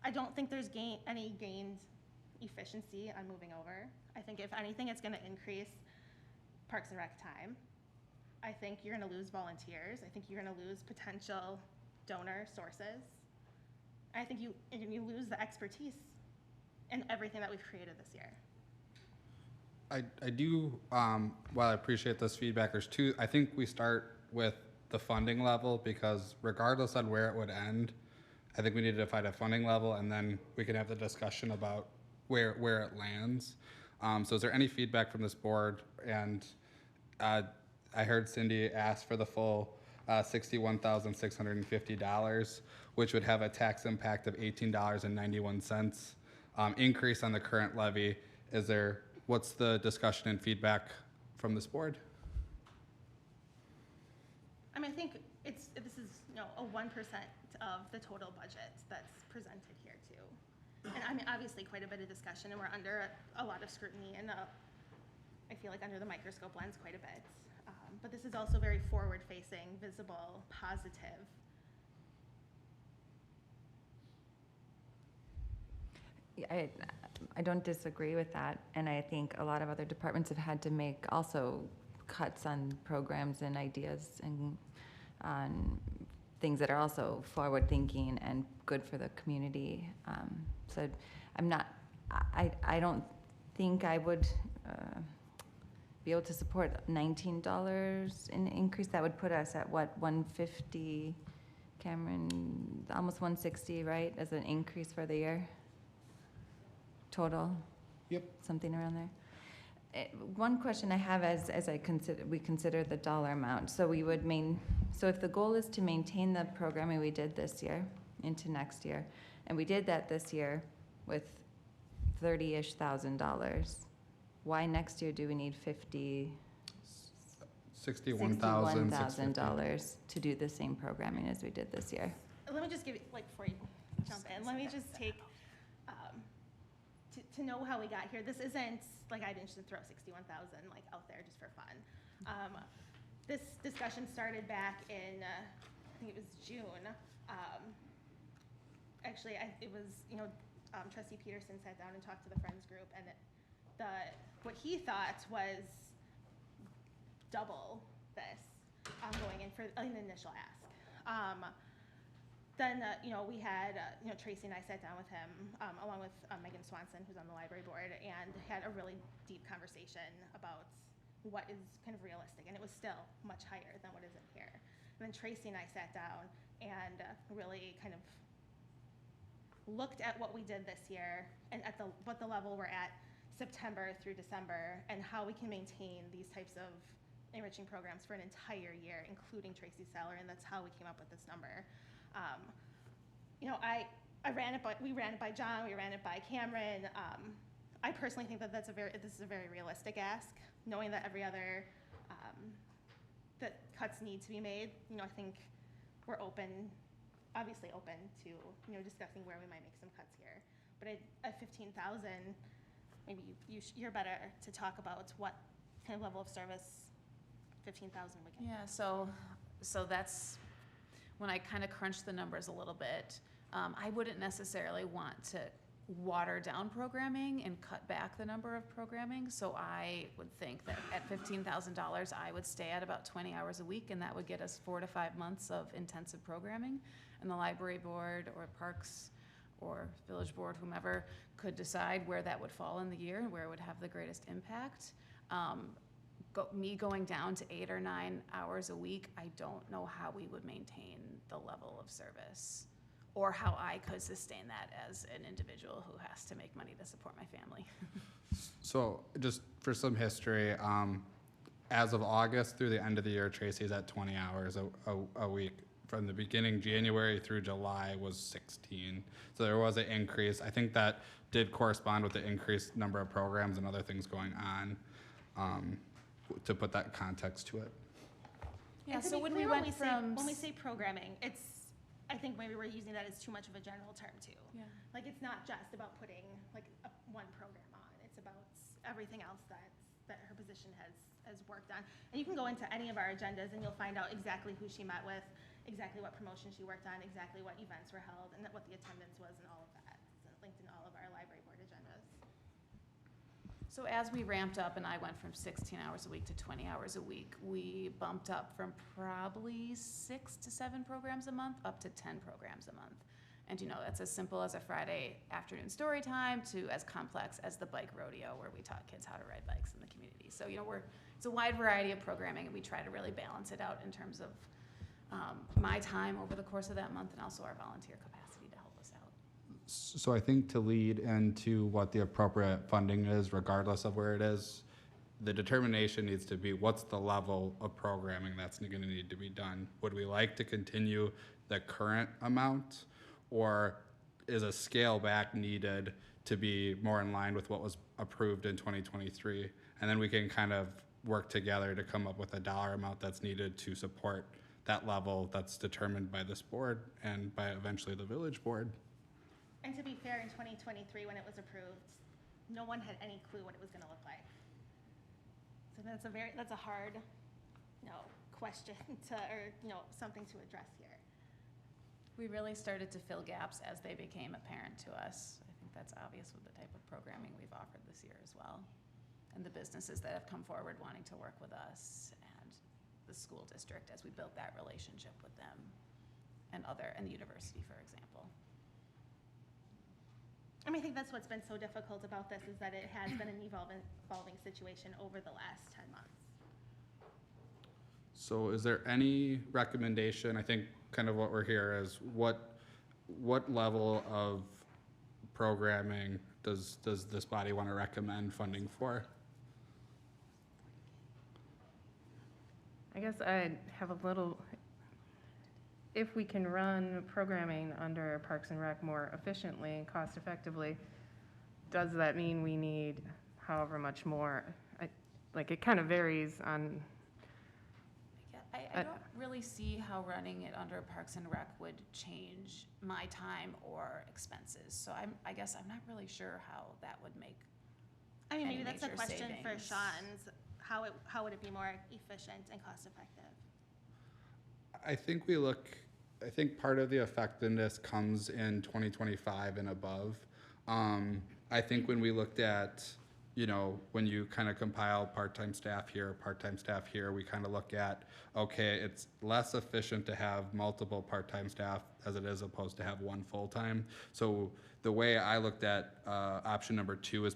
I don't think there's any gained efficiency on moving over. I think if anything, it's gonna increase Parks and Rec time. I think you're gonna lose volunteers. I think you're gonna lose potential donor sources. I think you lose the expertise in everything that we've created this year. I do, while I appreciate this feedback, I think we start with the funding level, because regardless on where it would end, I think we need to find a funding level, and then we can have the discussion about where it lands. So is there any feedback from this board? And I heard Cindy ask for the full $61,650, which would have a tax impact of $18.91, increase on the current levy. What's the discussion and feedback from this board? I mean, I think this is, you know, a 1% of the total budget that's presented here too. And I mean, obviously quite a bit of discussion, and we're under a lot of scrutiny, and I feel like under the microscope lens quite a bit. But this is also very forward-facing, visible, positive. I don't disagree with that, and I think a lot of other departments have had to make also cuts on programs and ideas and on things that are also forward-thinking and good for the community. So I'm not, I don't think I would be able to support $19 in increase. That would put us at what, 150, Cameron, almost 160, right, as an increase for the year? Total? Yep. Something around there? One question I have as we consider the dollar amount. So we would so if the goal is to maintain the programming we did this year into next year, and we did that this year with $30-ish thousand, why next year do we need $61,000 to do the same programming as we did this year? Let me just give you, like, before you jump in, let me just take, to know how we got here. This isn't, like, I didn't just throw 61,000, like, out there just for fun. This discussion started back in, I think it was June. Actually, it was, Trustee Peterson sat down and talked to the Friends group, and what he thought was double this, going in for an initial ask. Then, we had, Tracy and I sat down with him, along with Megan Swanson, who's on the library board, and had a really deep conversation about what is kind of realistic, and it was still much higher than what is in here. And then Tracy and I sat down and really kind of looked at what we did this year and at what the level we're at September through December, and how we can maintain these types of enriching programs for an entire year, including Tracy's salary, and that's how we came up with this number. We ran it by John, we ran it by Cameron. I personally think that this is a very realistic ask, knowing that every other, that cuts need to be made. I think we're obviously open to, discussing where we might make some cuts here. But at 15,000, maybe you're better to talk about what kind of level of service 15,000 we can. Yeah, so that's, when I kind of crunch the numbers a little bit, I wouldn't necessarily want to water down programming and cut back the number of programming. So I would think that at $15,000, I would stay at about 20 hours a week, and that would get us 4 to 5 months of intensive programming. And the library board or parks or village board, whomever, could decide where that would fall in the year and where it would have the greatest impact. Me going down to 8 or 9 hours a week, I don't know how we would maintain the level of service, or how I could sustain that as an individual who has to make money to support my family. So just for some history, as of August through the end of the year, Tracy's at 20 hours a week. From the beginning, January through July was 16. So there was an increase. I think that did correspond with the increased number of programs and other things going on, to put that context to it. Yeah, so when we say programming, I think maybe we're using that as too much of a general term too. Yeah. Like, it's not just about putting like one program on. It's about everything else that her position has worked on. And you can go into any of our agendas and you'll find out exactly who she met with, exactly what promotion she worked on, exactly what events were held, and what the attendance was, and all of that. It's linked in all of our library board agendas. So as we ramped up and I went from 16 hours a week to 20 hours a week, we bumped up from probably 6 to 7 programs a month up to 10 programs a month. And that's as simple as a Friday afternoon story time to as complex as the bike rodeo, where we taught kids how to ride bikes in the community. So, it's a wide variety of programming, and we try to really balance it out in terms of my time over the course of that month, and also our volunteer capacity to help us out. So I think to lead into what the appropriate funding is, regardless of where it is, the determination needs to be what's the level of programming that's going to need to be done. Would we like to continue the current amount, or is a scale back needed to be more in line with what was approved in 2023? And then we can kind of work together to come up with a dollar amount that's needed to support that level that's determined by this board and by eventually the village board. And to be fair, in 2023, when it was approved, no one had any clue what it was going to look like. So that's a hard question to, or, something to address here. We really started to fill gaps as they became apparent to us. I think that's obvious with the type of programming we've offered this year as well. And the businesses that have come forward wanting to work with us and the school district as we built that relationship with them and the university, for example. I mean, I think that's what's been so difficult about this is that it has been an evolving situation over the last 10 months. So is there any recommendation, I think kind of what we're here is what level of programming does this body want to recommend funding for? I guess I have a little, if we can run programming under Parks and Rec more efficiently and cost effectively, does that mean we need however much more? It kind of varies on. I don't really see how running it under Parks and Rec would change my time or expenses. So I guess I'm not really sure how that would make I mean, any maybe that's a major question for savings. Sean's. How would it be more efficient and cost effective? I think part of the effectiveness comes in 2025 and above. I think when we looked at, when you kind of compile part-time staff here, we kind of look at, okay, it's less efficient to have multiple part-time staff as it is opposed to have one full-time. So the way I looked at option number 2 is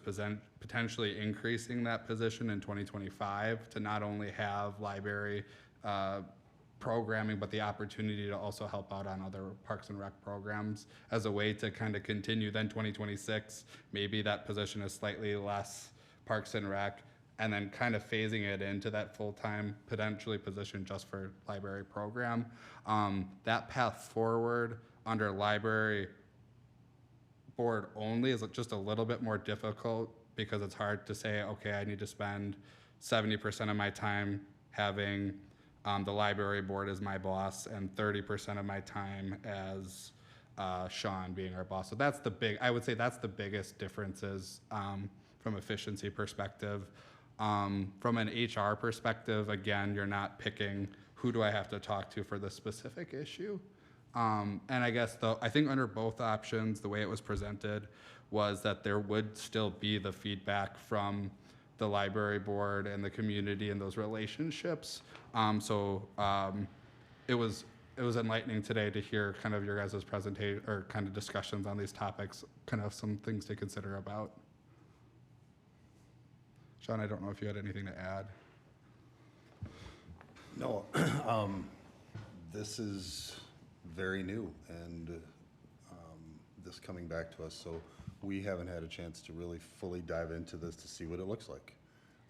potentially increasing that position in 2025 to not only have library programming, but the opportunity to also help out on other Parks and Rec programs as a way to kind of continue. Then 2026, maybe that position is slightly less Parks and Rec, and then kind of phasing it into that full-time potentially position just for library program. That path forward under library board only is just a little bit more difficult because it's hard to say, okay, I need to spend 70% of my time having the library board as my boss and 30% of my time as Sean being our boss. So I would say that's the biggest differences from efficiency perspective. From an HR perspective, again, you're not picking who do I have to talk to for this specific issue. And I guess I think under both options, the way it was presented was that there would still be the feedback from the library board and the community and those relationships. It was enlightening today to hear kind of your guys' presentation or kind of discussions on these topics, kind of some things to consider about. Sean, I don't know if you had anything to add. No, this is very new and this coming back to us, so we haven't had a chance to really fully dive into this to see what it looks like.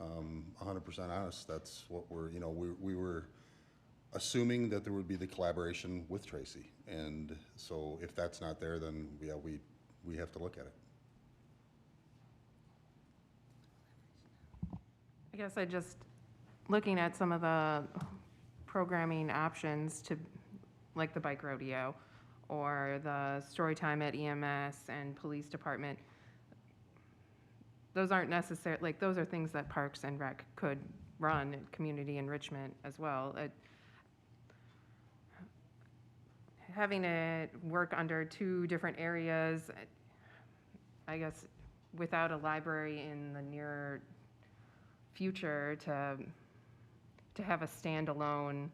100% honest, that's what we were assuming that there would be the collaboration with Tracy, and so if that's not there, then yeah, we have to look at it. I guess looking at some of the programming options like the bike rodeo or the story time at EMS and police department, those aren't necessary, those are things that Parks and Rec could run, community enrichment as well. Having it work under 2 different areas, I guess without a library in the near future to have a standalone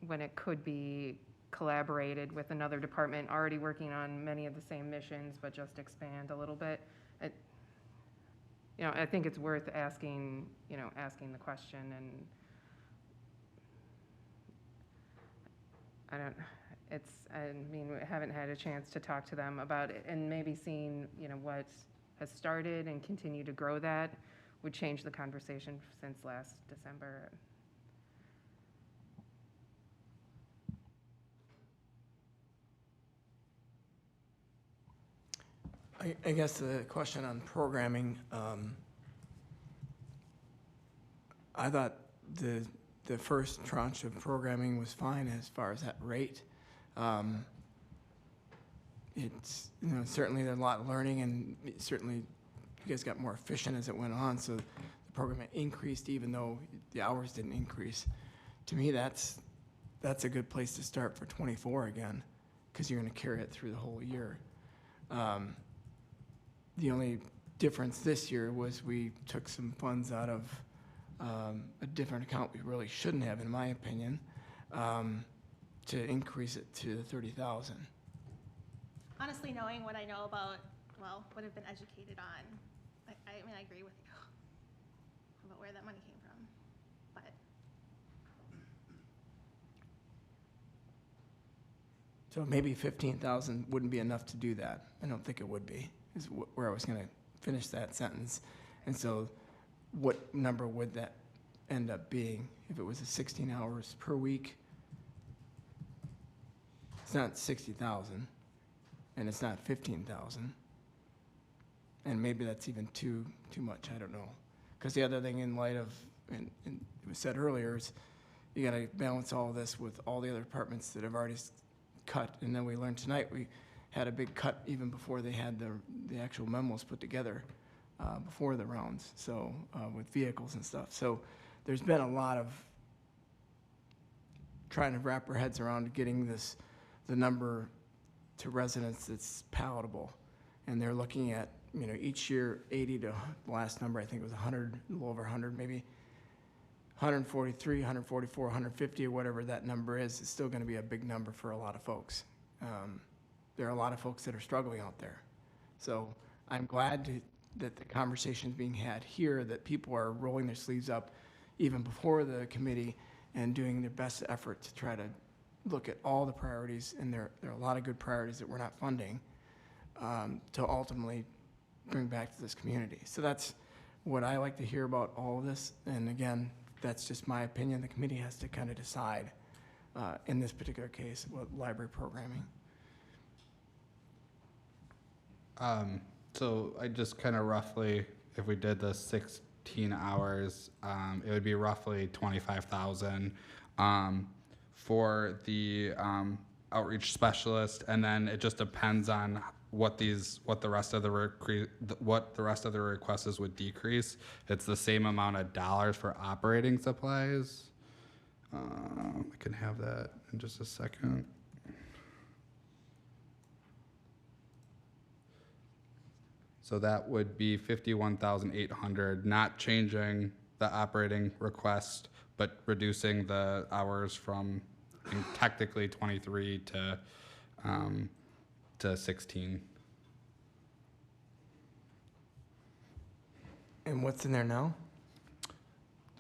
when it could be collaborated with another department already working on many of the same missions, but just expand a little bit. I think it's worth asking the question, and we haven't had a chance to talk to them about it, and maybe seeing, what has started and continue to grow that would change the conversation since last December. I guess the question on programming, I thought the first tranche of programming was fine as far as that rate. It's, certainly there's a lot of learning, and certainly you guys got more efficient as it went on, so the program increased even though the hours didn't increase. to me, that's a good place to start for '24 again, because you're gonna carry it through the whole year. The only difference this year was we took some funds out of a different account we really shouldn't have, in my opinion, to increase it to 30,000. Honestly, knowing what I know about, well, what I've been educated on, I mean, I agree with you about where that money came from, but So maybe 15,000 wouldn't be enough to do that. I don't think it would be, is where I was gonna finish that sentence. And so what number would that end up being if it was a 16 hours per week? It's not 60,000, and it's not 15,000. And maybe that's even too much, I don't know. Because the other thing in light of, and it was said earlier, is you gotta balance all this with all the other departments that have already cut. And then we learned tonight, we had a big cut even before they had the actual memos put together, before the rounds, so, with vehicles and stuff. So there's been a lot of trying to wrap our heads around getting the number to residents that's palatable. And they're looking at, each year 80 to, the last number I think was 100, a little over 100 maybe, 143, 144, 150, or whatever that number is, it's still gonna be a big number for a lot of folks. There are a lot of folks that are struggling out there. So I'm glad that the conversation's being had here, that people are rolling their sleeves up even before the committee and doing their best effort to try to look at all the priorities, and there are a lot of good priorities that we're not funding, to ultimately bring back to this community. So that's what I like to hear about all of this. And again, that's just my opinion. The committee has to kind of decide, in this particular case, what library programming. So I just kind of roughly, if we did the 16 hours, it would be roughly 25,000 for the outreach specialist, and then it just depends on what the rest of the requests would decrease. It's the same amount of dollars for operating supplies. I can have that in just a second. So that would be 51,800, not changing the operating request, but reducing the hours from technically 23 to 16. And what's in there now?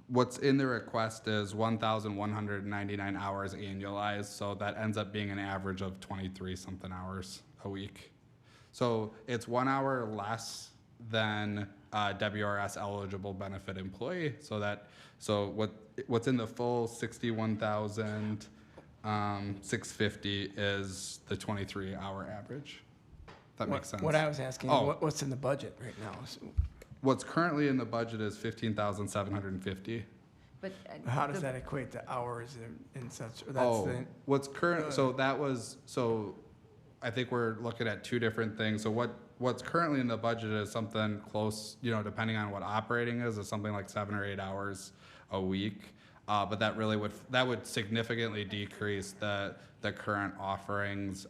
What's in the request is 1,199 hours annualized, so that ends up being an average of 23 something hours a week. So it's 1 hour less than WRS eligible benefit employee. So what's in the full 61,650 is the 23-hour average. That makes sense. What I was asking, what's in the budget right now? What's currently in the budget is 15,750. But How does that equate to hours and such? Or that's What's current? So I think we're looking at two different things. So what's currently in the budget is something close, depending on what operating is something like 7 or 8 hours a week. But that would significantly decrease the current offerings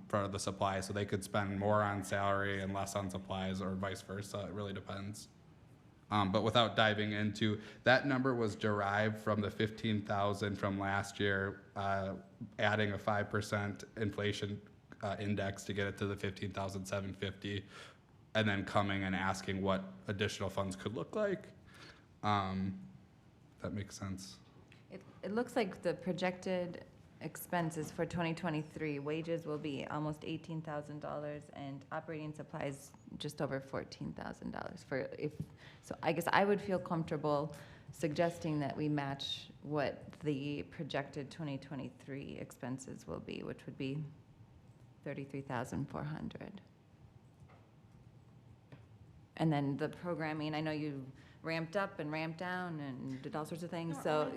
for the supplies. So they could spend more on salary and less on supplies, or vice versa. It really depends. But without diving into, that number was derived from the 15,000 from last year, adding a 5% inflation index to get it to the 15,750, and then coming and asking what additional funds could look like. That makes sense. it looks like the projected expenses for 2023, wages will be almost $18,000 and operating supplies just over $14,000 so I guess I would feel comfortable suggesting that we match what the projected 2023 expenses will be, which would be $33,400. And then the programming, I know you ramped up and ramped down and did all sorts of things, so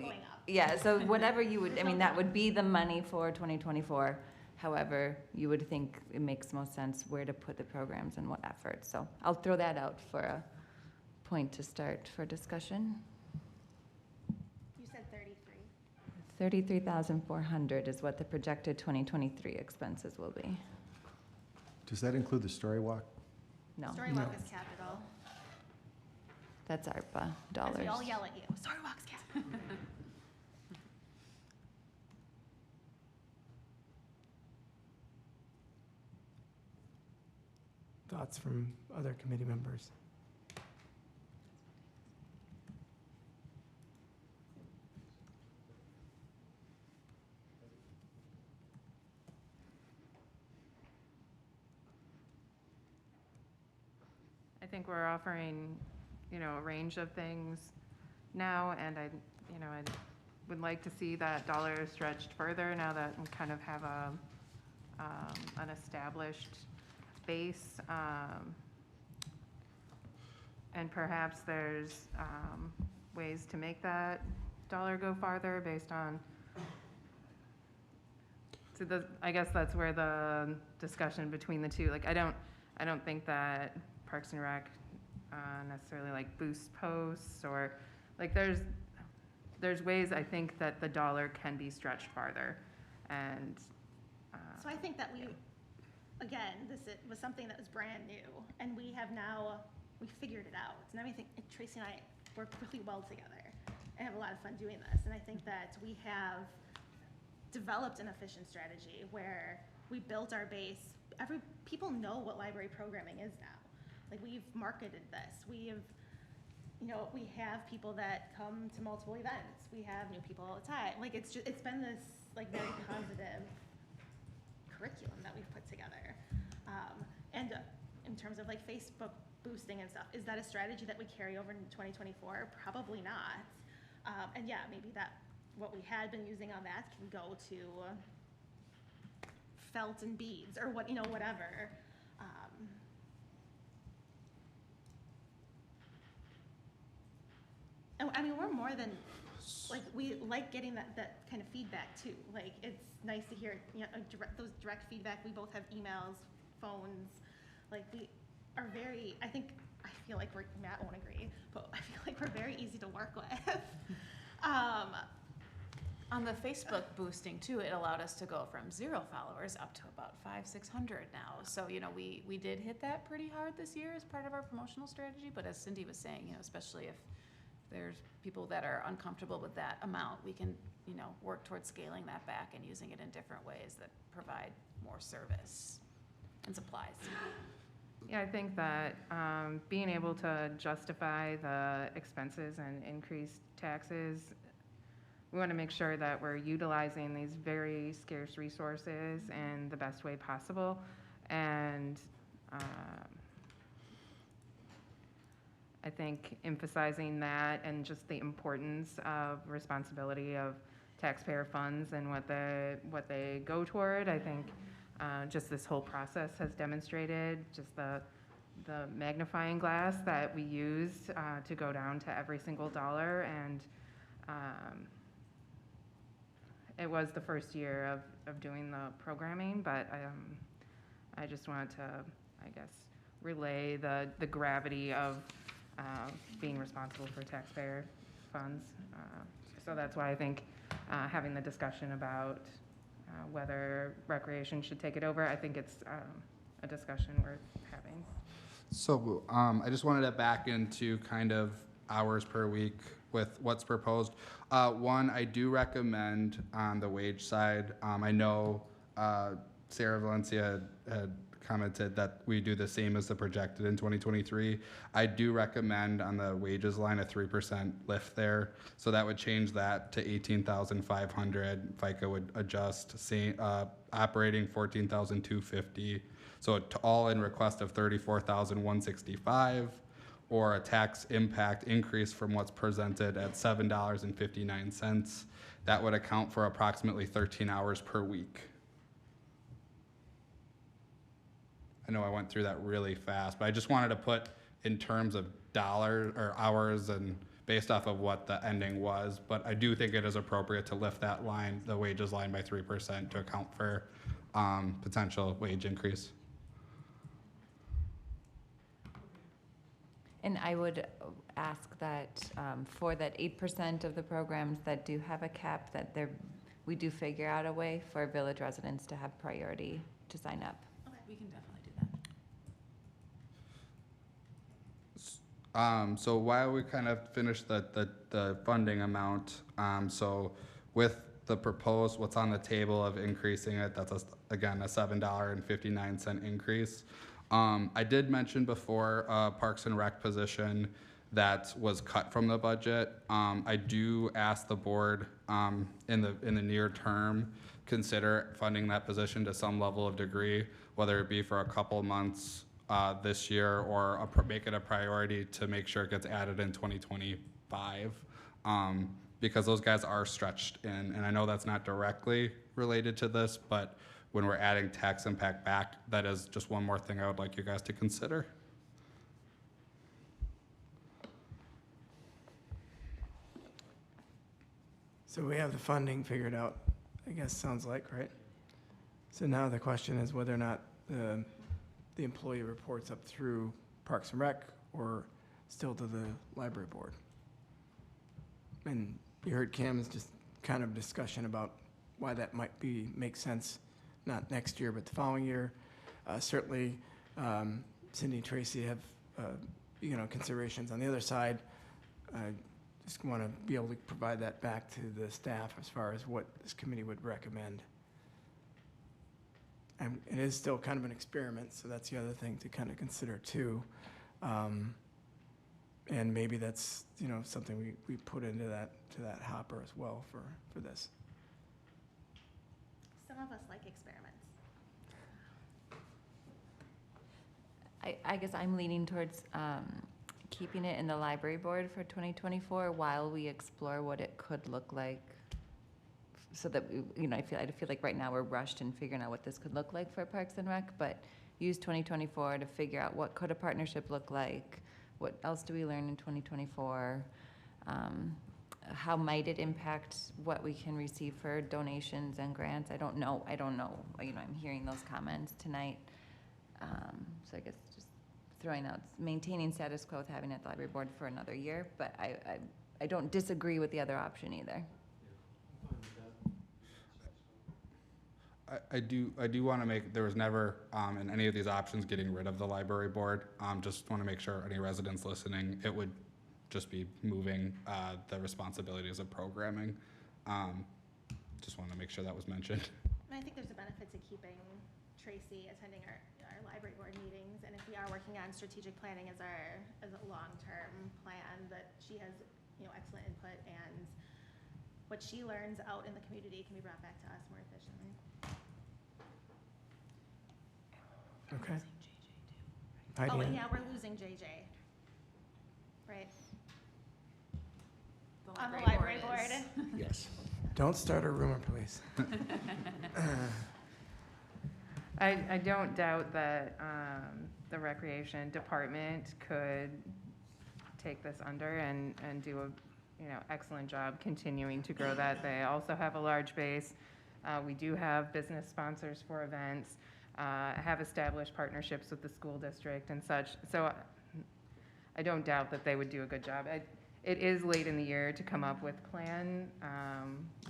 yeah, so whatever you would, that would be the money for 2024. However, you would think it makes most sense where to put the programs and what effort. So I'll throw that out for a point to start for discussion. You said 33. $33,400 is what the projected 2023 expenses will be. Does that include the story walk? No, Storywalk is capital. that's ARPA As dollars. we all yell at you, Storywalk's capital. Thoughts from other committee members? I think we're offering, a range of things now, and I would like to see that dollar stretched further now that we kind of have an established base. And perhaps there's ways to make that dollar go farther based on, I guess that's where the discussion between the two, like, I don't think that Parks and Rec necessarily like boost posts or, like, there's ways I think that the dollar can be stretched farther. And So I think that again, was something that was brand new, and we figured it out. And I think Tracy and I work really well together and have a lot of fun doing this. And I think that we have developed an efficient strategy where we built our base. People know what library programming is now. Like, we've marketed this. We have people that come to multiple events. We have new people all the time. Like, it's been this like very positive curriculum that we've put together. And in terms of like Facebook boosting and stuff, is that a strategy that we carry over into 2024? Probably not. And yeah, maybe what we had been using on that can go to felt and beads or whatever. And I mean, we're more than, like, we like getting that kind of feedback too. Like, it's nice to hear, those direct feedback. We both have emails, phones. Like, we are I feel like Matt won't agree, but I feel like we're very easy to work with. On the Facebook boosting too, it allowed us to go from 0 followers up to about 500-600 now. So, we did hit that pretty hard this year as part of our promotional strategy. But as Cindy was saying, especially if there's people that are uncomfortable with that amount, we can, work towards scaling that back and using it in different ways that provide more service and supplies. yeah, I think that being able to justify the expenses and increased taxes, we want to make sure that we're utilizing these very scarce resources in the best way possible. And I think emphasizing that and just the importance of responsibility of taxpayer funds and what they go toward. I think just this whole process has demonstrated just the magnifying glass that we use to go down to every single dollar. And it was the first year of doing the programming, but I just wanted to, I guess, relay the gravity of being responsible for taxpayer funds. So that's why I think having the discussion about whether recreation should take it over, I think it's a discussion worth having. So I just wanted to back into kind of hours per week with what's proposed. One, I do recommend on the wage side, I know Sarah Valencia had commented that we do the same as the projected in 2023. I do recommend on the wages line a 3% lift there. So that would change that to 18,500. FICA would adjust, operating 14,250. So to all in request of 34,165, or a tax impact increase from what's presented at $7.59. That would account for approximately 13 hours per week. I know I went through that really fast, but I just wanted to put in terms of dollars or hours and based off of what the ending was. But I do think it is appropriate to lift that line, the wages line, by 3% to account for potential wage increase. And I would ask that for that 8% of the programs that do have a cap, that we do figure out a way for village residents to have priority to sign up. We can definitely do that. So while we kind of finish the funding amount, so with the proposed, what's on the table of increasing it, that's again a $7.59 increase. I did mention before Parks and Rec position that was cut from the budget. I do ask the board in the near term consider funding that position to some level of degree, whether it be for a couple months this year or make it a priority to make sure it gets added in 2025. Because those guys are stretched in, and I know that's not directly related to this, but when we're adding tax impact back, that is just one more thing I would like you guys to consider. So we have the funding figured out, I guess, sounds like, right? So now the question is whether or not the employee reports up through Parks and Rec or still to the library board. And you heard Cam's just kind of discussion about why that might make sense, not next year, but the following year. Certainly, Cindy and Tracy have, considerations on the other side. I just want to be able to provide that back to the staff as far as what this committee would recommend. And it is still kind of an experiment, so that's the other thing to kind of consider too. And maybe that's, something we put into that hopper as well for this. Some of us like experiments. I guess I'm leaning towards keeping it in the library board for 2024 while we explore what it could look like. So that, I feel like right now we're rushed in figuring out what this could look like for Parks and Rec, but use 2024 to figure out what could a partnership look like, what else do we learn in 2024, how might it impact what we can receive for donations and grants? I don't know. I'm hearing those comments tonight. So I guess just throwing out maintaining status quo with having it at the library board for another year, but I don't disagree with the other option either. I do want to there was never in any of these options getting rid of the library board. Just want to make sure any residents listening, it would just be moving the responsibilities of programming. Just want to make sure that was mentioned. And I think there's a benefit to keeping Tracy attending our library board meetings, and if we are working on strategic planning as a long-term plan, that she has, excellent input, and what she learns out in the community can be brought back to us more efficiently. Okay. Oh, Heidi, and yeah, we're losing JJ, right? On the library board. Yes. don't start a rumor, please. I don't doubt that the recreation department could take this under and do a excellent job continuing to grow that. They also have a large base. We do have business sponsors for events, have established partnerships with the school district and such. So I don't doubt that they would do a good job. It is late in the year to come up with a plan,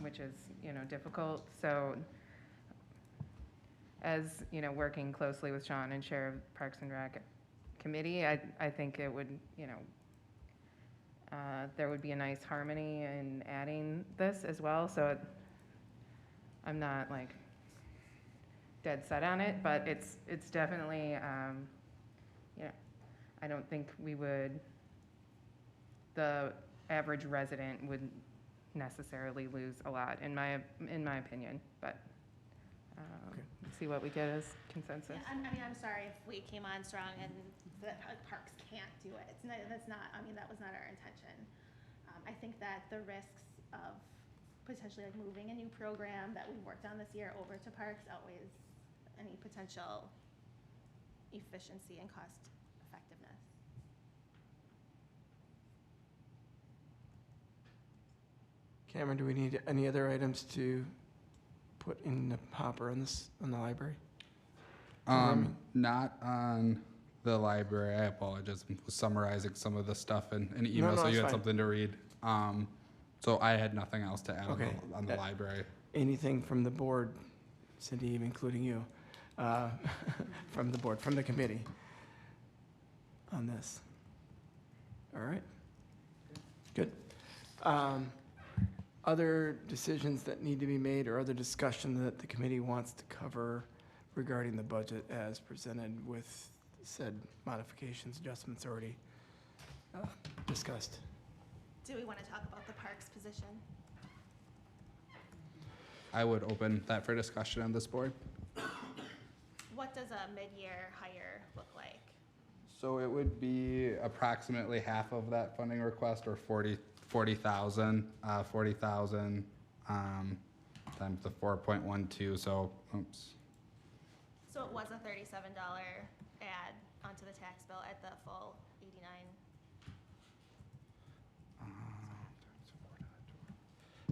which is difficult. So as working closely with Sean and Chair of Parks and Rec Committee, I think it would there would be a nice harmony in adding this as well. So I'm not like dead set on it, but it's definitely I don't think the average resident would necessarily lose a lot in my opinion, but let's see what we get as consensus. Yeah, I'm sorry if we came on strong and the parks can't do it. That was not our intention. I think that the risks of potentially moving a new program that we've worked on this year over to parks outweighs any potential efficiency and cost effectiveness. Cameron, do we need any other items to put in the hopper on the library? Not on the library. I apologize. I was summarizing some of the stuff in an email, no, so it's you had fine. something to read. So I had nothing else to add Okay. on the library. Anything from the board, Cindy, including you, from the board, from the committee on this? All right. Good. Other decisions that need to be made or other discussion that the committee wants to cover regarding the budget as presented with said modifications, adjustments already discussed? Do we want to talk about the parks position? I would open that for discussion on this board. What does a mid-year hire look like? So it would be approximately half of that funding request, or 40,000, 40,000 times the 4.12, so, oops. So it was a $37 add onto the tax bill at the full 89.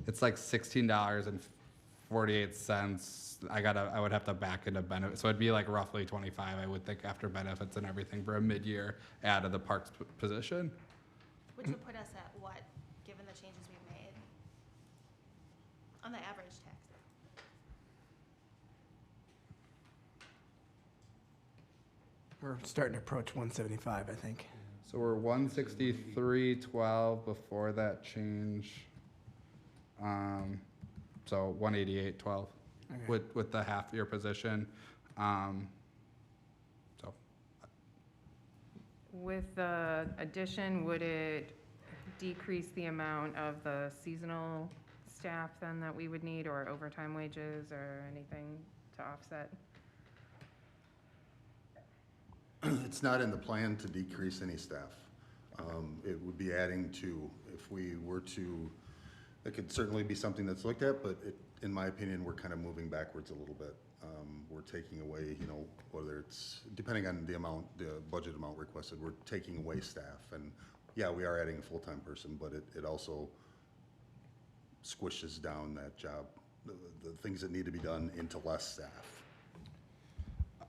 It's like $16.48. I would have to back into benefits, so it'd be like roughly 25, I would think, after benefits and everything for a mid-year add of the parks position. Which would put us at what, given the changes we've made? On the average tax bill? We're starting to approach 175, I think. So we're 163.12 before that change. So 188.12 Okay. with the half-year position. So With the addition, would it decrease the amount of the seasonal staff then that we would need, or overtime wages, or anything to offset? It's not in the plan to decrease any staff. It would be adding to, if we were to, it could certainly be something that's looked at, but in my opinion, we're kind of moving backwards a little bit. We're taking away, whether it's, depending on the amount, the budget amount requested, we're taking away staff. And yeah, we are adding a full-time person, but it also squishes down that job, the things that need to be done, into less staff.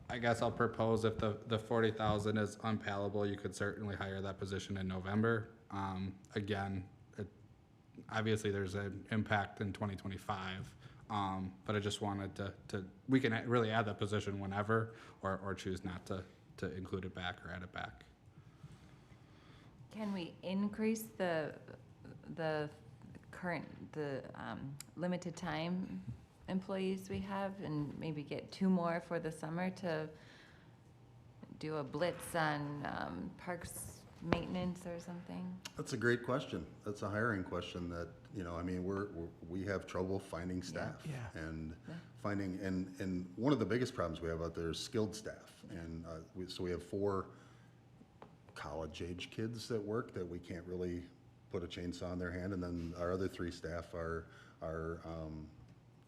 I guess I'll propose, if the 40,000 is unpalatable, you could certainly hire that position in November. Again, obviously there's an impact in 2025, but I just wanted to we can really add that position whenever, or choose not to include it back or add it back. Can we increase the current, limited time employees we have and maybe get 2 more for the summer to do a blitz on parks maintenance or something? That's a great question. That's a hiring question that, we have trouble finding staff. Yeah. And Yeah. finding, and one of the biggest problems we have out there is skilled staff. And so we have 4 college-age kids that work that we can't really put a chainsaw in their hand. And then our other 3 staff are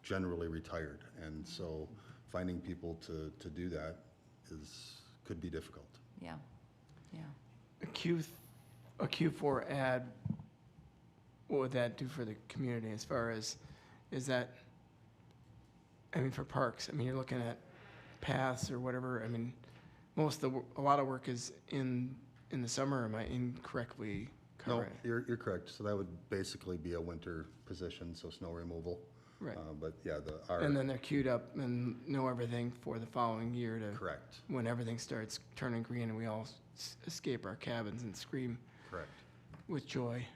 generally retired. And so finding people to do that could be difficult. Yeah, yeah. A Q4 ad, what would that do for the community as far as, for parks? You're looking at paths or whatever. A lot of work is in the summer. Am I incorrectly No, correct? you're correct. So that would basically be a winter position, so snow removal. Right. But yeah, And then they're queued up and know everything for the following year to, correct, when everything starts turning green and we all escape our cabins and scream correct. with joy.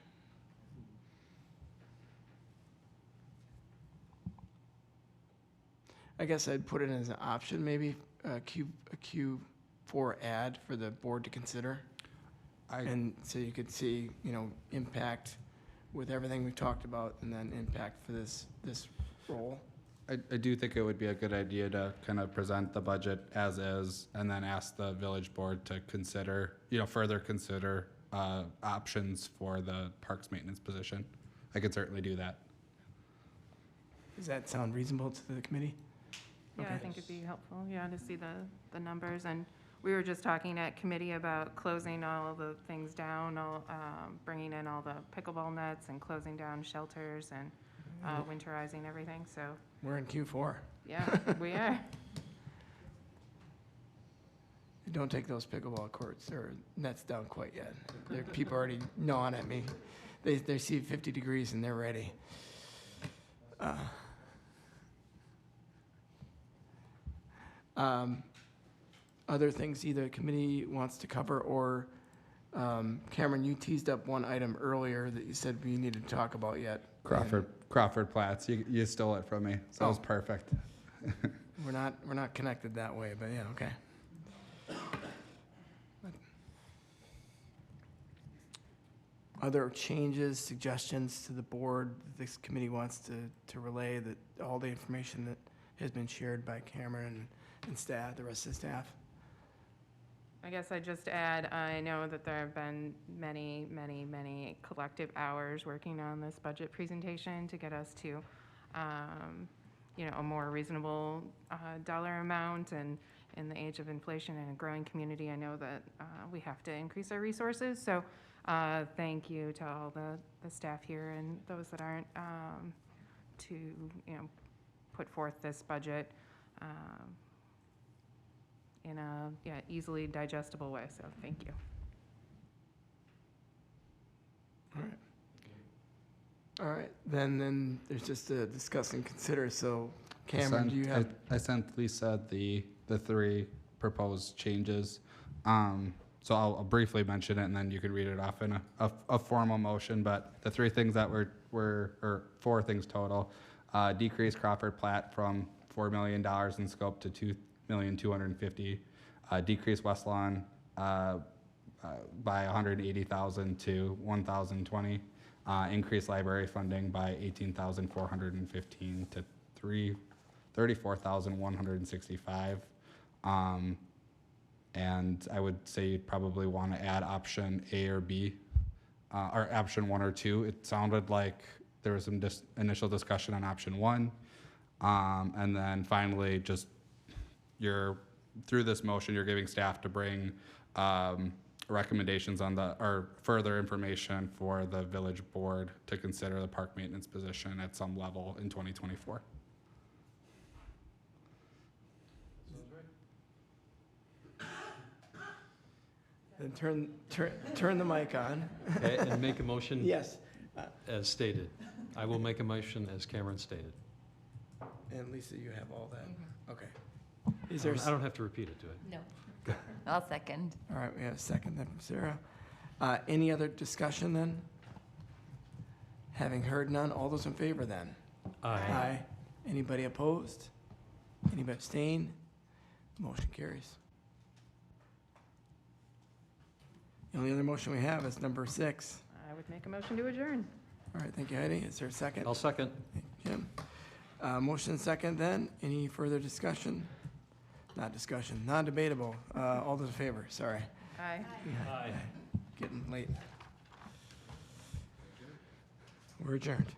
I guess I'd put it as an option, maybe a Q4 ad for the board to consider. And so you could see, impact with everything we've talked about, and then impact for this role. I do think it would be a good idea to kind of present the budget as is, and then ask the village board to consider, further consider options for the parks maintenance position. I could certainly do that. Does that sound reasonable to the committee? Yeah, I Okay. think it'd be helpful, to see the numbers. And we were just talking at committee about closing all of the things down, bringing in all the pickleball nets and closing down shelters and winterizing everything, so, We're in Q4. yeah, we are. don't take those pickleball courts or nets down quite yet. There, people already gnawing at me. They see 50 degrees and they're ready. Other things either committee wants to cover or Cameron, you teased up one item earlier that you said we needed to talk about yet. Crawford Platts, you stole it from me, so it was perfect. We're not connected that way, but yeah, okay. Other changes, suggestions to the board that this committee wants to relay, that all the information that has been shared by Cameron and staff, the rest of the staff? I guess I just add, I know that there have been many, many, many collective hours working on this budget presentation to get us to, a more reasonable dollar amount. And in the age of inflation and a growing community, I know that we have to increase our resources. So thank you to all the staff here and those that aren't to, put forth this budget in a easily digestible way. So thank you. All right, then there's just a discuss and consider. So Cameron, do you have? I sent Lisa the 3 proposed changes. So I'll briefly mention it and then you can read it off in a formal motion. But the 3 things that or 4 things total, decrease Crawford Platt from $4 million in scope to $2,250,000, decrease West Lawn by $180,000 to $1,020, increase library funding by $18,415 to $34,165. And I would say you'd probably want to add option A or B, or option 1 or 2. It sounded like there was some initial discussion on option 1. And then finally, just through this motion, you're giving staff to bring recommendations on or further information for the village board to consider the park maintenance position at some level in 2024. Then turn the mic on. Okay, and make a motion Yes. as stated. I will make a motion as Cameron stated. And Lisa, you have all that? Okay. I don't have to repeat it, do I? No. I'll second. All right, we have a second then from Sarah. Any other discussion then? Having heard none, all those in favor then? Aye. Anybody opposed? Anybody abstain? Motion carries. The only other motion we have is number 6. I would make a motion to adjourn. All right, thank you, Heidi. Is there a second? I'll second. Jim. Motion second then. Any further discussion? Not discussion, non-debatable. All those in favor, sorry. Aye. Getting late. We're adjourned.